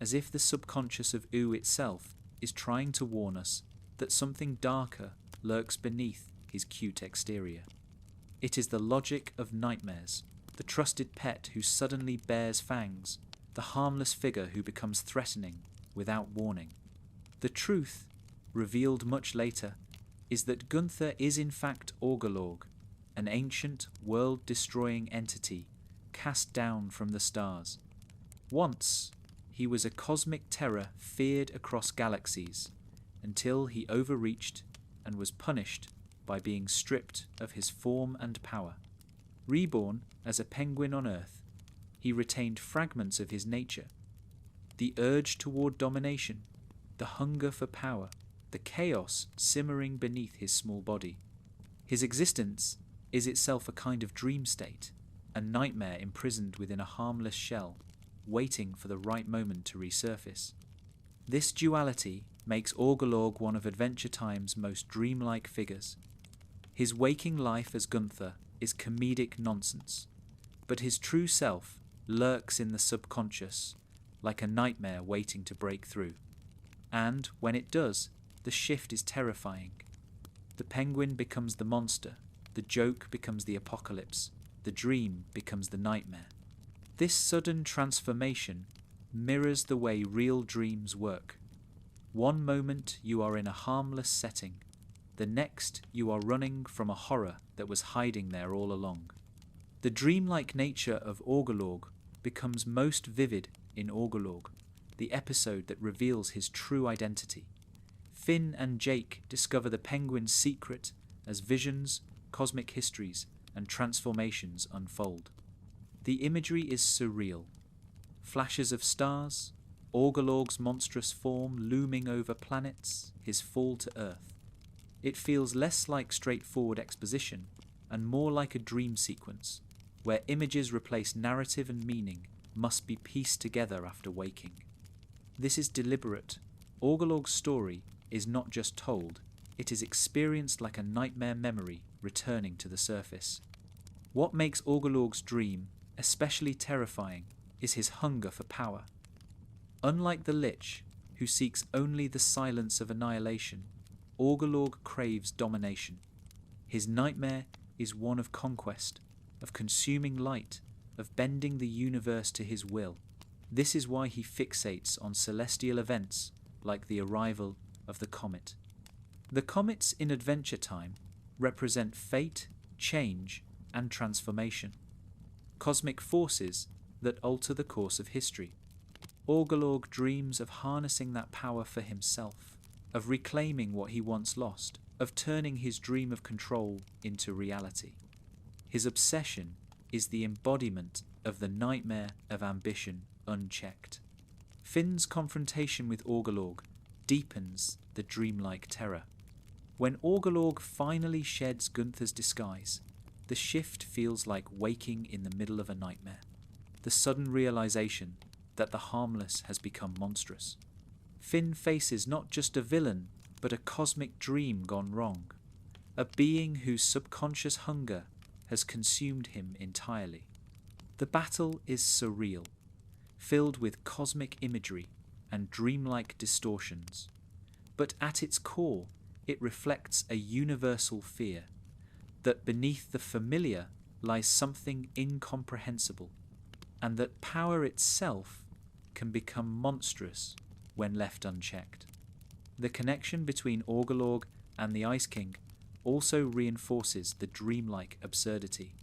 as if the subconscious of Oo itself is trying to warn us that something darker lurks beneath his cute exterior. It is the logic of nightmares, the trusted pet who suddenly bares fangs, the harmless figure who becomes threatening without warning. The truth, revealed much later, is that Gunther is in fact Orgolorg, an ancient, world-destroying entity cast down from the stars. Once, he was a cosmic terror feared across galaxies, until he overreached and was punished by being stripped of his form and power. Reborn as a penguin on Earth, he retained fragments of his nature. The urge toward domination, the hunger for power, the chaos simmering beneath his small body. His existence is itself a kind of dream state, a nightmare imprisoned within a harmless shell, waiting for the right moment to resurface. This duality makes Orgolorg one of Adventure Time's most dreamlike figures. His waking life as Gunther is comedic nonsense, but his true self lurks in the subconscious, like a nightmare waiting to break through. And when it does, the shift is terrifying. The penguin becomes the monster, the joke becomes the apocalypse, the dream becomes the nightmare. This sudden transformation mirrors the way real dreams work. One moment you are in a harmless setting, the next you are running from a horror that was hiding there all along. The dreamlike nature of Orgolorg becomes most vivid in Orgolorg, the episode that reveals his true identity. Finn and Jake discover the penguin's secret as visions, cosmic histories, and transformations unfold. The imagery is surreal. Flashes of stars, Orgolorg's monstrous form looming over planets, his fall to Earth. It feels less like straightforward exposition and more like a dream sequence, where images replace narrative and meaning must be pieced together after waking. This is deliberate. Orgolorg's story is not just told, it is experienced like a nightmare memory returning to the surface. What makes Orgolorg's dream especially terrifying is his hunger for power. Unlike the Lich, who seeks only the silence of annihilation, Orgolorg craves domination. His nightmare is one of conquest, of consuming light, of bending the universe to his will. This is why he fixates on celestial events like the arrival of the comet. The comets in Adventure Time represent fate, change, and transformation, cosmic forces that alter the course of history. Orgolorg dreams of harnessing that power for himself, of reclaiming what he once lost, of turning his dream of control into reality. His obsession is the embodiment of the nightmare of ambition unchecked. Finn's confrontation with Orgolorg deepens the dreamlike terror. When Orgolorg finally sheds Gunther's disguise, the shift feels like waking in the middle of a nightmare. The sudden realization that the harmless has become monstrous. Finn faces not just a villain, but a cosmic dream gone wrong, a being whose subconscious hunger has consumed him entirely. The battle is surreal, filled with cosmic imagery and dreamlike distortions, but at its core it reflects a universal fear, that beneath the familiar lies something incomprehensible, and that power itself can become monstrous when left unchecked. The connection between Orgolorg and the Ice King also reinforces the dreamlike absurdity.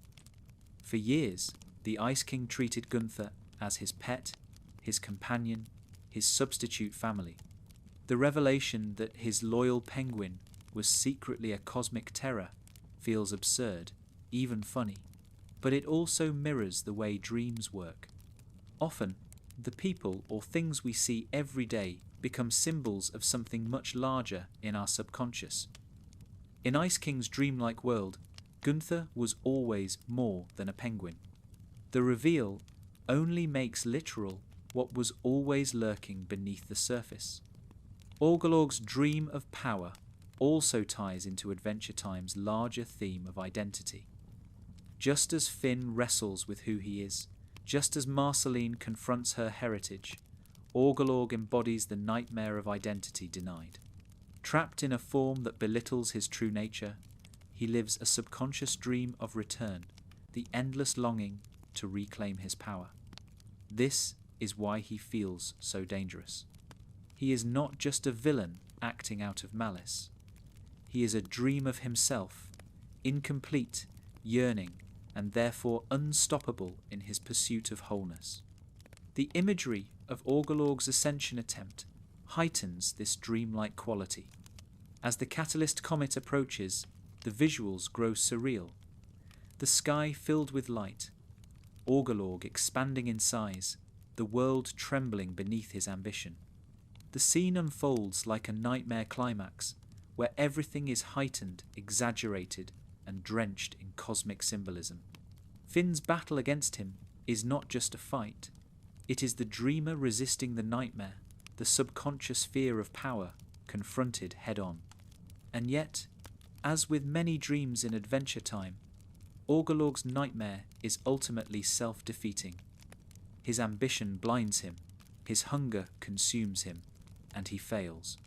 For years, the Ice King treated Gunther as his pet, his companion, his substitute family. The revelation that his loyal penguin was secretly a cosmic terror feels absurd, even funny, but it also mirrors the way dreams work. Often, the people or things we see every day become symbols of something much larger in our subconscious. In Ice King's dreamlike world, Gunther was always more than a penguin. The reveal only makes literal what was always lurking beneath the surface. Orgolorg's dream of power also ties into Adventure Time's larger theme of identity. Just as Finn wrestles with who he is, just as Marceline confronts her heritage, Orgolorg embodies the nightmare of identity denied. Trapped in a form that belittles his true nature, he lives a subconscious dream of return, the endless longing to reclaim his power. This is why he feels so dangerous. He is not just a villain acting out of malice. He is a dream of himself, incomplete, yearning, and therefore unstoppable in his pursuit of wholeness. The imagery of Orgolorg's ascension attempt heightens this dreamlike quality. As the Catalyst comet approaches, the visuals grow surreal. The sky filled with light, Orgolorg expanding in size, the world trembling beneath his ambition. The scene unfolds like a nightmare climax, where everything is heightened, exaggerated, and drenched in cosmic symbolism. Finn's battle against him is not just a fight. It is the dreamer resisting the nightmare, the subconscious fear of power, confronted head-on. And yet, as with many dreams in Adventure Time, Orgolorg's nightmare is ultimately self-defeating. His ambition blinds him, his hunger consumes him, and he fails.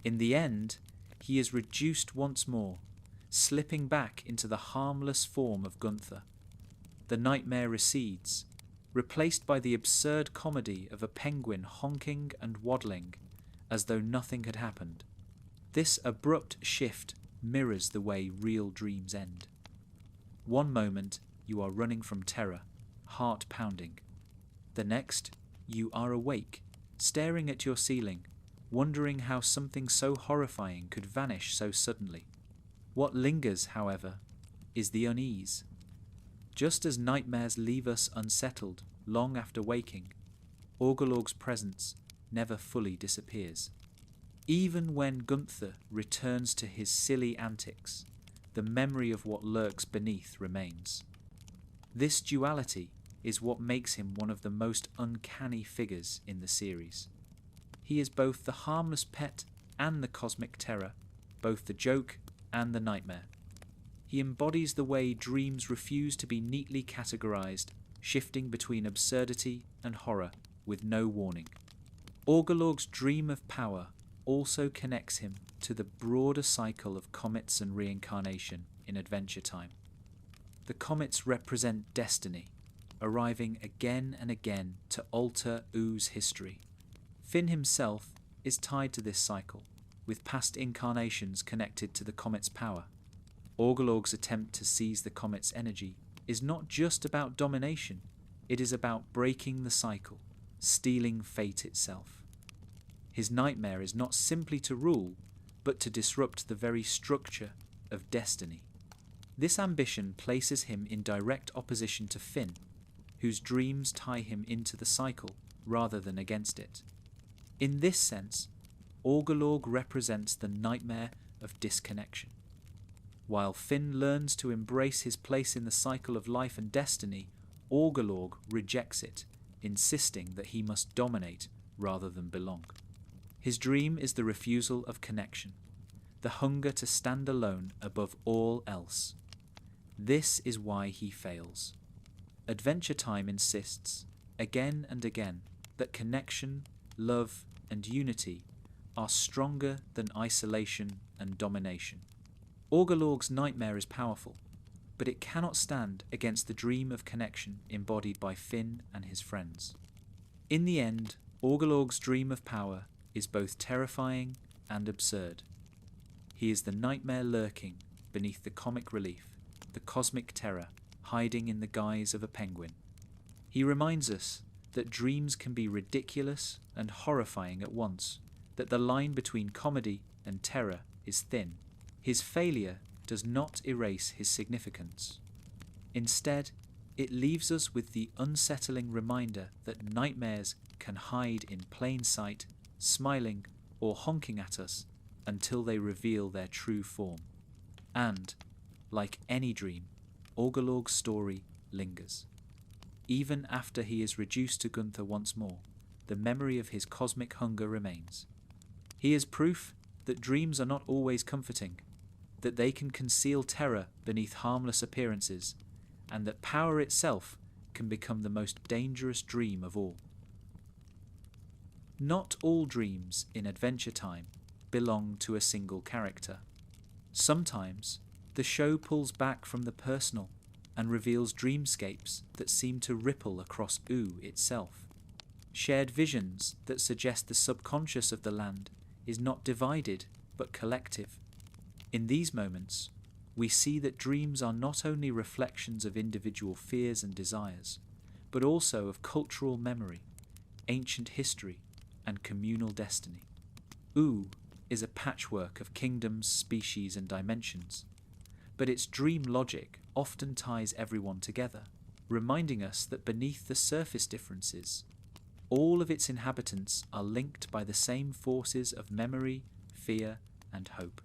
In the end, he is reduced once more, slipping back into the harmless form of Gunther. The nightmare recedes, replaced by the absurd comedy of a penguin honking and waddling as though nothing had happened. This abrupt shift mirrors the way real dreams end. One moment you are running from terror, heart pounding. The next, you are awake, staring at your ceiling, wondering how something so horrifying could vanish so suddenly. What lingers, however, is the unease. Just as nightmares leave us unsettled long after waking, Orgolorg's presence never fully disappears. Even when Gunther returns to his silly antics, the memory of what lurks beneath remains. This duality is what makes him one of the most uncanny figures in the series. He is both the harmless pet and the cosmic terror, both the joke and the nightmare. He embodies the way dreams refuse to be neatly categorized, shifting between absurdity and horror with no warning. Orgolorg's dream of power also connects him to the broader cycle of comets and reincarnation in Adventure Time. the comets represent destiny, arriving again and again to alter Oo's history. Finn himself is tied to this cycle, with past incarnations connected to the comet's power. Orgolog's attempt to seize the comet's energy is not just about domination, it is about breaking the cycle, stealing fate itself. His nightmare is not simply to rule, but to disrupt the very structure of destiny. This ambition places him in direct opposition to Finn, whose dreams tie him into the cycle rather than against it. In this sense, Orgolog represents the nightmare of disconnection. While Finn learns to embrace his place in the cycle of life and destiny, Orgolog rejects it, insisting that he must dominate rather than belong. His dream is the refusal of connection, the hunger to stand alone above all else. This is why he fails. Adventure Time insists, again and again, that connection, love, and unity are stronger than isolation and domination. Orgolog's nightmare is powerful, but it cannot stand against the dream of connection embodied by Finn and his friends. In the end, Orgolog's dream of power is both terrifying and absurd. He is the nightmare lurking beneath the comic relief, the cosmic terror hiding in the guise of a penguin. He reminds us that dreams can be ridiculous and horrifying at once, that the line between comedy and terror is thin. His failure does not erase his significance. Instead, it leaves us with the unsettling reminder that nightmares can hide in plain sight, smiling or honking at us until they reveal their true form. And, like any dream, Orgolog's story lingers. Even after he is reduced to Gunther once more, the memory of his cosmic hunger remains. He is proof that dreams are not always comforting, that they can conceal terror beneath harmless appearances, and that power itself can become the most dangerous dream of all. Not all dreams in Adventure Time belong to a single character. Sometimes, the show pulls back from the personal and reveals dreamscapes that seem to ripple across Oo itself. Shared visions that suggest the subconscious of the land is not divided but collective. In these moments, we see that dreams are not only reflections of individual fears and desires, but also of cultural memory, ancient history, and communal destiny. Oo is a patchwork of kingdoms, species, and dimensions, but its dream logic often ties everyone together, reminding us that beneath the surface differences, all of its inhabitants are linked by the same forces of memory, fear, and hope.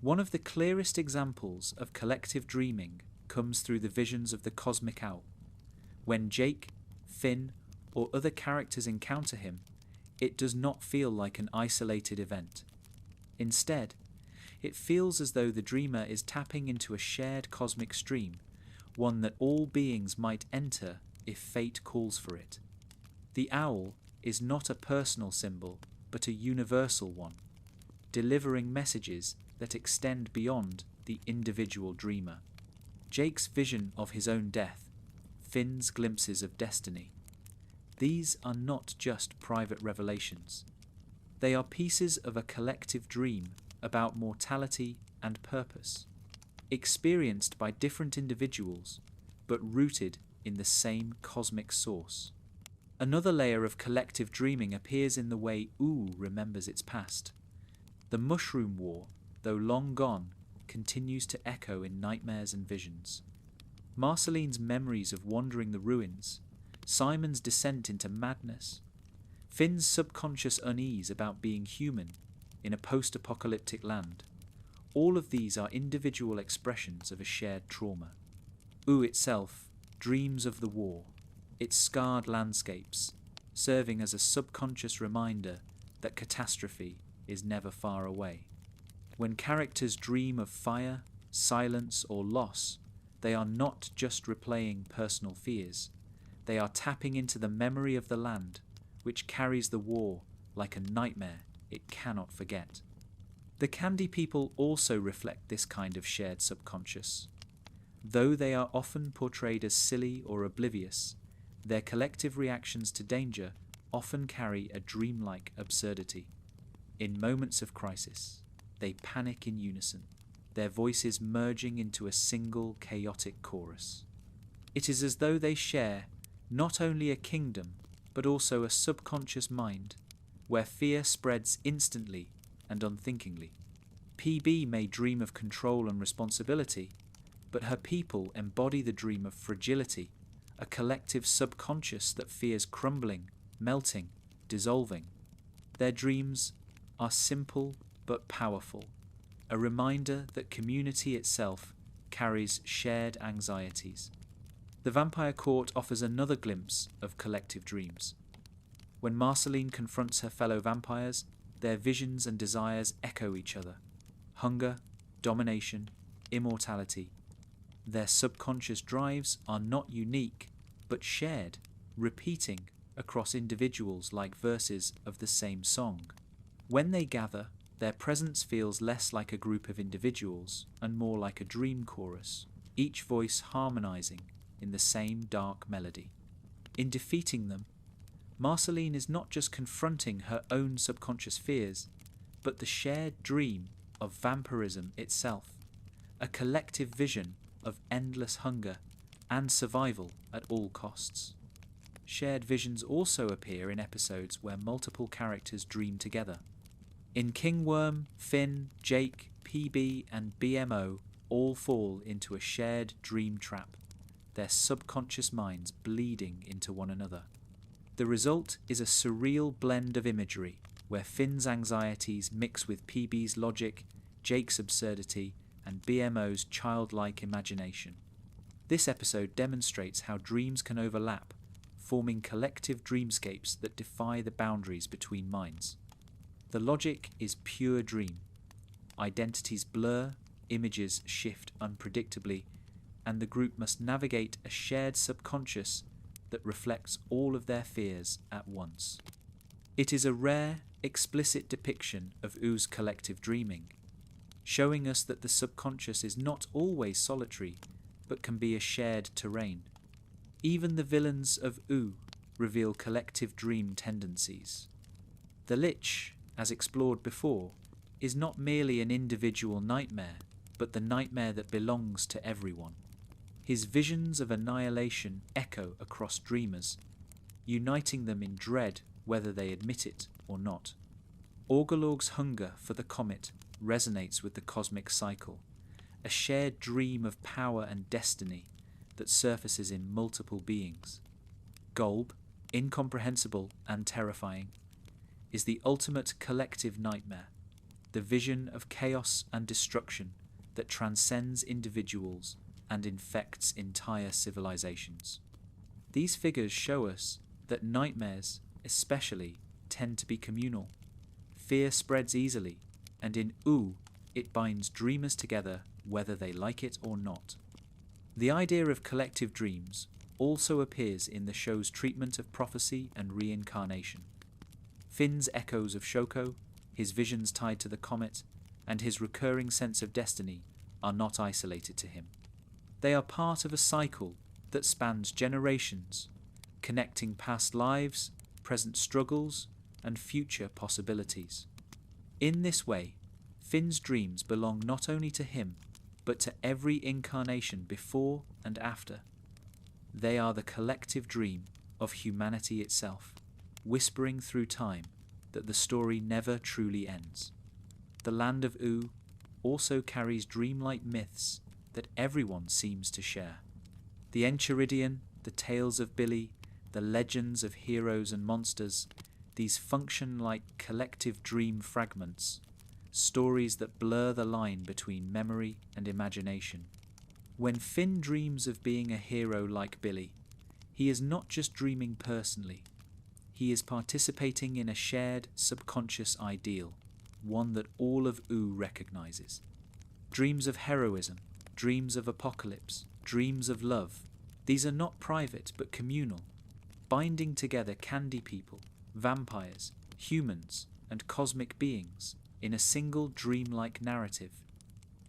One of the clearest examples of collective dreaming comes through the visions of the cosmic owl. When Jake, Finn, or other characters encounter him, it does not feel like an isolated event. Instead, it feels as though the dreamer is tapping into a shared cosmic stream, one that all beings might enter if fate calls for it. The owl is not a personal symbol, but a universal one, delivering messages that extend beyond the individual dreamer. Jake's vision of his own death, Finn's glimpses of destiny. These are not just private revelations. They are pieces of a collective dream about mortality and purpose, experienced by different individuals, but rooted in the same cosmic source. Another layer of collective dreaming appears in the way Oo remembers its past. The Mushroom War, though long gone, continues to echo in nightmares and visions. Marceline's memories of wandering the ruins, Simon's descent into madness, Finn's subconscious unease about being human in a post-apocalyptic land, all of these are individual expressions of a shared trauma. Oo itself dreams of the war, its scarred landscapes, serving as a subconscious reminder that catastrophe is never far away. When characters dream of fire, silence, or loss, they are not just replaying personal fears. They are tapping into the memory of the land, which carries the war like a nightmare it cannot forget. The Candy People also reflect this kind of shared subconscious. Though they are often portrayed as silly or oblivious, their collective reactions to danger often carry a dreamlike absurdity. In moments of crisis, they panic in unison, their voices merging into a single chaotic chorus. It is as though they share not only a kingdom, but also a subconscious mind, where fear spreads instantly and unthinkingly. PB may dream of control and responsibility, but her people embody the dream of fragility, a collective subconscious that fears crumbling, melting, dissolving. Their dreams are simple but powerful, a reminder that community itself carries shared anxieties. The Vampire Court offers another glimpse of collective dreams. When Marceline confronts her fellow vampires, their visions and desires echo each other. Hunger, domination, immortality. Their subconscious drives are not unique, but shared, repeating across individuals like verses of the same song. When they gather, their presence feels less like a group of individuals and more like a dream chorus, each voice harmonizing in the same dark melody. In defeating them, Marceline is not just confronting her own subconscious fears, but the shared dream of vampirism itself, a collective vision of endless hunger and survival at all costs. Shared visions also appear in episodes where multiple characters dream together. In Kingworm, Finn, Jake, PB, and BMO all fall into a shared dream trap, their subconscious minds bleeding into one another. The result is a surreal blend of imagery, where Finn's anxieties mix with PB's logic, Jake's absurdity, and BMO's childlike imagination. This episode demonstrates how dreams can overlap, forming collective dreamscapes that defy the boundaries between minds. The logic is pure dream. Identities blur, images shift unpredictably, and the group must navigate a shared subconscious that reflects all of their fears at once. It is a rare, explicit depiction of Oo's collective dreaming, showing us that the subconscious is not always solitary, but can be a shared terrain. Even the villains of Oo reveal collective dream tendencies. The Lich, as explored before, is not merely an individual nightmare, but the nightmare that belongs to everyone. His visions of annihilation echo across dreamers, uniting them in dread whether they admit it or not. Orgalorg's hunger for the comet resonates with the cosmic cycle, a shared dream of power and destiny that surfaces in multiple beings. Golb, incomprehensible and terrifying, is the ultimate collective nightmare, the vision of chaos and destruction that transcends individuals and infects entire civilizations. These figures show us that nightmares, especially, tend to be communal. Fear spreads easily, and in Oo, it binds dreamers together whether they like it or not. The idea of collective dreams also appears in the show's treatment of prophecy and reincarnation. Finn's echoes of Shoko, his visions tied to the comet, and his recurring sense of destiny are not isolated to him. They are part of a cycle that spans generations, connecting past lives, present struggles, and future possibilities. In this way, Finn's dreams belong not only to him, but to every incarnation before and after. They are the collective dream of humanity itself, whispering through time that the story never truly ends. The land of Oo also carries dreamlike myths that everyone seems to share. The Enchiridion, the tales of Billy, the legends of heroes and monsters, these function like collective dream fragments, stories that blur the line between memory and imagination. When Finn dreams of being a hero like Billy, he is not just dreaming personally. He is participating in a shared subconscious ideal, one that all of Oo recognizes. Dreams of heroism, dreams of apocalypse, dreams of love, these are not private but communal, binding together candy people, vampires, humans, and cosmic beings in a single dreamlike narrative.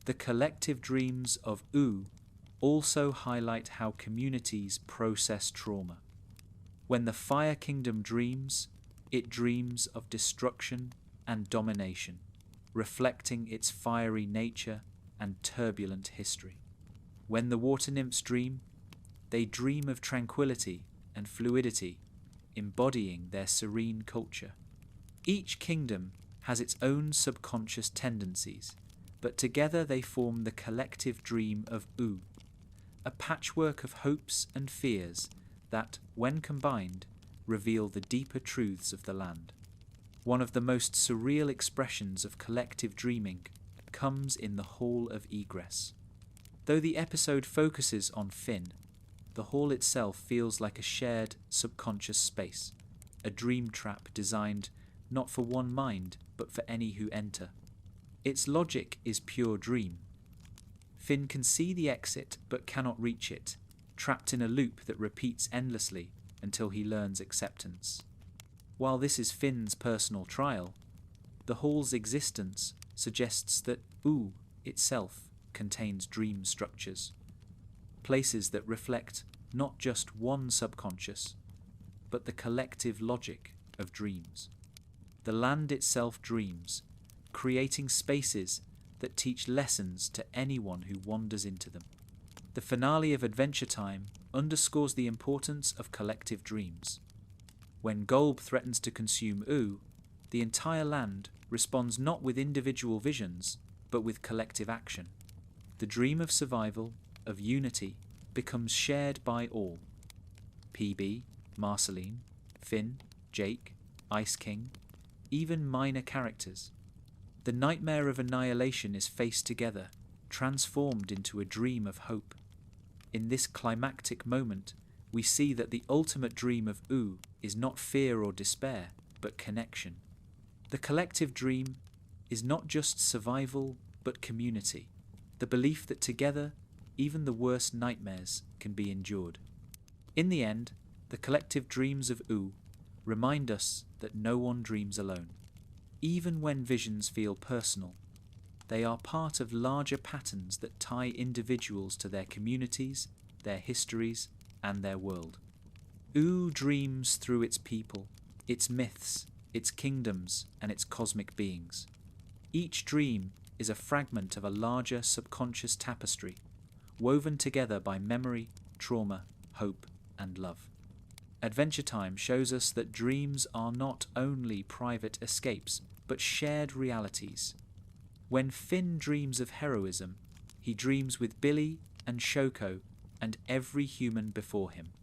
The collective dreams of Oo also highlight how communities process trauma. When the Fire Kingdom dreams, it dreams of destruction and domination, reflecting its fiery nature and turbulent history. When the Water Nymphs dream, they dream of tranquility and fluidity, embodying their serene culture. Each kingdom has its own subconscious tendencies, but together they form the collective dream of U, a patchwork of hopes and fears that, when combined, reveal the deeper truths of the land. One of the most surreal expressions of collective dreaming comes in the Hall of Egress. Though the episode focuses on Finn, the hall itself feels like a shared subconscious space, a dream trap designed not for one mind, but for any who enter. Its logic is pure dream. Finn can see the exit but cannot reach it, trapped in a loop that repeats endlessly until he learns acceptance. While this is Finn's personal trial, the hall's existence suggests that U itself contains dream structures, places that reflect not just one subconscious, but the collective logic of dreams. The land itself dreams, creating spaces that teach lessons to anyone who wanders into them. The finale of Adventure Time underscores the importance of collective dreams. When Golb threatens to consume U, the entire land responds not with individual visions, but with collective action. The dream of survival, of unity, becomes shared by all. PB, Marceline, Finn, Jake, Ice King, even minor characters. The nightmare of annihilation is faced together, transformed into a dream of hope. In this climactic moment, we see that the ultimate dream of U is not fear or despair, but connection. The collective dream is not just survival, but community, the belief that together, even the worst nightmares can be endured. In the end, the collective dreams of U remind us that no one dreams alone. Even when visions feel personal, they are part of larger patterns that tie individuals to their communities, their histories, and their world. U dreams through its people, its myths, its kingdoms, and its cosmic beings. Each dream is a fragment of a larger subconscious tapestry, woven together by memory, trauma, hope, and love. Adventure Time shows us that dreams are not only private escapes, but shared realities. When Finn dreams of heroism, he dreams with Billy and Shoko and every human before him.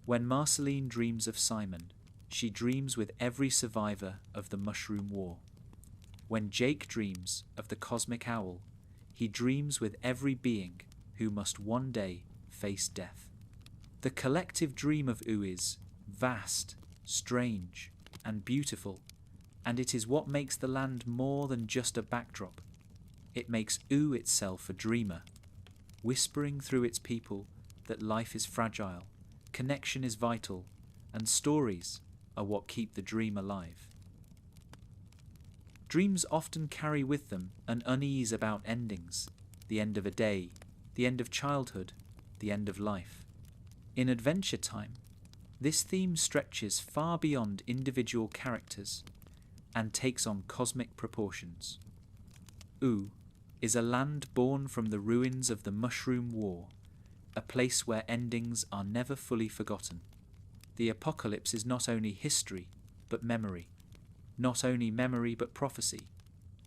When Marceline dreams of Simon, she dreams with every survivor of the Mushroom War. When Jake dreams of the Cosmic Owl, he dreams with every being who must one day face death. The collective dream of U is vast, strange, and beautiful, and it is what makes the land more than just a backdrop. It makes U itself a dreamer, whispering through its people that life is fragile, connection is vital, and stories are what keep the dream alive. Dreams often carry with them an unease about endings, the end of a day, the end of childhood, the end of life. In Adventure Time, this theme stretches far beyond individual characters and takes on cosmic proportions. U is a land born from the ruins of the Mushroom War, a place where endings are never fully forgotten. The apocalypse is not only history, but memory. Not only memory, but prophecy.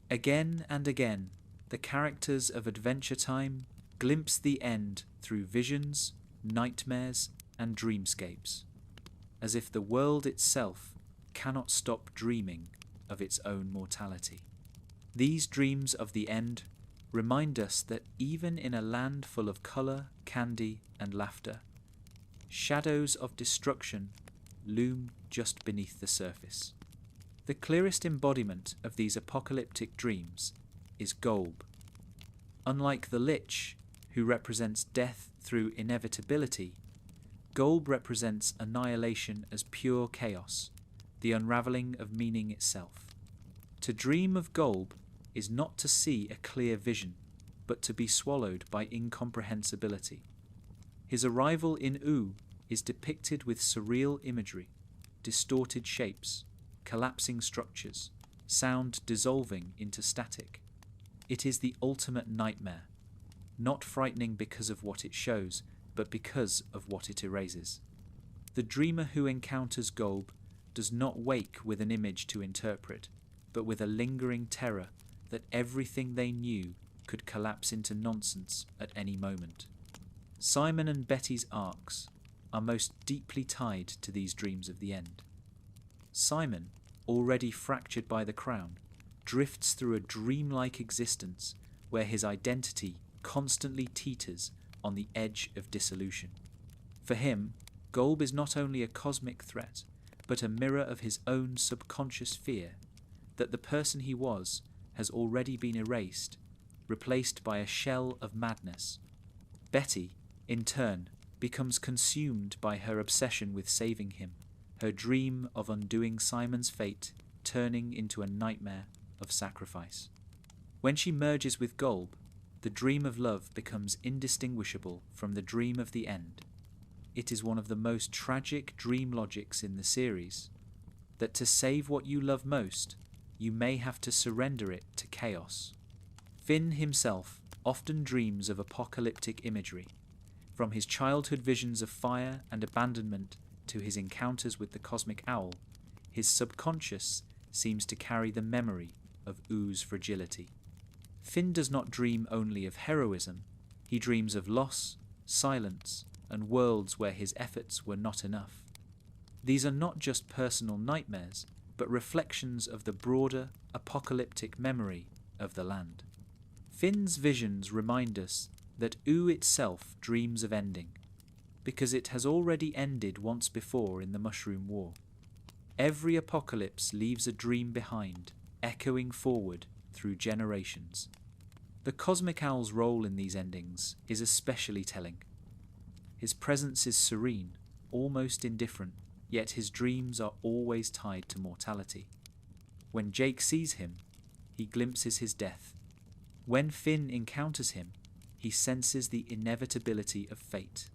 Again and again, the characters of Adventure Time glimpse the end through visions, nightmares, and dreamscapes, as if the world itself cannot stop dreaming of its own mortality. These dreams of the end remind us that even in a land full of colour, candy, and laughter, shadows of destruction loom just beneath the surface. The clearest embodiment of these apocalyptic dreams is Golb. Unlike the Lich, who represents death through inevitability, Golb represents annihilation as pure chaos, the unravelling of meaning itself. To dream of Golb is not to see a clear vision, but to be swallowed by incomprehensibility. His arrival in U is depicted with surreal imagery, distorted shapes, collapsing structures, sound dissolving into static. It is the ultimate nightmare, not frightening because of what it shows, but because of what it erases. The dreamer who encounters Golb does not wake with an image to interpret, but with a lingering terror that everything they knew could collapse into nonsense at any moment. Simon and Betty's arcs are most deeply tied to these dreams of the end. Simon, already fractured by the crown, drifts through a dreamlike existence where his identity constantly teeters on the edge of dissolution. For him, Golb is not only a cosmic threat, but a mirror of his own subconscious fear that the person he was has already been erased, replaced by a shell of madness. Betty, in turn, becomes consumed by her obsession with saving him, her dream of undoing Simon's fate turning into a nightmare of sacrifice. When she merges with Golb, the dream of love becomes indistinguishable from the dream of the end. It is one of the most tragic dream logics in the series, that to save what you love most, you may have to surrender it to chaos. Finn himself often dreams of apocalyptic imagery, from his childhood visions of fire and abandonment to his encounters with the cosmic owl. His subconscious seems to carry the memory of U's fragility. Finn does not dream only of heroism, he dreams of loss, silence, and worlds where his efforts were not enough. These are not just personal nightmares, but reflections of the broader, apocalyptic memory of the land. Finn's visions remind us that U itself dreams of ending, because it has already ended once before in the Mushroom War. Every apocalypse leaves a dream behind, echoing forward through generations. The Cosmic Owl's role in these endings is especially telling. His presence is serene, almost indifferent, yet his dreams are always tied to mortality. When Jake sees him, he glimpses his death. When Finn encounters him, he senses the inevitability of fate.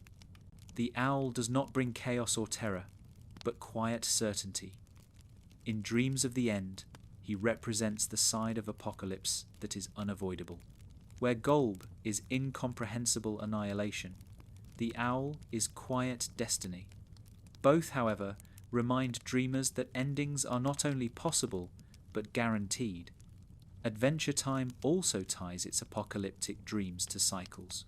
The owl does not bring chaos or terror, but quiet certainty. In Dreams of the End, he represents the side of apocalypse that is unavoidable. Where Golb is incomprehensible annihilation, the owl is quiet destiny. Both, however, remind dreamers that endings are not only possible, but guaranteed. Adventure Time also ties its apocalyptic dreams to cycles.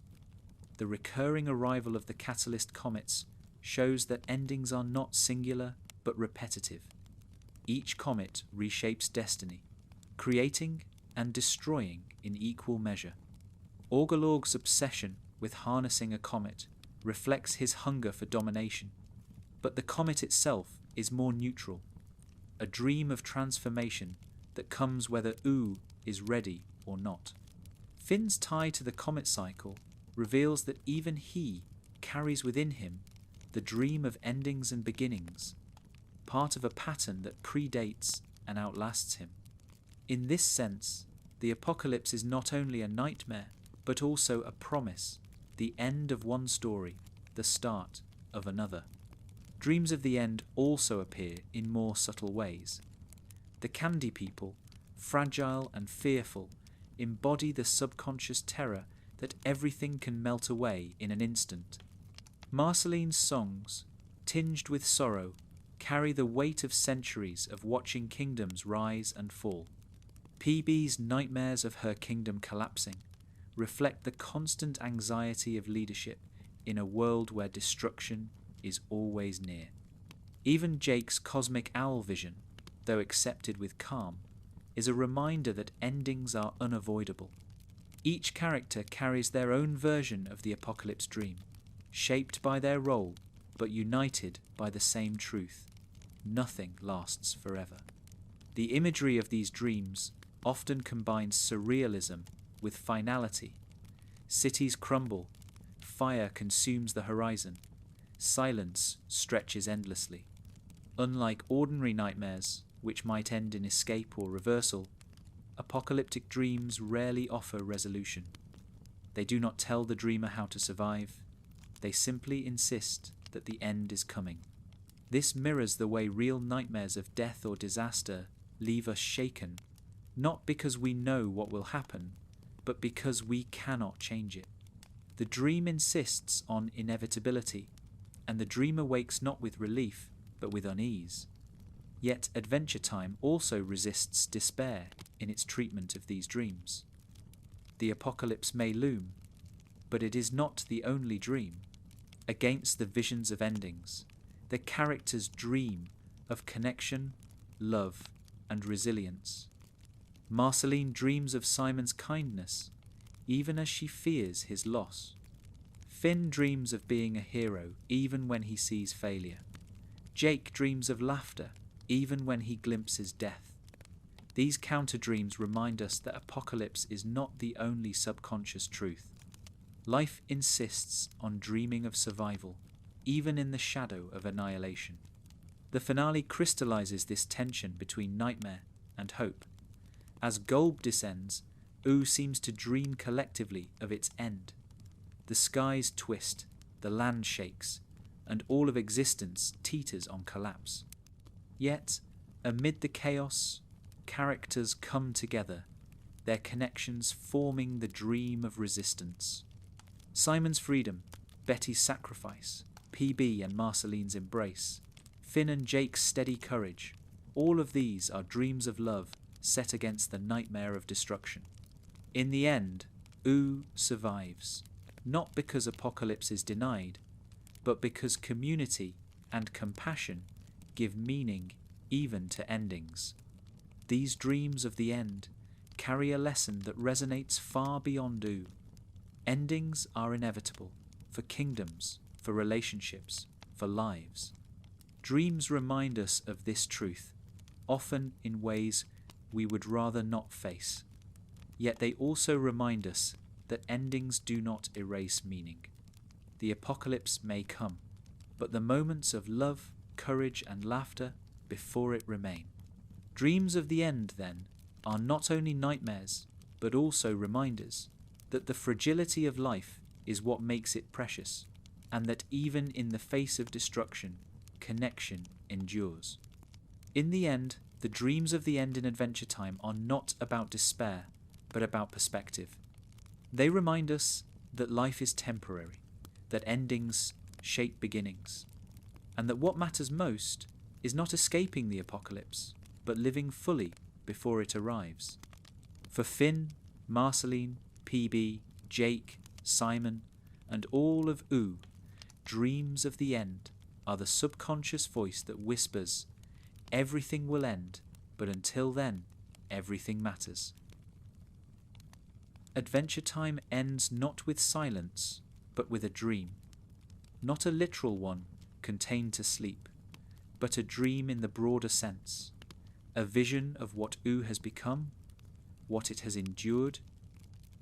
The recurring arrival of the Catalyst comets shows that endings are not singular, but repetitive. Each comet reshapes destiny, creating and destroying in equal measure. Orgolorg's obsession with harnessing a comet reflects his hunger for domination, but the comet itself is more neutral, a dream of transformation that comes whether U is ready or not. Finn's tie to the comet cycle reveals that even he carries within him the dream of endings and beginnings, part of a pattern that predates and outlasts him. In this sense, the apocalypse is not only a nightmare, but also a promise, the end of one story, the start of another. Dreams of the End also appear in more subtle ways. The Candy People, fragile and fearful, embody the subconscious terror that everything can melt away in an instant. Marceline's songs, tinged with sorrow, carry the weight of centuries of watching kingdoms rise and fall. PB's nightmares of her kingdom collapsing reflect the constant anxiety of leadership in a world where destruction is always near. Even Jake's cosmic owl vision, though accepted with calm, is a reminder that endings are unavoidable. Each character carries their own version of the apocalypse dream, shaped by their role, but united by the same truth. Nothing lasts forever. The imagery of these dreams often combines surrealism with finality. Cities crumble, fire consumes the horizon, silence stretches endlessly. Unlike ordinary nightmares, which might end in escape or reversal, apocalyptic dreams rarely offer resolution. They do not tell the dreamer how to survive. They simply insist that the end is coming. This mirrors the way real nightmares of death or disaster leave us shaken, not because we know what will happen, but because we cannot change it. The dream insists on inevitability, and the dreamer wakes not with relief, but with unease. Yet Adventure Time also resists despair in its treatment of these dreams. The apocalypse may loom, but it is not the only dream. Against the visions of endings, the characters dream of connection, love, and resilience. Marceline dreams of Simon's kindness, even as she fears his loss. Finn dreams of being a hero, even when he sees failure. Jake dreams of laughter, even when he glimpses death. These counter-dreams remind us that apocalypse is not the only subconscious truth. Life insists on dreaming of survival, even in the shadow of annihilation. The finale crystallizes this tension between nightmare and hope. As Golb descends, Ooh seems to dream collectively of its end. The skies twist, the land shakes, and all of existence teeters on collapse. Yet, amid the chaos, characters come together, their connections forming the dream of resistance. Simon's freedom, Betty's sacrifice, PB and Marceline's embrace, Finn and Jake's steady courage, all of these are dreams of love set against the nightmare of destruction. In the end, Ooh survives, not because apocalypse is denied, but because community and compassion give meaning even to endings. These dreams of the end carry a lesson that resonates far beyond Ooh. Endings are inevitable, for kingdoms, for relationships, for lives. Dreams remind us of this truth, often in ways we would rather not face. Yet they also remind us that endings do not erase meaning. The apocalypse may come, but the moments of love, courage, and laughter before it remain. Dreams of the end, then, are not only nightmares, but also reminders that the fragility of life is what makes it precious, and that even in the face of destruction, connection endures. In the end, the dreams of the end in Adventure Time are not about despair, but about perspective. They remind us that life is temporary, that endings shape beginnings, and that what matters most is not escaping the apocalypse, but living fully before it arrives. For Finn, Marceline, PB, Jake, Simon, and all of Ooh, dreams of the end are the subconscious voice that whispers, everything will end, but until then, everything matters. Adventure Time ends not with silence, but with a dream. Not a literal one, contained to sleep, but a dream in the broader sense. A vision of what Ooh has become, what it has endured,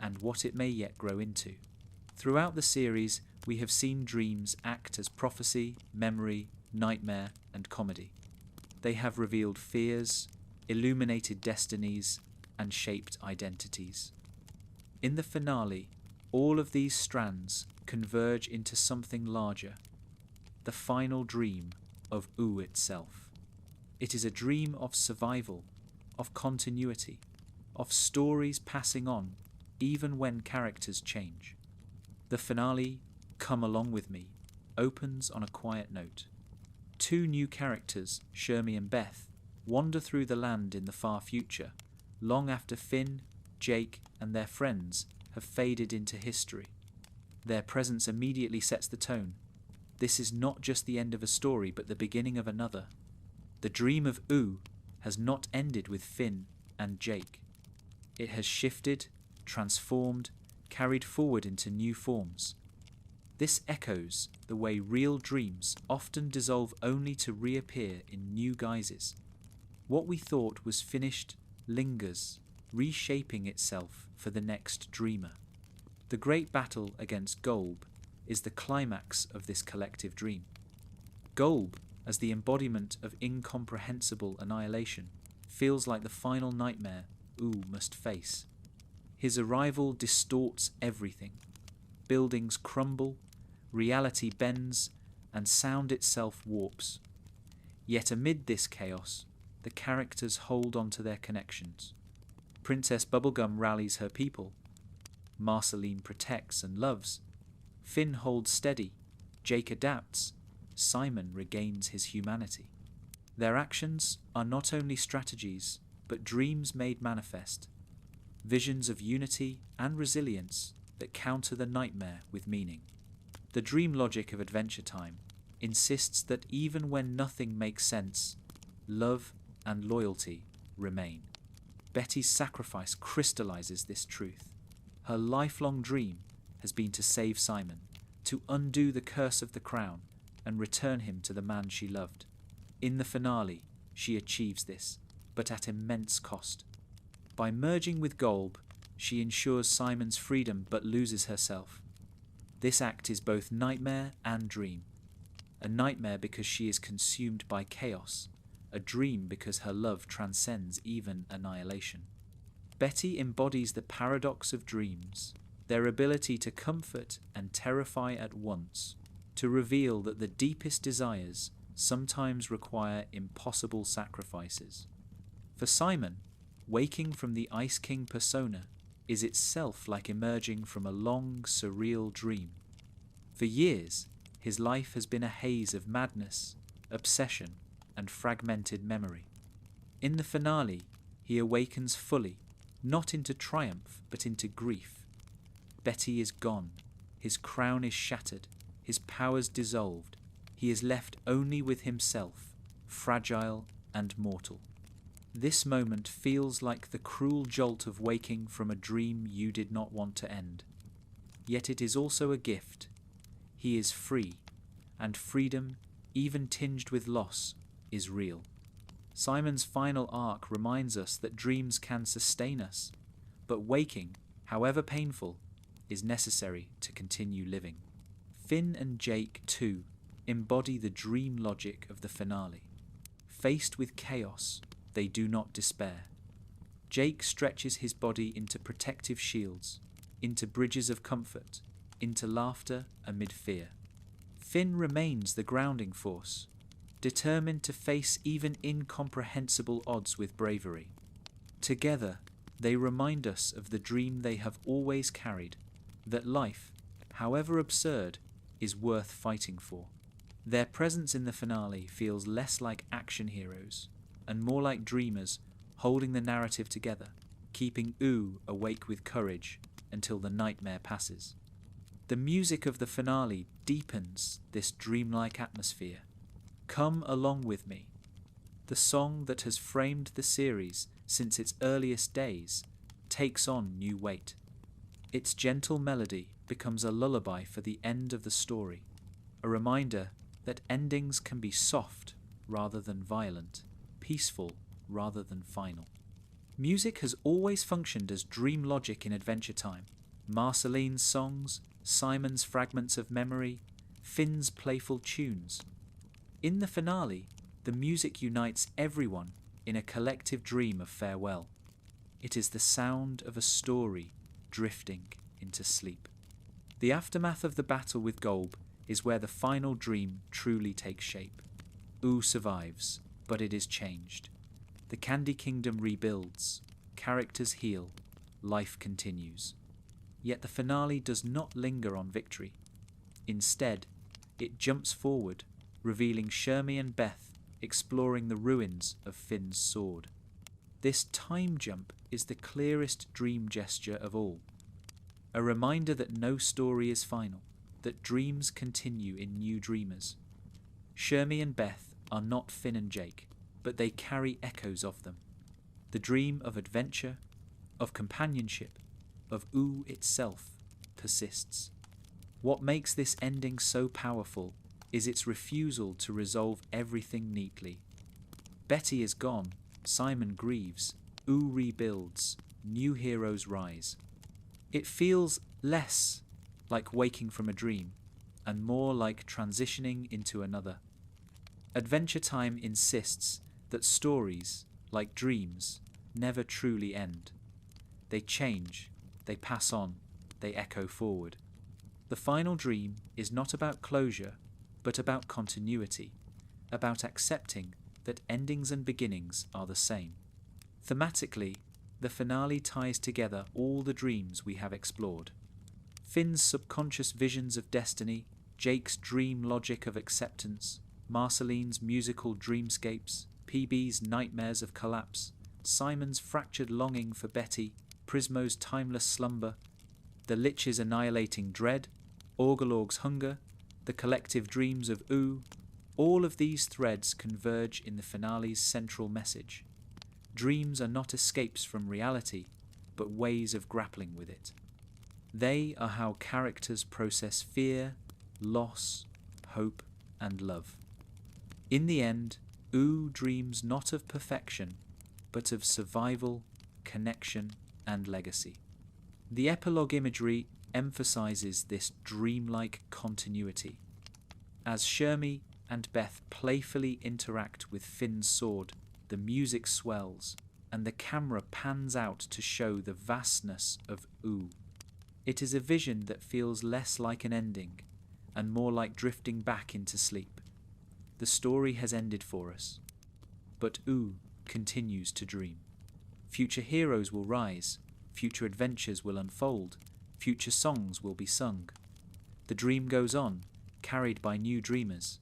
and what it may yet grow into. Throughout the series, we have seen dreams act as prophecy, memory, nightmare, and comedy. They have revealed fears, illuminated destinies, and shaped identities. In the finale, all of these strands converge into something larger, the final dream of Ooh itself. It is a dream of survival, of continuity, of stories passing on even when characters change. The finale, Come Along With Me, opens on a quiet note. Two new characters, Shermie and Beth, wander through the land in the far future, long after Finn, Jake, and their friends have faded into history. Their presence immediately sets the tone. This is not just the end of a story, but the beginning of another. The dream of Ooh has not ended with Finn and Jake. It has shifted, transformed, carried forward into new forms. This echoes the way real dreams often dissolve only to reappear in new guises. What we thought was finished lingers, reshaping itself for the next dreamer. The great battle against Golb is the climax of this collective dream. Golb, as the embodiment of incomprehensible annihilation, feels like the final nightmare Ooh must face. His arrival distorts everything. Buildings crumble, reality bends, and sound itself warps. Yet amid this chaos, the characters hold on to their connections. Princess Bubblegum rallies her people. Marceline protects and loves. Finn holds steady. Jake adapts. Simon regains his humanity. Their actions are not only strategies, but dreams made manifest. Visions of unity and resilience that counter the nightmare with meaning. The dream logic of Adventure Time insists that even when nothing makes sense, love and loyalty remain. Betty's sacrifice crystallizes this truth. Her lifelong dream has been to save Simon, to undo the curse of the crown and return him to the man she loved. In the finale, she achieves this, but at immense cost. By merging with Golb, she ensures Simon's freedom but loses herself. This act is both nightmare and dream. A nightmare because she is consumed by chaos, a dream because her love transcends even annihilation. Betty embodies the paradox of dreams, their ability to comfort and terrify at once, to reveal that the deepest desires sometimes require impossible sacrifices. For Simon, waking from the Ice King persona is itself like emerging from a long, surreal dream. For years, his life has been a haze of madness, obsession, and fragmented memory. In the finale, he awakens fully, not into triumph, but into grief. Betty is gone, his crown is shattered, his powers dissolved. He is left only with himself, fragile and mortal. This moment feels like the cruel jolt of waking from a dream you did not want to end. Yet it is also a gift. He is free, and freedom, even tinged with loss, is real. Simon's final arc reminds us that dreams can sustain us, but waking, however painful, is necessary to continue living. Finn and Jake, too, embody the dream logic of the finale. Faced with chaos, they do not despair. Jake stretches his body into protective shields, into bridges of comfort, into laughter amid fear. Finn remains the grounding force, determined to face even incomprehensible odds with bravery. Together, they remind us of the dream they have always carried, that life, however absurd, is worth fighting for. Their presence in the finale feels less like action heroes and more like dreamers holding the narrative together, keeping Ooh awake with courage until the nightmare passes. The music of the finale deepens this dreamlike atmosphere. Come Along With Me, the song that has framed the series since its earliest days, takes on new weight. Its gentle melody becomes a lullaby for the end of the story, a reminder that endings can be soft rather than violent, peaceful rather than final. Music has always functioned as dream logic in Adventure Time. Marceline's songs, Simon's fragments of memory, Finn's playful tunes. In the finale, the music unites everyone in a collective dream of farewell. It is the sound of a story drifting into sleep. The aftermath of the battle with Golb is where the final dream truly takes shape. Ooh survives, but it is changed. The Candy Kingdom rebuilds, characters heal, life continues. Yet the finale does not linger on victory. Instead, it jumps forward, revealing Shermie and Beth exploring the ruins of Finn's sword. This time jump is the clearest dream gesture of all. A reminder that no story is final, that dreams continue in new dreamers. Shermie and Beth are not Finn and Jake, but they carry echoes of them. The dream of adventure, of companionship, of Ooh itself persists. What makes this ending so powerful is its refusal to resolve everything neatly. Betty is gone, Simon grieves, Ooh rebuilds, new heroes rise. It feels less like waking from a dream and more like transitioning into another. Adventure Time insists that stories, like dreams, never truly end. They change, they pass on, they echo forward. The final dream is not about closure, but about continuity, about accepting that endings and beginnings are the same. Thematically, the finale ties together all the dreams we have explored. Finn's subconscious visions of destiny, Jake's dream logic of acceptance, Marceline's musical dreamscapes, PB's nightmares of collapse, Simon's fractured longing for Betty, Prismo's timeless slumber, the Lich's annihilating dread, Orgelorg's hunger, the collective dreams of Oo, all of these threads converge in the finale's central message. Dreams are not escapes from reality, but ways of grappling with it. They are how characters process fear, loss, hope, and love. In the end, Oo dreams not of perfection, but of survival, connection, and legacy. The epilogue imagery emphasizes this dreamlike continuity. As Shermie and Beth playfully interact with Finn's sword, the music swells, and the camera pans out to show the vastness of Oo. It is a vision that feels less like an ending, and more like drifting back into sleep. The story has ended for us, but Oo continues to dream. Future heroes will rise, future adventures will unfold, future songs will be sung. The dream goes on, carried by new dreamers.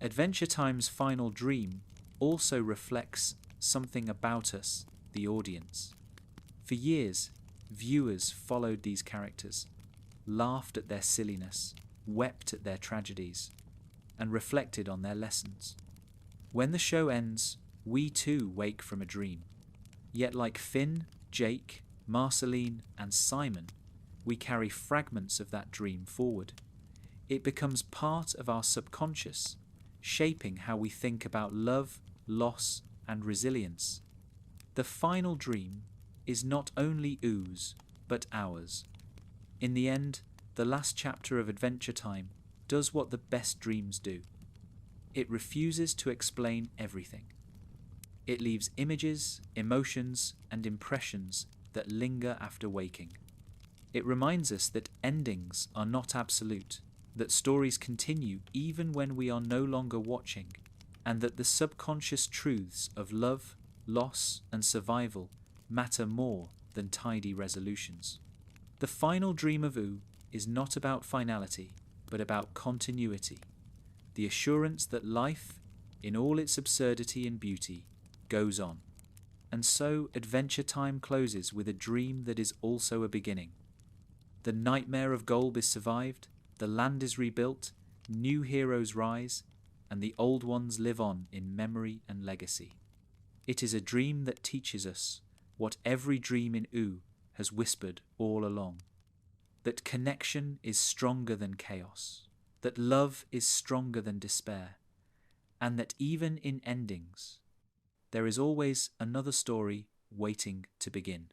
Adventure Time's final dream also reflects something about us, the audience. For years, viewers followed these characters, laughed at their silliness, wept at their tragedies, and reflected on their lessons. When the show ends, we too wake from a dream. Yet like Finn, Jake, Marceline, and Simon, we carry fragments of that dream forward. It becomes part of our subconscious, shaping how we think about love, loss, and resilience. The final dream is not only Oo's, but ours. In the end, the last chapter of Adventure Time does what the best dreams do. It refuses to explain everything. It leaves images, emotions, and impressions that linger after waking. It reminds us that endings are not absolute, that stories continue even when we are no longer watching, and that the subconscious truths of love, loss, and survival matter more than tidy resolutions. The final dream of Oo is not about finality, but about continuity, the assurance that life, in all its absurdity and beauty, goes on. And so Adventure Time closes with a dream that is also a beginning. The nightmare of Golb is survived, the land is rebuilt, new heroes rise, and the old ones live on in memory and legacy. It is a dream that teaches us what every dream in Oo has whispered all along, that connection is stronger than chaos, that love is stronger than despair, and that even in endings, there is always another story waiting to begin.